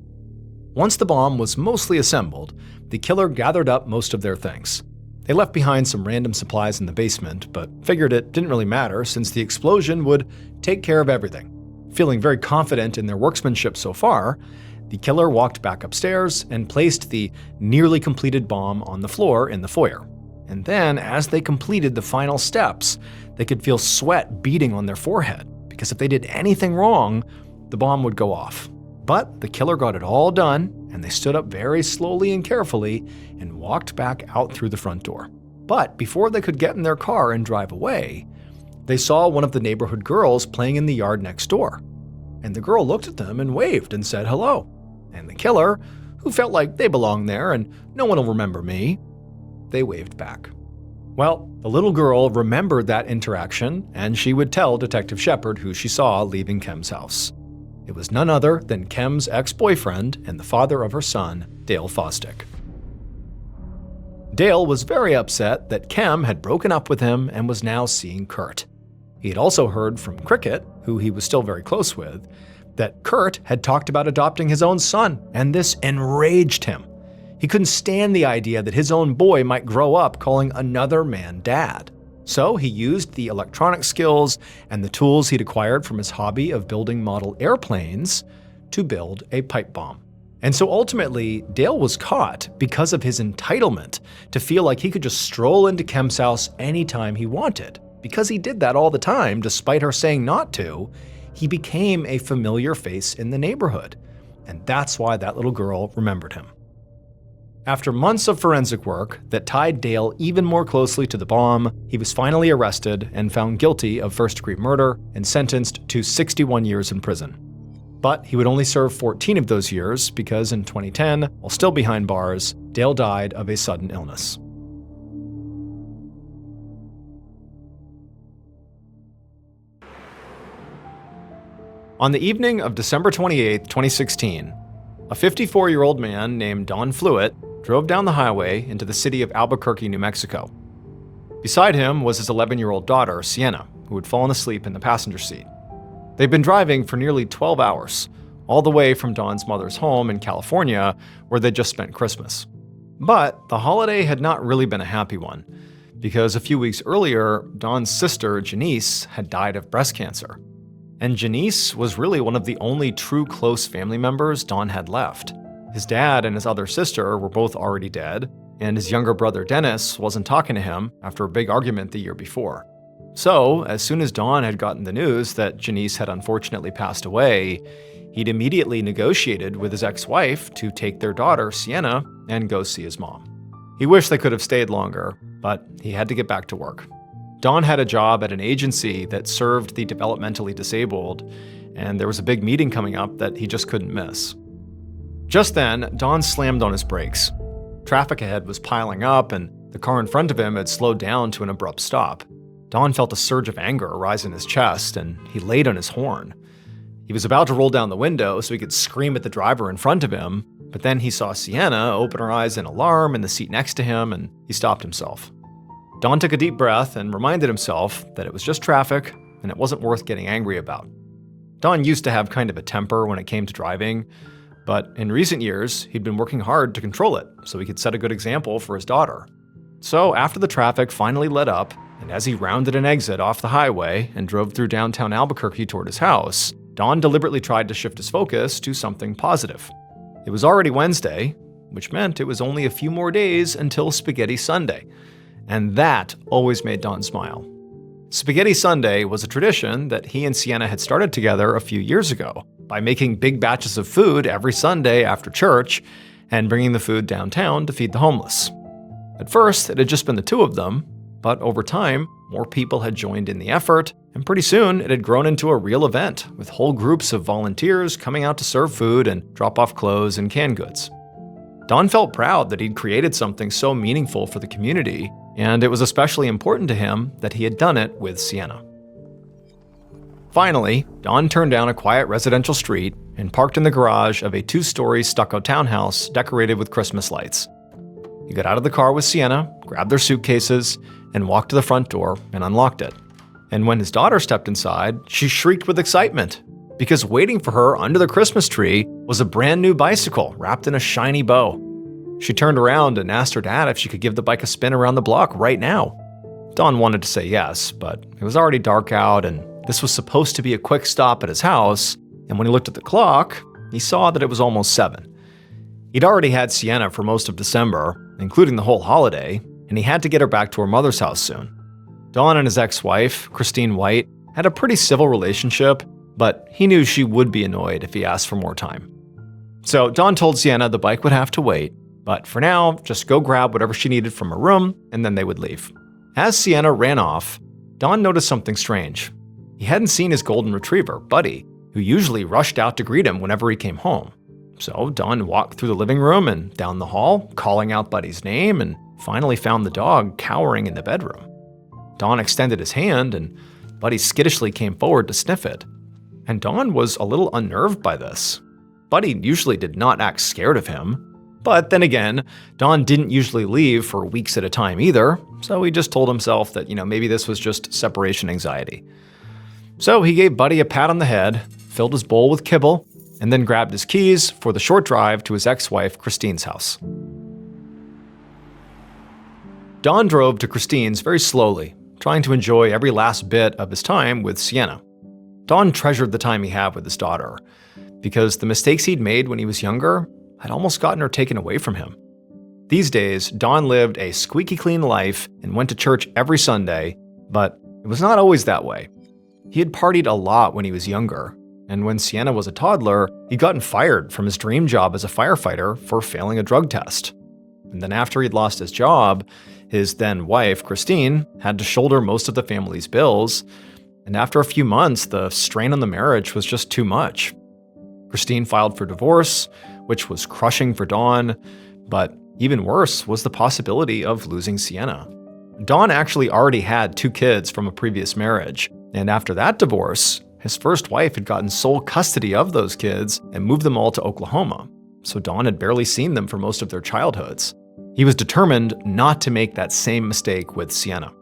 Once the bomb was mostly assembled, the killer gathered up most of their things. They left behind some random supplies in the basement, but figured it didn't really matter since the explosion would take care of everything. Feeling very confident in their workmanship so far, the killer walked back upstairs and placed the nearly completed bomb on the floor in the foyer. And then, as they completed the final steps, they could feel sweat beating on their forehead, because if they did anything wrong, the bomb would go off. But the killer got it all done, and they stood up very slowly and carefully and walked back out through the front door. But before they could get in their car and drive away, they saw one of the neighborhood girls playing in the yard next door. And the girl looked at them and waved and said hello. And the killer, who felt like they belonged there and no one will remember me, they waved back. Well, the little girl remembered that interaction, and she would tell Detective Shepard who she saw leaving Kem's house. It was none other than Kem's ex-boyfriend and the father of her son, Dale Fosdick. Dale was very upset that Kem had broken up with him and was now seeing Kurt. He had also heard from Cricket, who he was still very close with, that Kurt had talked about adopting his own son, and this enraged him. He couldn't stand the idea that his own boy might grow up calling another man dad. So he used the electronic skills and the tools he'd acquired from his hobby of building model airplanes to build a pipe bomb. And so ultimately, Dale was caught because of his entitlement to feel like he could just stroll into Kem's house anytime he wanted. Because he did that all the time, despite her saying not to, he became a familiar face in the neighborhood. And that's why that little girl remembered him. After months of forensic work that tied Dale even more closely to the bomb, he was finally arrested and found guilty of first-degree murder and sentenced to 61 years in prison. But he would only serve 14 of those years because in 2010, while still behind bars, Dale died of a sudden illness. On the evening of December 28, 2016, a 54-year-old man named Don Fluitt drove down the highway into the city of Albuquerque, New Mexico. Beside him was his 11-year-old daughter, Sienna, who had fallen asleep in the passenger seat. They'd been driving for nearly 12 hours, all the way from Don's mother's home in California, where they'd just spent Christmas. But the holiday had not really been a happy one, because a few weeks earlier, Don's sister, Janice, had died of breast cancer. And Janice was really one of the only true close family members Don had left. His dad and his other sister were both already dead, and his younger brother Dennis wasn't talking to him after a big argument the year before. So, as soon as Don had gotten the news that Janice had unfortunately passed away, he'd immediately negotiated with his ex-wife to take their daughter, Sienna, and go see his mom. He wished they could have stayed longer, but he had to get back to work. Don had a job at an agency that served the developmentally disabled, and there was a big meeting coming up that he just couldn't miss. Just then, Don slammed on his brakes. Traffic ahead was piling up, and the car in front of him had slowed down to an abrupt stop. Don felt a surge of anger rise in his chest, and he laid on his horn. He was about to roll down the window so he could scream at the driver in front of him, but then he saw Sienna open her eyes in alarm in the seat next to him, and he stopped himself. Don took a deep breath and reminded himself that it was just traffic and it wasn't worth getting angry about. Don used to have kind of a temper when it came to driving, but in recent years, he'd been working hard to control it so he could set a good example for his daughter. So after the traffic finally let up, and as he rounded an exit off the highway and drove through downtown Albuquerque toward his house, Don deliberately tried to shift his focus to something positive. It was already Wednesday, which meant it was only a few more days until Spaghetti Sunday. And that always made Don smile. Spaghetti Sunday was a tradition that he and Sienna had started together a few years ago by making big batches of food every Sunday after church and bringing the food downtown to feed the homeless. At first, it had just been the two of them, but over time, more people had joined in the effort, and pretty soon it had grown into a real event with whole groups of volunteers coming out to serve food and drop off clothes and canned goods. Don felt proud that he'd created something so meaningful for the community, and it was especially important to him that he had done it with Sienna. Finally, Don turned down a quiet residential street and parked in the garage of a 2-story stucco townhouse decorated with Christmas lights. He got out of the car with Sienna, grabbed their suitcases, and walked to the front door and unlocked it. And when his daughter stepped inside, she shrieked with excitement, because waiting for her under the Christmas tree was a brand new bicycle wrapped in a shiny bow. She turned around and asked her dad if she could give the bike a spin around the block right now. Don wanted to say yes, but it was already dark out and this was supposed to be a quick stop at his house, and when he looked at the clock, he saw that it was almost 7. He'd already had Sienna for most of December, including the whole holiday, and he had to get her back to her mother's house soon. Don and his ex-wife, Christine White, had a pretty civil relationship, but he knew she would be annoyed if he asked for more time. So Don told Sienna the bike would have to wait, but for now, just go grab whatever she needed from her room, and then they would leave. As Sienna ran off, Don noticed something strange. He hadn't seen his golden retriever, Buddy, who usually rushed out to greet him whenever he came home. So Don walked through the living room and down the hall, calling out Buddy's name, and finally found the dog cowering in the bedroom. Don extended his hand, and Buddy skittishly came forward to sniff it. And Don was a little unnerved by this. Buddy usually did not act scared of him. But then again, Don didn't usually leave for weeks at a time either, so he just told himself that, maybe this was just separation anxiety. So he gave Buddy a pat on the head, filled his bowl with kibble, and then grabbed his keys for the short drive to his ex-wife Christine's house. Don drove to Christine's very slowly, trying to enjoy every last bit of his time with Sienna. Don treasured the time he had with his daughter, because the mistakes he'd made when he was younger had almost gotten her taken away from him. These days, Don lived a squeaky clean life and went to church every Sunday, but it was not always that way. He had partied a lot when he was younger, and when Sienna was a toddler, he'd gotten fired from his dream job as a firefighter for failing a drug test. And then after he'd lost his job, his then wife, Christine, had to shoulder most of the family's bills. And after a few months, the strain on the marriage was just too much. Christine filed for divorce, which was crushing for Don, but even worse was the possibility of losing Sienna. Don actually already had 2 kids from a previous marriage, and after that divorce, his first wife had gotten sole custody of those kids and moved them all to Oklahoma, so Don had barely seen them for most of their childhoods. He was determined not to make that same mistake with Sienna.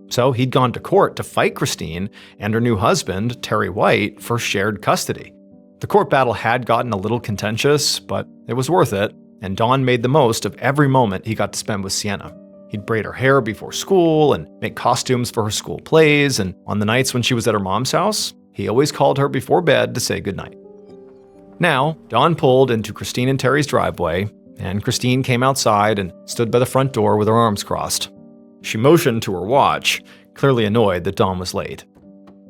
So he'd gone to court to fight Christine and her new husband, Terry White, for shared custody. The court battle had gotten a little contentious, but it was worth it, and Don made the most of every moment he got to spend with Sienna. He'd braid her hair before school and make costumes for her school plays, and on the nights when she was at her mom's house, he always called her before bed to say goodnight. Now, Don pulled into Christine and Terry's driveway, and Christine came outside and stood by the front door with her arms crossed. She motioned to her watch, clearly annoyed that Don was late.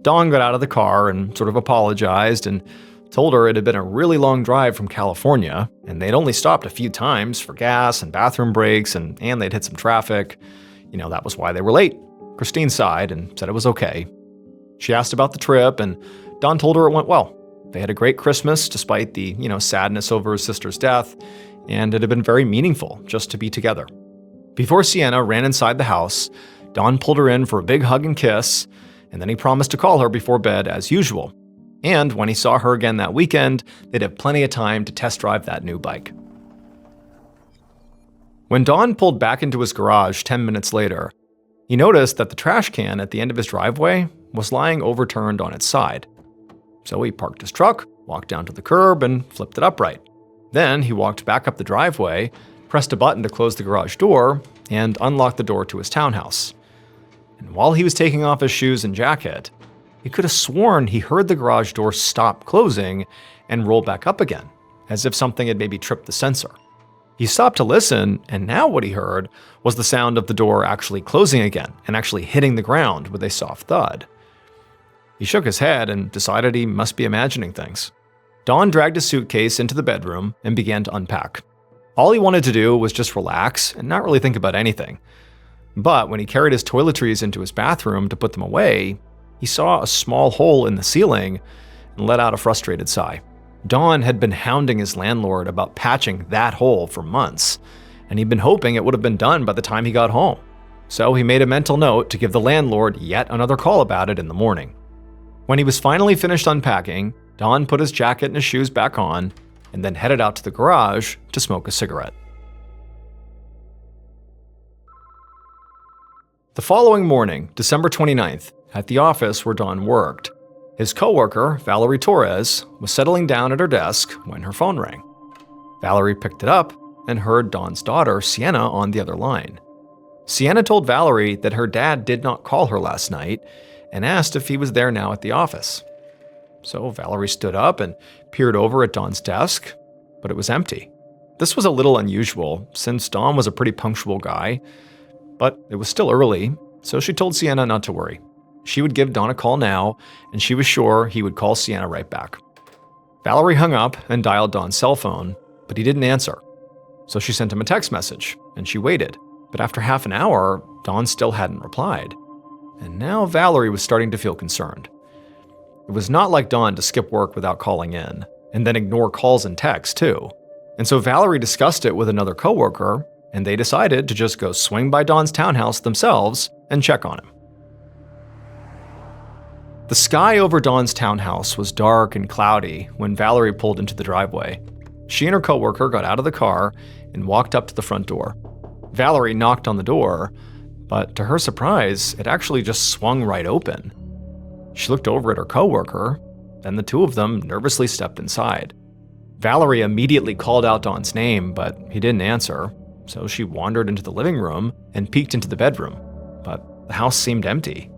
Don got out of the car and sort of apologized and told her it had been a really long drive from California, and they'd only stopped a few times for gas and bathroom breaks, and they'd hit some traffic. That was why they were late. Christine sighed and said it was okay. She asked about the trip, and Don told her it went well. They had a great Christmas despite the, sadness over his sister's death, and it had been very meaningful just to be together. Before Sienna ran inside the house, Don pulled her in for a big hug and kiss, and then he promised to call her before bed as usual. And when he saw her again that weekend, they'd have plenty of time to test drive that new bike. When Don pulled back into his garage 10 minutes later, he noticed that the trash can at the end of his driveway was lying overturned on its side. So he parked his truck, walked down to the curb, and flipped it upright. Then he walked back up the driveway, pressed a button to close the garage door, and unlocked the door to his townhouse. And while he was taking off his shoes and jacket, he could have sworn he heard the garage door stop closing and roll back up again, as if something had maybe tripped the sensor. He stopped to listen, and now what he heard was the sound of the door actually closing again and actually hitting the ground with a soft thud. He shook his head and decided he must be imagining things. Don dragged his suitcase into the bedroom and began to unpack. All he wanted to do was just relax and not really think about anything. But when he carried his toiletries into his bathroom to put them away, he saw a small hole in the ceiling and let out a frustrated sigh. Don had been hounding his landlord about patching that hole for months, and he'd been hoping it would have been done by the time he got home. So he made a mental note to give the landlord yet another call about it in the morning. When he was finally finished unpacking, Don put his jacket and his shoes back on and then headed out to the garage to smoke a cigarette. The following morning, December 29th, at the office where Don worked, his coworker, Valerie Torres, was settling down at her desk when her phone rang. Valerie picked it up and heard Don's daughter, Sienna, on the other line. Sienna told Valerie that her dad did not call her last night and asked if he was there now at the office. So Valerie stood up and peered over at Don's desk, but it was empty. This was a little unusual, since Don was a pretty punctual guy, but it was still early, so she told Sienna not to worry. She would give Don a call now, and she was sure he would call Sienna right back. Valerie hung up and dialed Don's cell phone, but he didn't answer. So she sent him a text message, and she waited. But after half an hour, Don still hadn't replied. And now Valerie was starting to feel concerned. It was not like Don to skip work without calling in, and then ignore calls and texts too. And so Valerie discussed it with another coworker, and they decided to just go swing by Don's townhouse themselves and check on him. The sky over Don's townhouse was dark and cloudy when Valerie pulled into the driveway. She and her coworker got out of the car and walked up to the front door. Valerie knocked on the door, but to her surprise, it actually just swung right open. She looked over at her coworker, then the two of them nervously stepped inside. Valerie immediately called out Don's name, but he didn't answer, so she wandered into the living room and peeked into the bedroom, but the house seemed empty.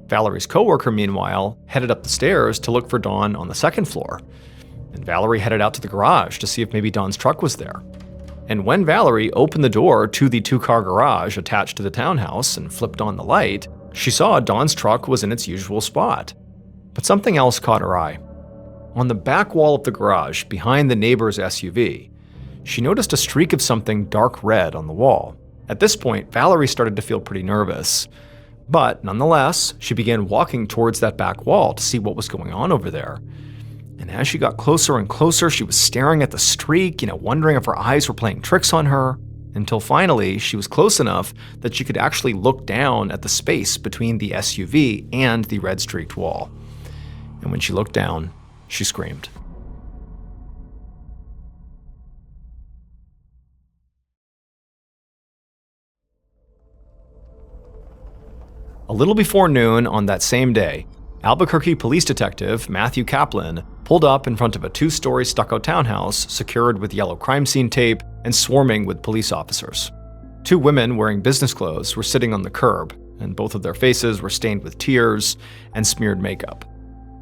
Valerie's coworker, meanwhile, headed up the stairs to look for Don on the second floor, and Valerie headed out to the garage to see if maybe Don's truck was there. And when Valerie opened the door to the two-car garage attached to the townhouse and flipped on the light, she saw Don's truck was in its usual spot. But something else caught her eye. On the back wall of the garage, behind the neighbor's SUV, she noticed a streak of something dark red on the wall. At this point, Valerie started to feel pretty nervous. But nonetheless, she began walking towards that back wall to see what was going on over there. And as she got closer and closer, she was staring at the streak, wondering if her eyes were playing tricks on her, until finally she was close enough that she could actually look down at the space between the SUV and the red streaked wall. And when she looked down, she screamed. A little before noon on that same day, Albuquerque police detective Matthew Kaplan pulled up in front of a 2-story stucco townhouse secured with yellow crime scene tape and swarming with police officers. 2 women wearing business clothes were sitting on the curb, and both of their faces were stained with tears and smeared makeup.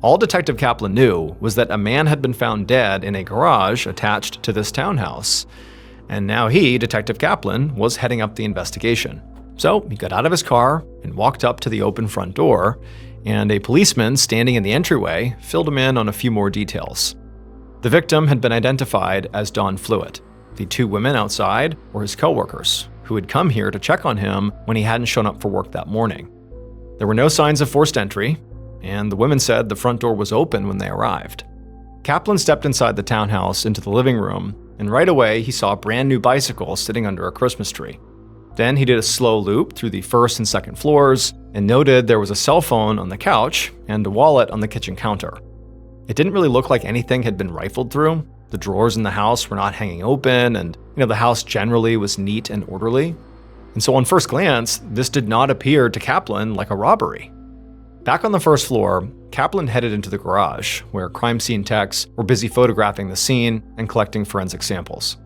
All Detective Kaplan knew was that a man had been found dead in a garage attached to this townhouse, and now he, Detective Kaplan, was heading up the investigation. So he got out of his car and walked up to the open front door, and a policeman standing in the entryway filled him in on a few more details. The victim had been identified as Don Fluitt. The 2 women outside were his coworkers, who had come here to check on him when he hadn't shown up for work that morning. There were no signs of forced entry, and the women said the front door was open when they arrived. Kaplan stepped inside the townhouse into the living room, and right away he saw a brand new bicycle sitting under a Christmas tree. Then he did a slow loop through the first and second floors and noted there was a cell phone on the couch and a wallet on the kitchen counter. It didn't really look like anything had been rifled through. The drawers in the house were not hanging open, and the house generally was neat and orderly. And so on first glance, this did not appear to Kaplan like a robbery. Back on the first floor, Kaplan headed into the garage, where crime scene techs were busy photographing the scene and collecting forensic samples.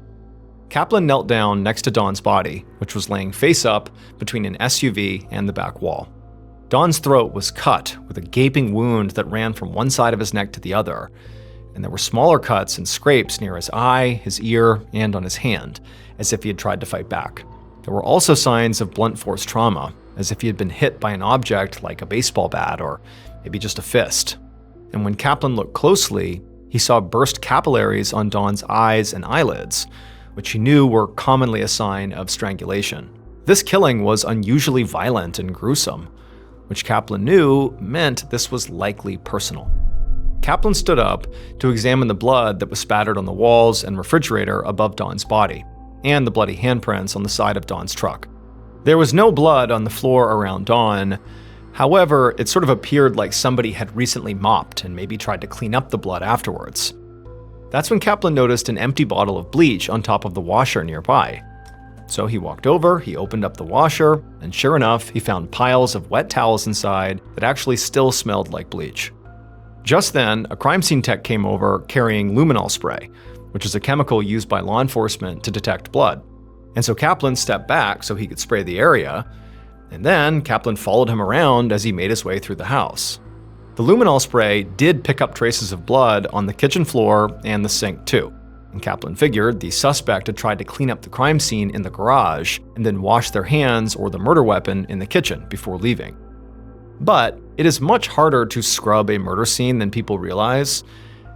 Kaplan knelt down next to Don's body, which was laying face up between an SUV and the back wall. Don's throat was cut with a gaping wound that ran from one side of his neck to the other, and there were smaller cuts and scrapes near his eye, his ear, and on his hand, as if he had tried to fight back. There were also signs of blunt force trauma, as if he had been hit by an object like a baseball bat or maybe just a fist. And when Kaplan looked closely, he saw burst capillaries on Don's eyes and eyelids, which he knew were commonly a sign of strangulation. This killing was unusually violent and gruesome, which Kaplan knew meant this was likely personal. Kaplan stood up to examine the blood that was spattered on the walls and refrigerator above Don's body, and the bloody handprints on the side of Don's truck. There was no blood on the floor around Don. However, it sort of appeared like somebody had recently mopped and maybe tried to clean up the blood afterwards. That's when Kaplan noticed an empty bottle of bleach on top of the washer nearby. So he walked over, he opened up the washer, and sure enough, he found piles of wet towels inside that actually still smelled like bleach. Just then, a crime scene tech came over carrying luminol spray, which is a chemical used by law enforcement to detect blood. And so Kaplan stepped back so he could spray the area, and then Kaplan followed him around as he made his way through the house. The luminol spray did pick up traces of blood on the kitchen floor and the sink too, and Kaplan figured the suspect had tried to clean up the crime scene in the garage and then wash their hands or the murder weapon in the kitchen before leaving. But it is much harder to scrub a murder scene than people realize,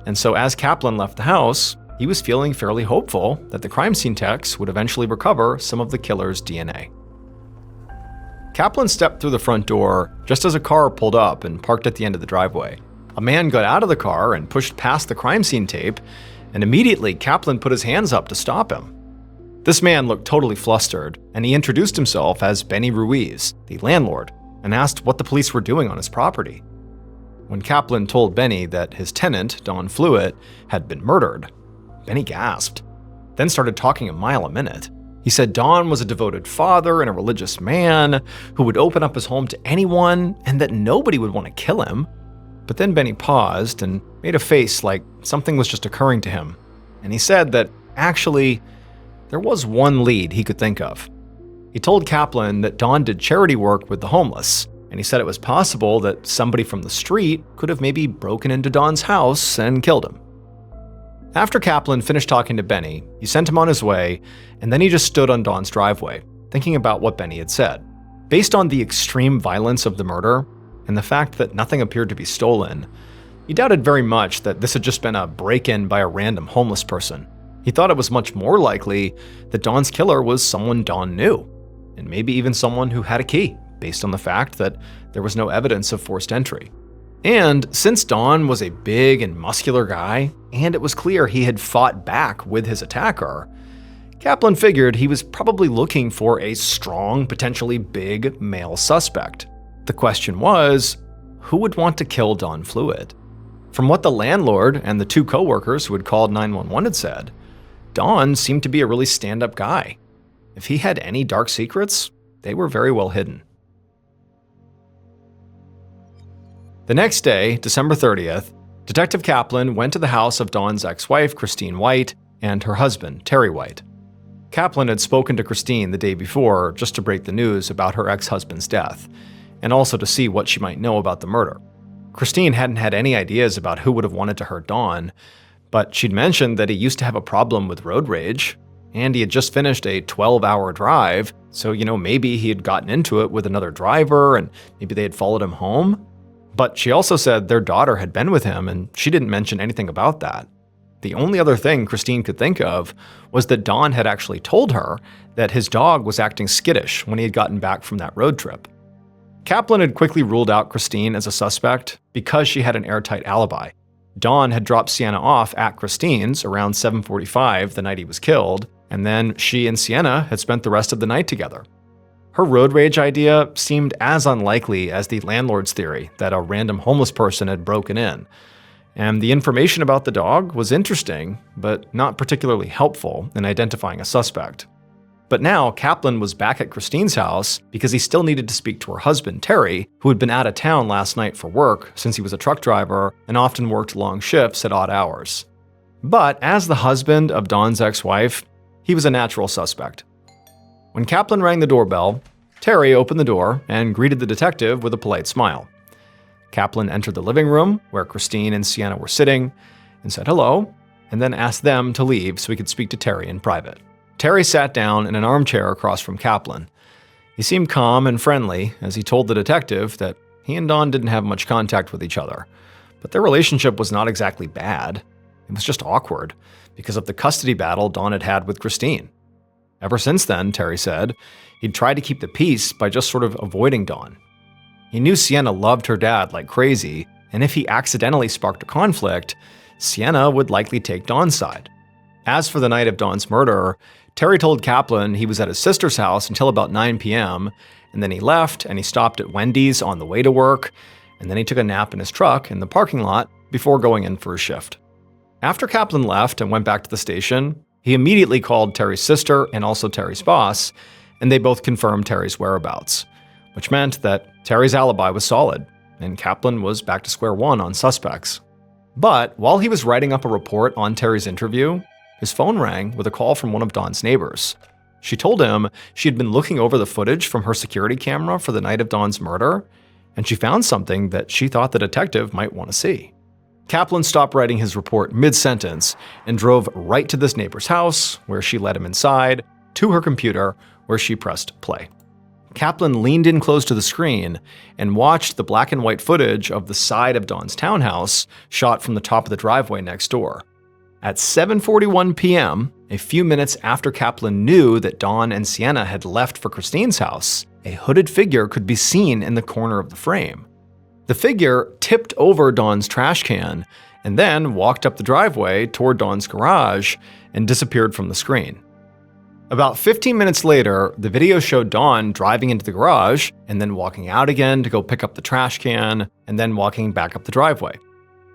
and so as Kaplan left the house, he was feeling fairly hopeful that the crime scene techs would eventually recover some of the killer's DNA. Kaplan stepped through the front door just as a car pulled up and parked at the end of the driveway. A man got out of the car and pushed past the crime scene tape, and immediately Kaplan put his hands up to stop him. This man looked totally flustered, and he introduced himself as Benny Ruiz, the landlord, and asked what the police were doing on his property. When Kaplan told Benny that his tenant, Don Fluitt, had been murdered, Benny gasped, then started talking a mile a minute. He said Don was a devoted father and a religious man who would open up his home to anyone and that nobody would want to kill him. But then Benny paused and made a face like something was just occurring to him. And he said that actually, there was one lead he could think of. He told Kaplan that Don did charity work with the homeless, and he said it was possible that somebody from the street could have maybe broken into Don's house and killed him. After Kaplan finished talking to Benny, he sent him on his way, and then he just stood on Don's driveway, thinking about what Benny had said. Based on the extreme violence of the murder, and the fact that nothing appeared to be stolen, he doubted very much that this had just been a break-in by a random homeless person. He thought it was much more likely that Don's killer was someone Don knew, and maybe even someone who had a key, based on the fact that there was no evidence of forced entry. And since Don was a big and muscular guy, and it was clear he had fought back with his attacker, Kaplan figured he was probably looking for a strong, potentially big male suspect. The question was, who would want to kill Don Fluitt? From what the landlord and the two co-workers who had called 911 had said, Don seemed to be a really stand-up guy. If he had any dark secrets, they were very well hidden. The next day, December 30th, Detective Kaplan went to the house of Don's ex-wife, Christine White, and her husband, Terry White. Kaplan had spoken to Christine the day before just to break the news about her ex-husband's death, and also to see what she might know about the murder. Christine hadn't had any ideas about who would have wanted to hurt Don, but she'd mentioned that he used to have a problem with road rage, and he had just finished a 12-hour drive, so maybe he had gotten into it with another driver and maybe they had followed him home. But she also said their daughter had been with him, and she didn't mention anything about that. The only other thing Christine could think of was that Don had actually told her that his dog was acting skittish when he had gotten back from that road trip. Kaplan had quickly ruled out Christine as a suspect because she had an airtight alibi. Don had dropped Sienna off at Christine's around 7:45 the night he was killed, and then she and Sienna had spent the rest of the night together. Her road rage idea seemed as unlikely as the landlord's theory that a random homeless person had broken in. And the information about the dog was interesting, but not particularly helpful in identifying a suspect. But now Kaplan was back at Christine's house because he still needed to speak to her husband, Terry, who had been out of town last night for work since he was a truck driver and often worked long shifts at odd hours. But as the husband of Don's ex-wife, he was a natural suspect. When Kaplan rang the doorbell, Terry opened the door and greeted the detective with a polite smile. Kaplan entered the living room, where Christine and Sienna were sitting, and said hello, and then asked them to leave so he could speak to Terry in private. Terry sat down in an armchair across from Kaplan. He seemed calm and friendly as he told the detective that he and Don didn't have much contact with each other, but their relationship was not exactly bad. It was just awkward because of the custody battle Don had had with Christine. Ever since then, Terry said, he'd tried to keep the peace by just sort of avoiding Don. He knew Sienna loved her dad like crazy, and if he accidentally sparked a conflict, Sienna would likely take Don's side. As for the night of Don's murder, Terry told Kaplan he was at his sister's house until about 9 p.m., and then he left and he stopped at Wendy's on the way to work, and then he took a nap in his truck in the parking lot before going in for his shift. After Kaplan left and went back to the station, he immediately called Terry's sister and also Terry's boss, and they both confirmed Terry's whereabouts, which meant that Terry's alibi was solid, and Kaplan was back to square one on suspects. But while he was writing up a report on Terry's interview, his phone rang with a call from one of Don's neighbors. She told him she had been looking over the footage from her security camera for the night of Don's murder, and she found something that she thought the detective might want to see. Kaplan stopped writing his report mid-sentence and drove right to this neighbor's house, where she led him inside, to her computer, where she pressed play. Kaplan leaned in close to the screen and watched the black and white footage of the side of Don's townhouse shot from the top of the driveway next door. At 7:41 p.m., a few minutes after Kaplan knew that Don and Sienna had left for Christine's house, a hooded figure could be seen in the corner of the frame. The figure tipped over Don's trash can and then walked up the driveway toward Don's garage and disappeared from the screen. About 15 minutes later, the video showed Don driving into the garage and then walking out again to go pick up the trash can and then walking back up the driveway.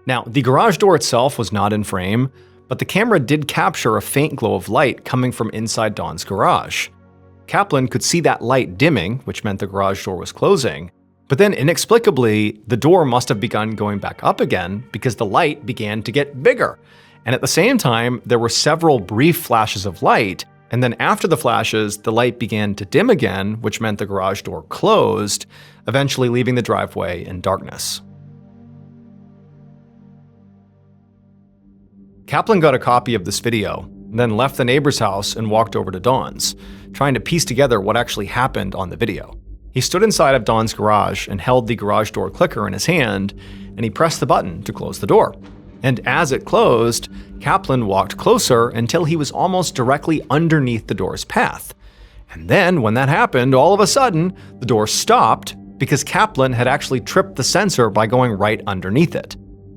Now, the garage door itself was not in frame, but the camera did capture a faint glow of light coming from inside Don's garage. Kaplan could see that light dimming, which meant the garage door was closing, but then inexplicably, the door must have begun going back up again because the light began to get bigger. And at the same time, there were several brief flashes of light, and then after the flashes, the light began to dim again, which meant the garage door closed, eventually leaving the driveway in darkness. Kaplan got a copy of this video, then left the neighbor's house and walked over to Don's, trying to piece together what actually happened on the video. He stood inside of Don's garage and held the garage door clicker in his hand, and he pressed the button to close the door. And as it closed, Kaplan walked closer until he was almost directly underneath the door's path. And then, when that happened, all of a sudden, the door stopped because Kaplan had actually tripped the sensor by going right underneath it.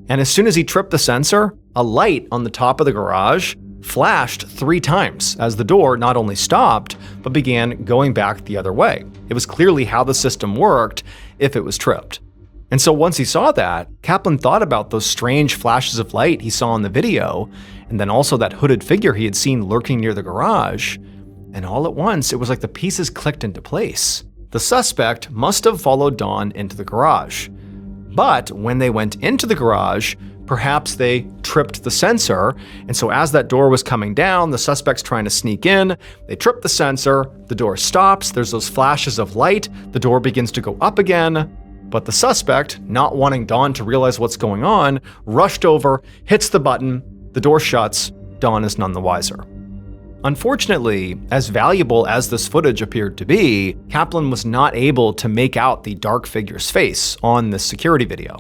And as soon as he tripped the sensor, a light on the top of the garage flashed 3 times as the door not only stopped, but began going back the other way. It was clearly how the system worked if it was tripped. And so once he saw that, Kaplan thought about those strange flashes of light he saw in the video, and then also that hooded figure he had seen lurking near the garage. And all at once, it was like the pieces clicked into place. The suspect must have followed Don into the garage. But when they went into the garage, perhaps they tripped the sensor, and so as that door was coming down, the suspect's trying to sneak in, they trip the sensor, the door stops, there's those flashes of light, the door begins to go up again, but the suspect, not wanting Don to realize what's going on, rushed over, hits the button, the door shuts, Don is none the wiser. Unfortunately, as valuable as this footage appeared to be, Kaplan was not able to make out the dark figure's face on this security video.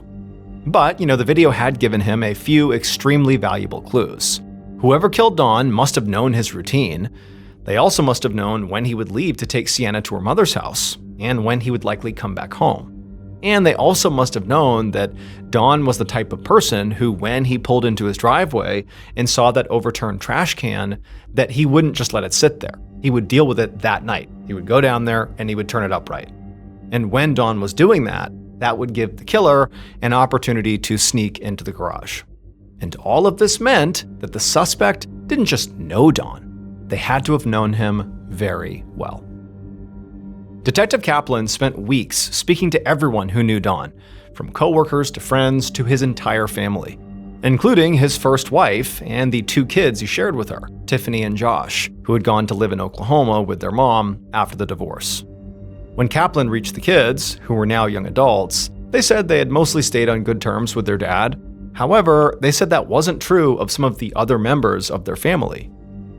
But, the video had given him a few extremely valuable clues. Whoever killed Don must have known his routine. They also must have known when he would leave to take Sienna to her mother's house, and when he would likely come back home. And they also must have known that Don was the type of person who, when he pulled into his driveway and saw that overturned trash can, that he wouldn't just let it sit there. He would deal with it that night. He would go down there and he would turn it upright. And when Don was doing that, that would give the killer an opportunity to sneak into the garage. And all of this meant that the suspect didn't just know Don. They had to have known him very well. Detective Kaplan spent weeks speaking to everyone who knew Don, from coworkers to friends to his entire family, including his first wife and the 2 kids he shared with her, Tiffany and Josh, who had gone to live in Oklahoma with their mom after the divorce. When Kaplan reached the kids, who were now young adults, they said they had mostly stayed on good terms with their dad. However, they said that wasn't true of some of the other members of their family.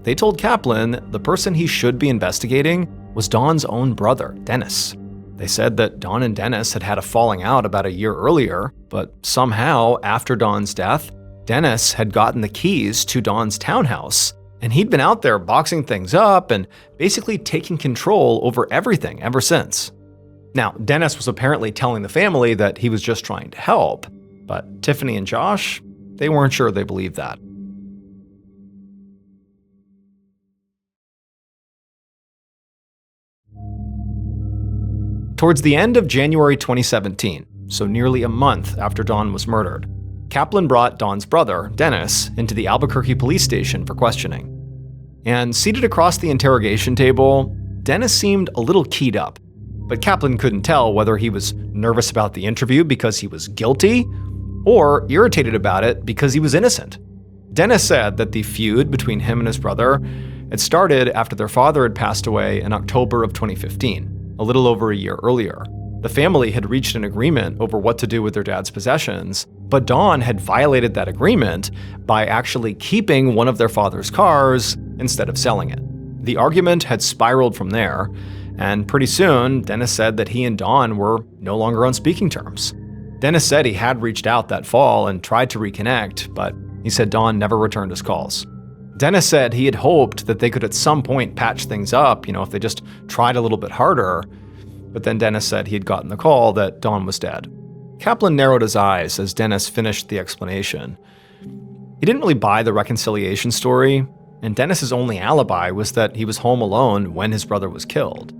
They told Kaplan the person he should be investigating was Don's own brother, Dennis. They said that Don and Dennis had had a falling out about a year earlier, but somehow, after Don's death, Dennis had gotten the keys to Don's townhouse, and he'd been out there boxing things up and basically taking control over everything ever since. Now, Dennis was apparently telling the family that he was just trying to help, but Tiffany and Josh, they weren't sure they believed that. Towards the end of January 2017, so nearly a month after Don was murdered, Kaplan brought Don's brother, Dennis, into the Albuquerque police station for questioning. And seated across the interrogation table, Dennis seemed a little keyed up, but Kaplan couldn't tell whether he was nervous about the interview because he was guilty or irritated about it because he was innocent. Dennis said that the feud between him and his brother had started after their father had passed away in October of 2015. A little over a year earlier. The family had reached an agreement over what to do with their dad's possessions, but Don had violated that agreement by actually keeping one of their father's cars instead of selling it. The argument had spiraled from there, and pretty soon, Dennis said that he and Don were no longer on speaking terms. Dennis said he had reached out that fall and tried to reconnect, but he said Don never returned his calls. Dennis said he had hoped that they could at some point patch things up, if they just tried a little bit harder. But then Dennis said he had gotten the call that Don was dead. Kaplan narrowed his eyes as Dennis finished the explanation. He didn't really buy the reconciliation story, and Dennis's only alibi was that he was home alone when his brother was killed.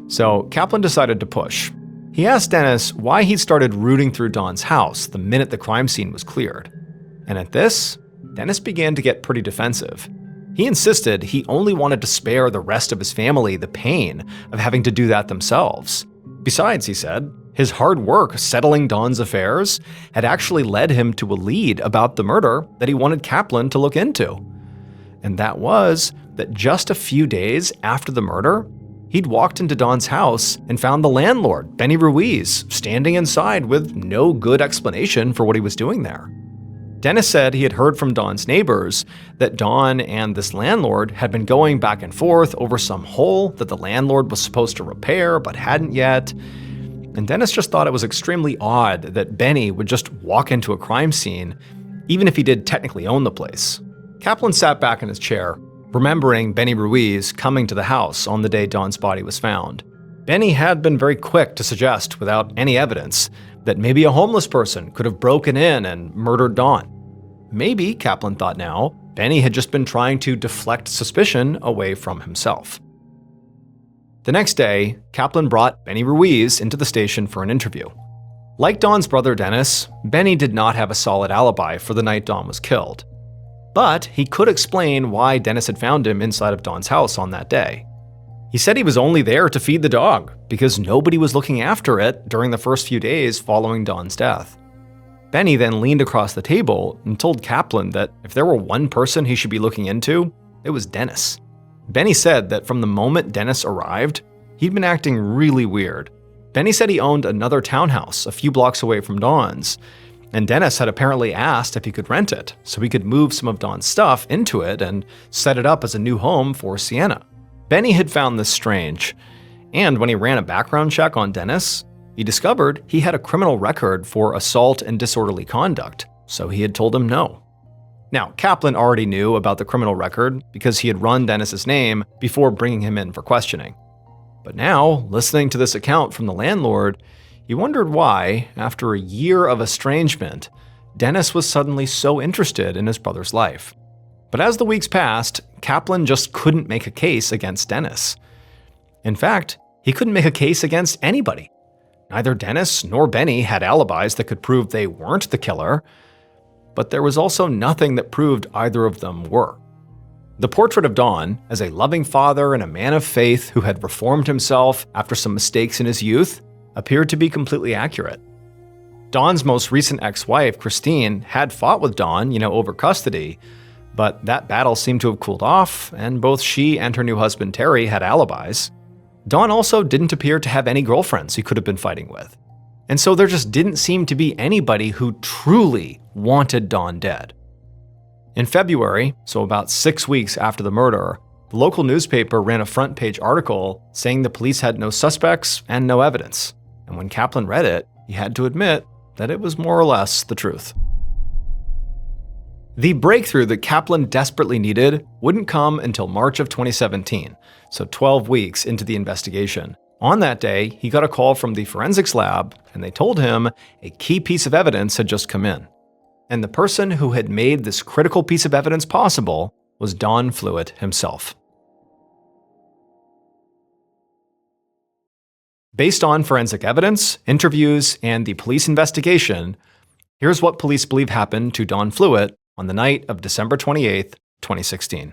So Kaplan decided to push. He asked Dennis why he'd started rooting through Don's house the minute the crime scene was cleared. And at this, Dennis began to get pretty defensive. He insisted he only wanted to spare the rest of his family the pain of having to do that themselves. Besides, he said, his hard work settling Don's affairs had actually led him to a lead about the murder that he wanted Kaplan to look into. And that was that just a few days after the murder, he'd walked into Don's house and found the landlord, Benny Ruiz, standing inside with no good explanation for what he was doing there. Dennis said he had heard from Don's neighbors that Don and this landlord had been going back and forth over some hole that the landlord was supposed to repair but hadn't yet. And Dennis just thought it was extremely odd that Benny would just walk into a crime scene even if he did technically own the place. Kaplan sat back in his chair, remembering Benny Ruiz coming to the house on the day Don's body was found. Benny had been very quick to suggest, without any evidence, that maybe a homeless person could have broken in and murdered Don. Maybe, Kaplan thought now, Benny had just been trying to deflect suspicion away from himself. The next day, Kaplan brought Benny Ruiz into the station for an interview. Like Don's brother Dennis, Benny did not have a solid alibi for the night Don was killed. But he could explain why Dennis had found him inside of Don's house on that day. He said he was only there to feed the dog because nobody was looking after it during the first few days following Don's death. Benny then leaned across the table and told Kaplan that if there were one person he should be looking into, it was Dennis. Benny said that from the moment Dennis arrived, he'd been acting really weird. Benny said he owned another townhouse a few blocks away from Don's, and Dennis had apparently asked if he could rent it so he could move some of Don's stuff into it and set it up as a new home for Sienna. Benny had found this strange, and when he ran a background check on Dennis, he discovered he had a criminal record for assault and disorderly conduct, so he had told him no. Now, Kaplan already knew about the criminal record because he had run Dennis's name before bringing him in for questioning. But now, listening to this account from the landlord, he wondered why, after a year of estrangement, Dennis was suddenly so interested in his brother's life. But as the weeks passed, Kaplan just couldn't make a case against Dennis. In fact, he couldn't make a case against anybody. Neither Dennis nor Benny had alibis that could prove they weren't the killer, but there was also nothing that proved either of them were. The portrait of Don, as a loving father and a man of faith who had reformed himself after some mistakes in his youth, appeared to be completely accurate. Don's most recent ex-wife, Christine, had fought with Don, over custody, but that battle seemed to have cooled off, and both she and her new husband Terry had alibis. Don also didn't appear to have any girlfriends he could have been fighting with. And so there just didn't seem to be anybody who truly wanted Don dead. In February, so about 6 weeks after the murder, the local newspaper ran a front-page article saying the police had no suspects and no evidence. And when Kaplan read it, he had to admit that it was more or less the truth. The breakthrough that Kaplan desperately needed wouldn't come until March of 2017, so 12 weeks into the investigation. On that day, he got a call from the forensics lab, and they told him a key piece of evidence had just come in. And the person who had made this critical piece of evidence possible was Don Fluitt himself. Based on forensic evidence, interviews, and the police investigation, here's what police believe happened to Don Fluitt on the night of December 28, 2016.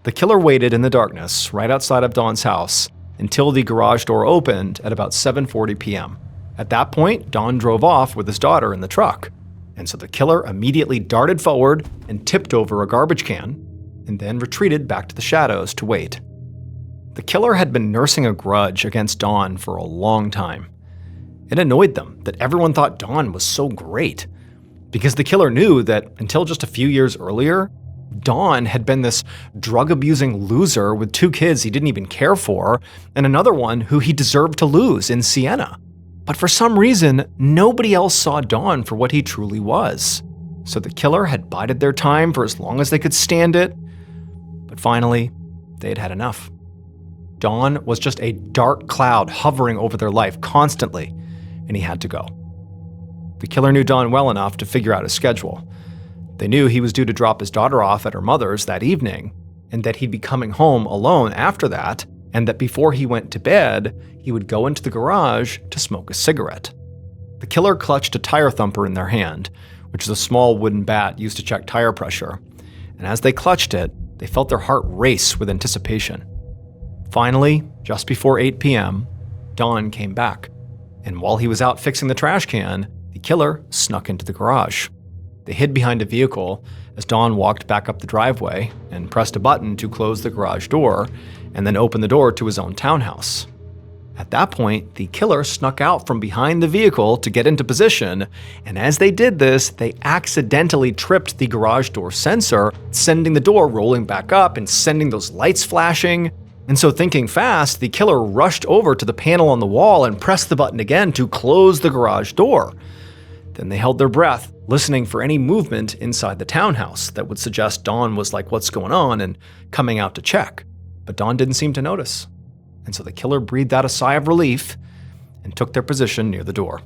The killer waited in the darkness right outside of Don's house until the garage door opened at about 7:40 p.m. At that point, Don drove off with his daughter in the truck, and so the killer immediately darted forward and tipped over a garbage can, and then retreated back to the shadows to wait. The killer had been nursing a grudge against Don for a long time. It annoyed them that everyone thought Don was so great, because the killer knew that until just a few years earlier, Don had been this drug-abusing loser with 2 kids he didn't even care for, and another one who he deserved to lose in Sienna. But for some reason, nobody else saw Don for what he truly was. So the killer had bided their time for as long as they could stand it, but finally, they had had enough. Don was just a dark cloud hovering over their life constantly, and he had to go. The killer knew Don well enough to figure out his schedule. They knew he was due to drop his daughter off at her mother's that evening, and that he'd be coming home alone after that, and that before he went to bed, he would go into the garage to smoke a cigarette. The killer clutched a tire thumper in their hand, which is a small wooden bat used to check tire pressure, and as they clutched it, they felt their heart race with anticipation. Finally, just before 8 p.m., Don came back, and while he was out fixing the trash can, the killer snuck into the garage. They hid behind a vehicle as Don walked back up the driveway and pressed a button to close the garage door and then open the door to his own townhouse. At that point, the killer snuck out from behind the vehicle to get into position, and as they did this, they accidentally tripped the garage door sensor, sending the door rolling back up and sending those lights flashing. And so, thinking fast, the killer rushed over to the panel on the wall and pressed the button again to close the garage door. Then they held their breath, listening for any movement inside the townhouse that would suggest Don was like, "What's going on?" and coming out to check. But Don didn't seem to notice. And so the killer breathed out a sigh of relief and took their position near the door.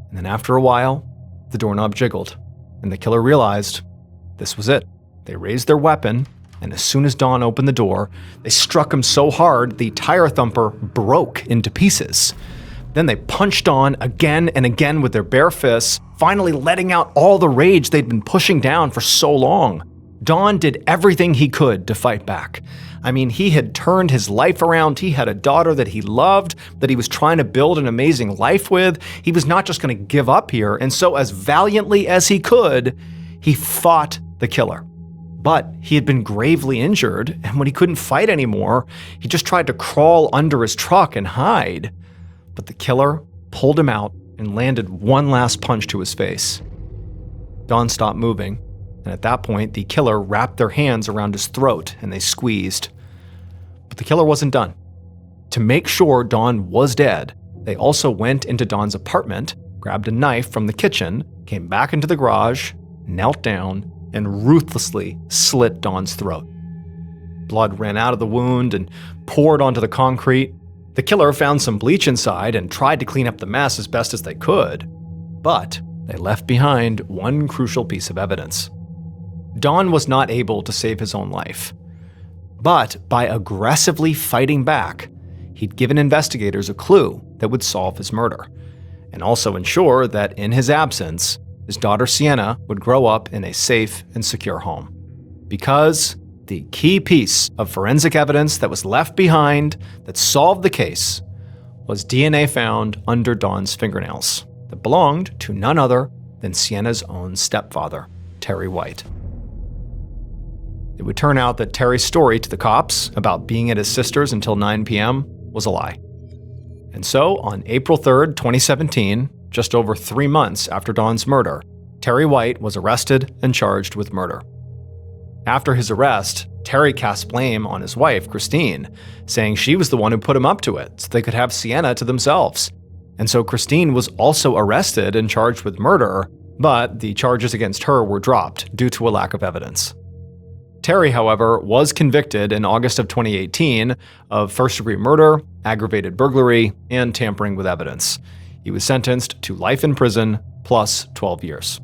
And then after a while, the doorknob jiggled, and the killer realized this was it. They raised their weapon, and as soon as Don opened the door, they struck him so hard the tire thumper broke into pieces. Then they punched Don again and again with their bare fists, finally letting out all the rage they'd been pushing down for so long. Don did everything he could to fight back. I mean, he had turned his life around. He had a daughter that he loved, that he was trying to build an amazing life with. He was not just going to give up here. And so, as valiantly as he could, he fought the killer. But he had been gravely injured, and when he couldn't fight anymore, he just tried to crawl under his truck and hide. But the killer pulled him out and landed one last punch to his face. Don stopped moving, and at that point, the killer wrapped their hands around his throat and they squeezed. But the killer wasn't done. To make sure Don was dead, they also went into Don's apartment, grabbed a knife from the kitchen, came back into the garage, knelt down, and ruthlessly slit Don's throat. Blood ran out of the wound and poured onto the concrete. The killer found some bleach inside and tried to clean up the mess as best as they could, but they left behind one crucial piece of evidence. Don was not able to save his own life, but by aggressively fighting back, he'd given investigators a clue that would solve his murder, and also ensure that in his absence, his daughter Sienna would grow up in a safe and secure home. Because the key piece of forensic evidence that was left behind that solved the case was DNA found under Don's fingernails that belonged to none other than Sienna's own stepfather, Terry White. It would turn out that Terry's story to the cops about being at his sister's until 9 p.m. was a lie. And so, on April 3rd, 2017, just over 3 months after Don's murder, Terry White was arrested and charged with murder. After his arrest, Terry cast blame on his wife, Christine, saying she was the one who put him up to it so they could have Sienna to themselves. And so Christine was also arrested and charged with murder, but the charges against her were dropped due to a lack of evidence. Terry, however, was convicted in August of 2018 of first-degree murder, aggravated burglary, and tampering with evidence. He was sentenced to life in prison plus 12 years.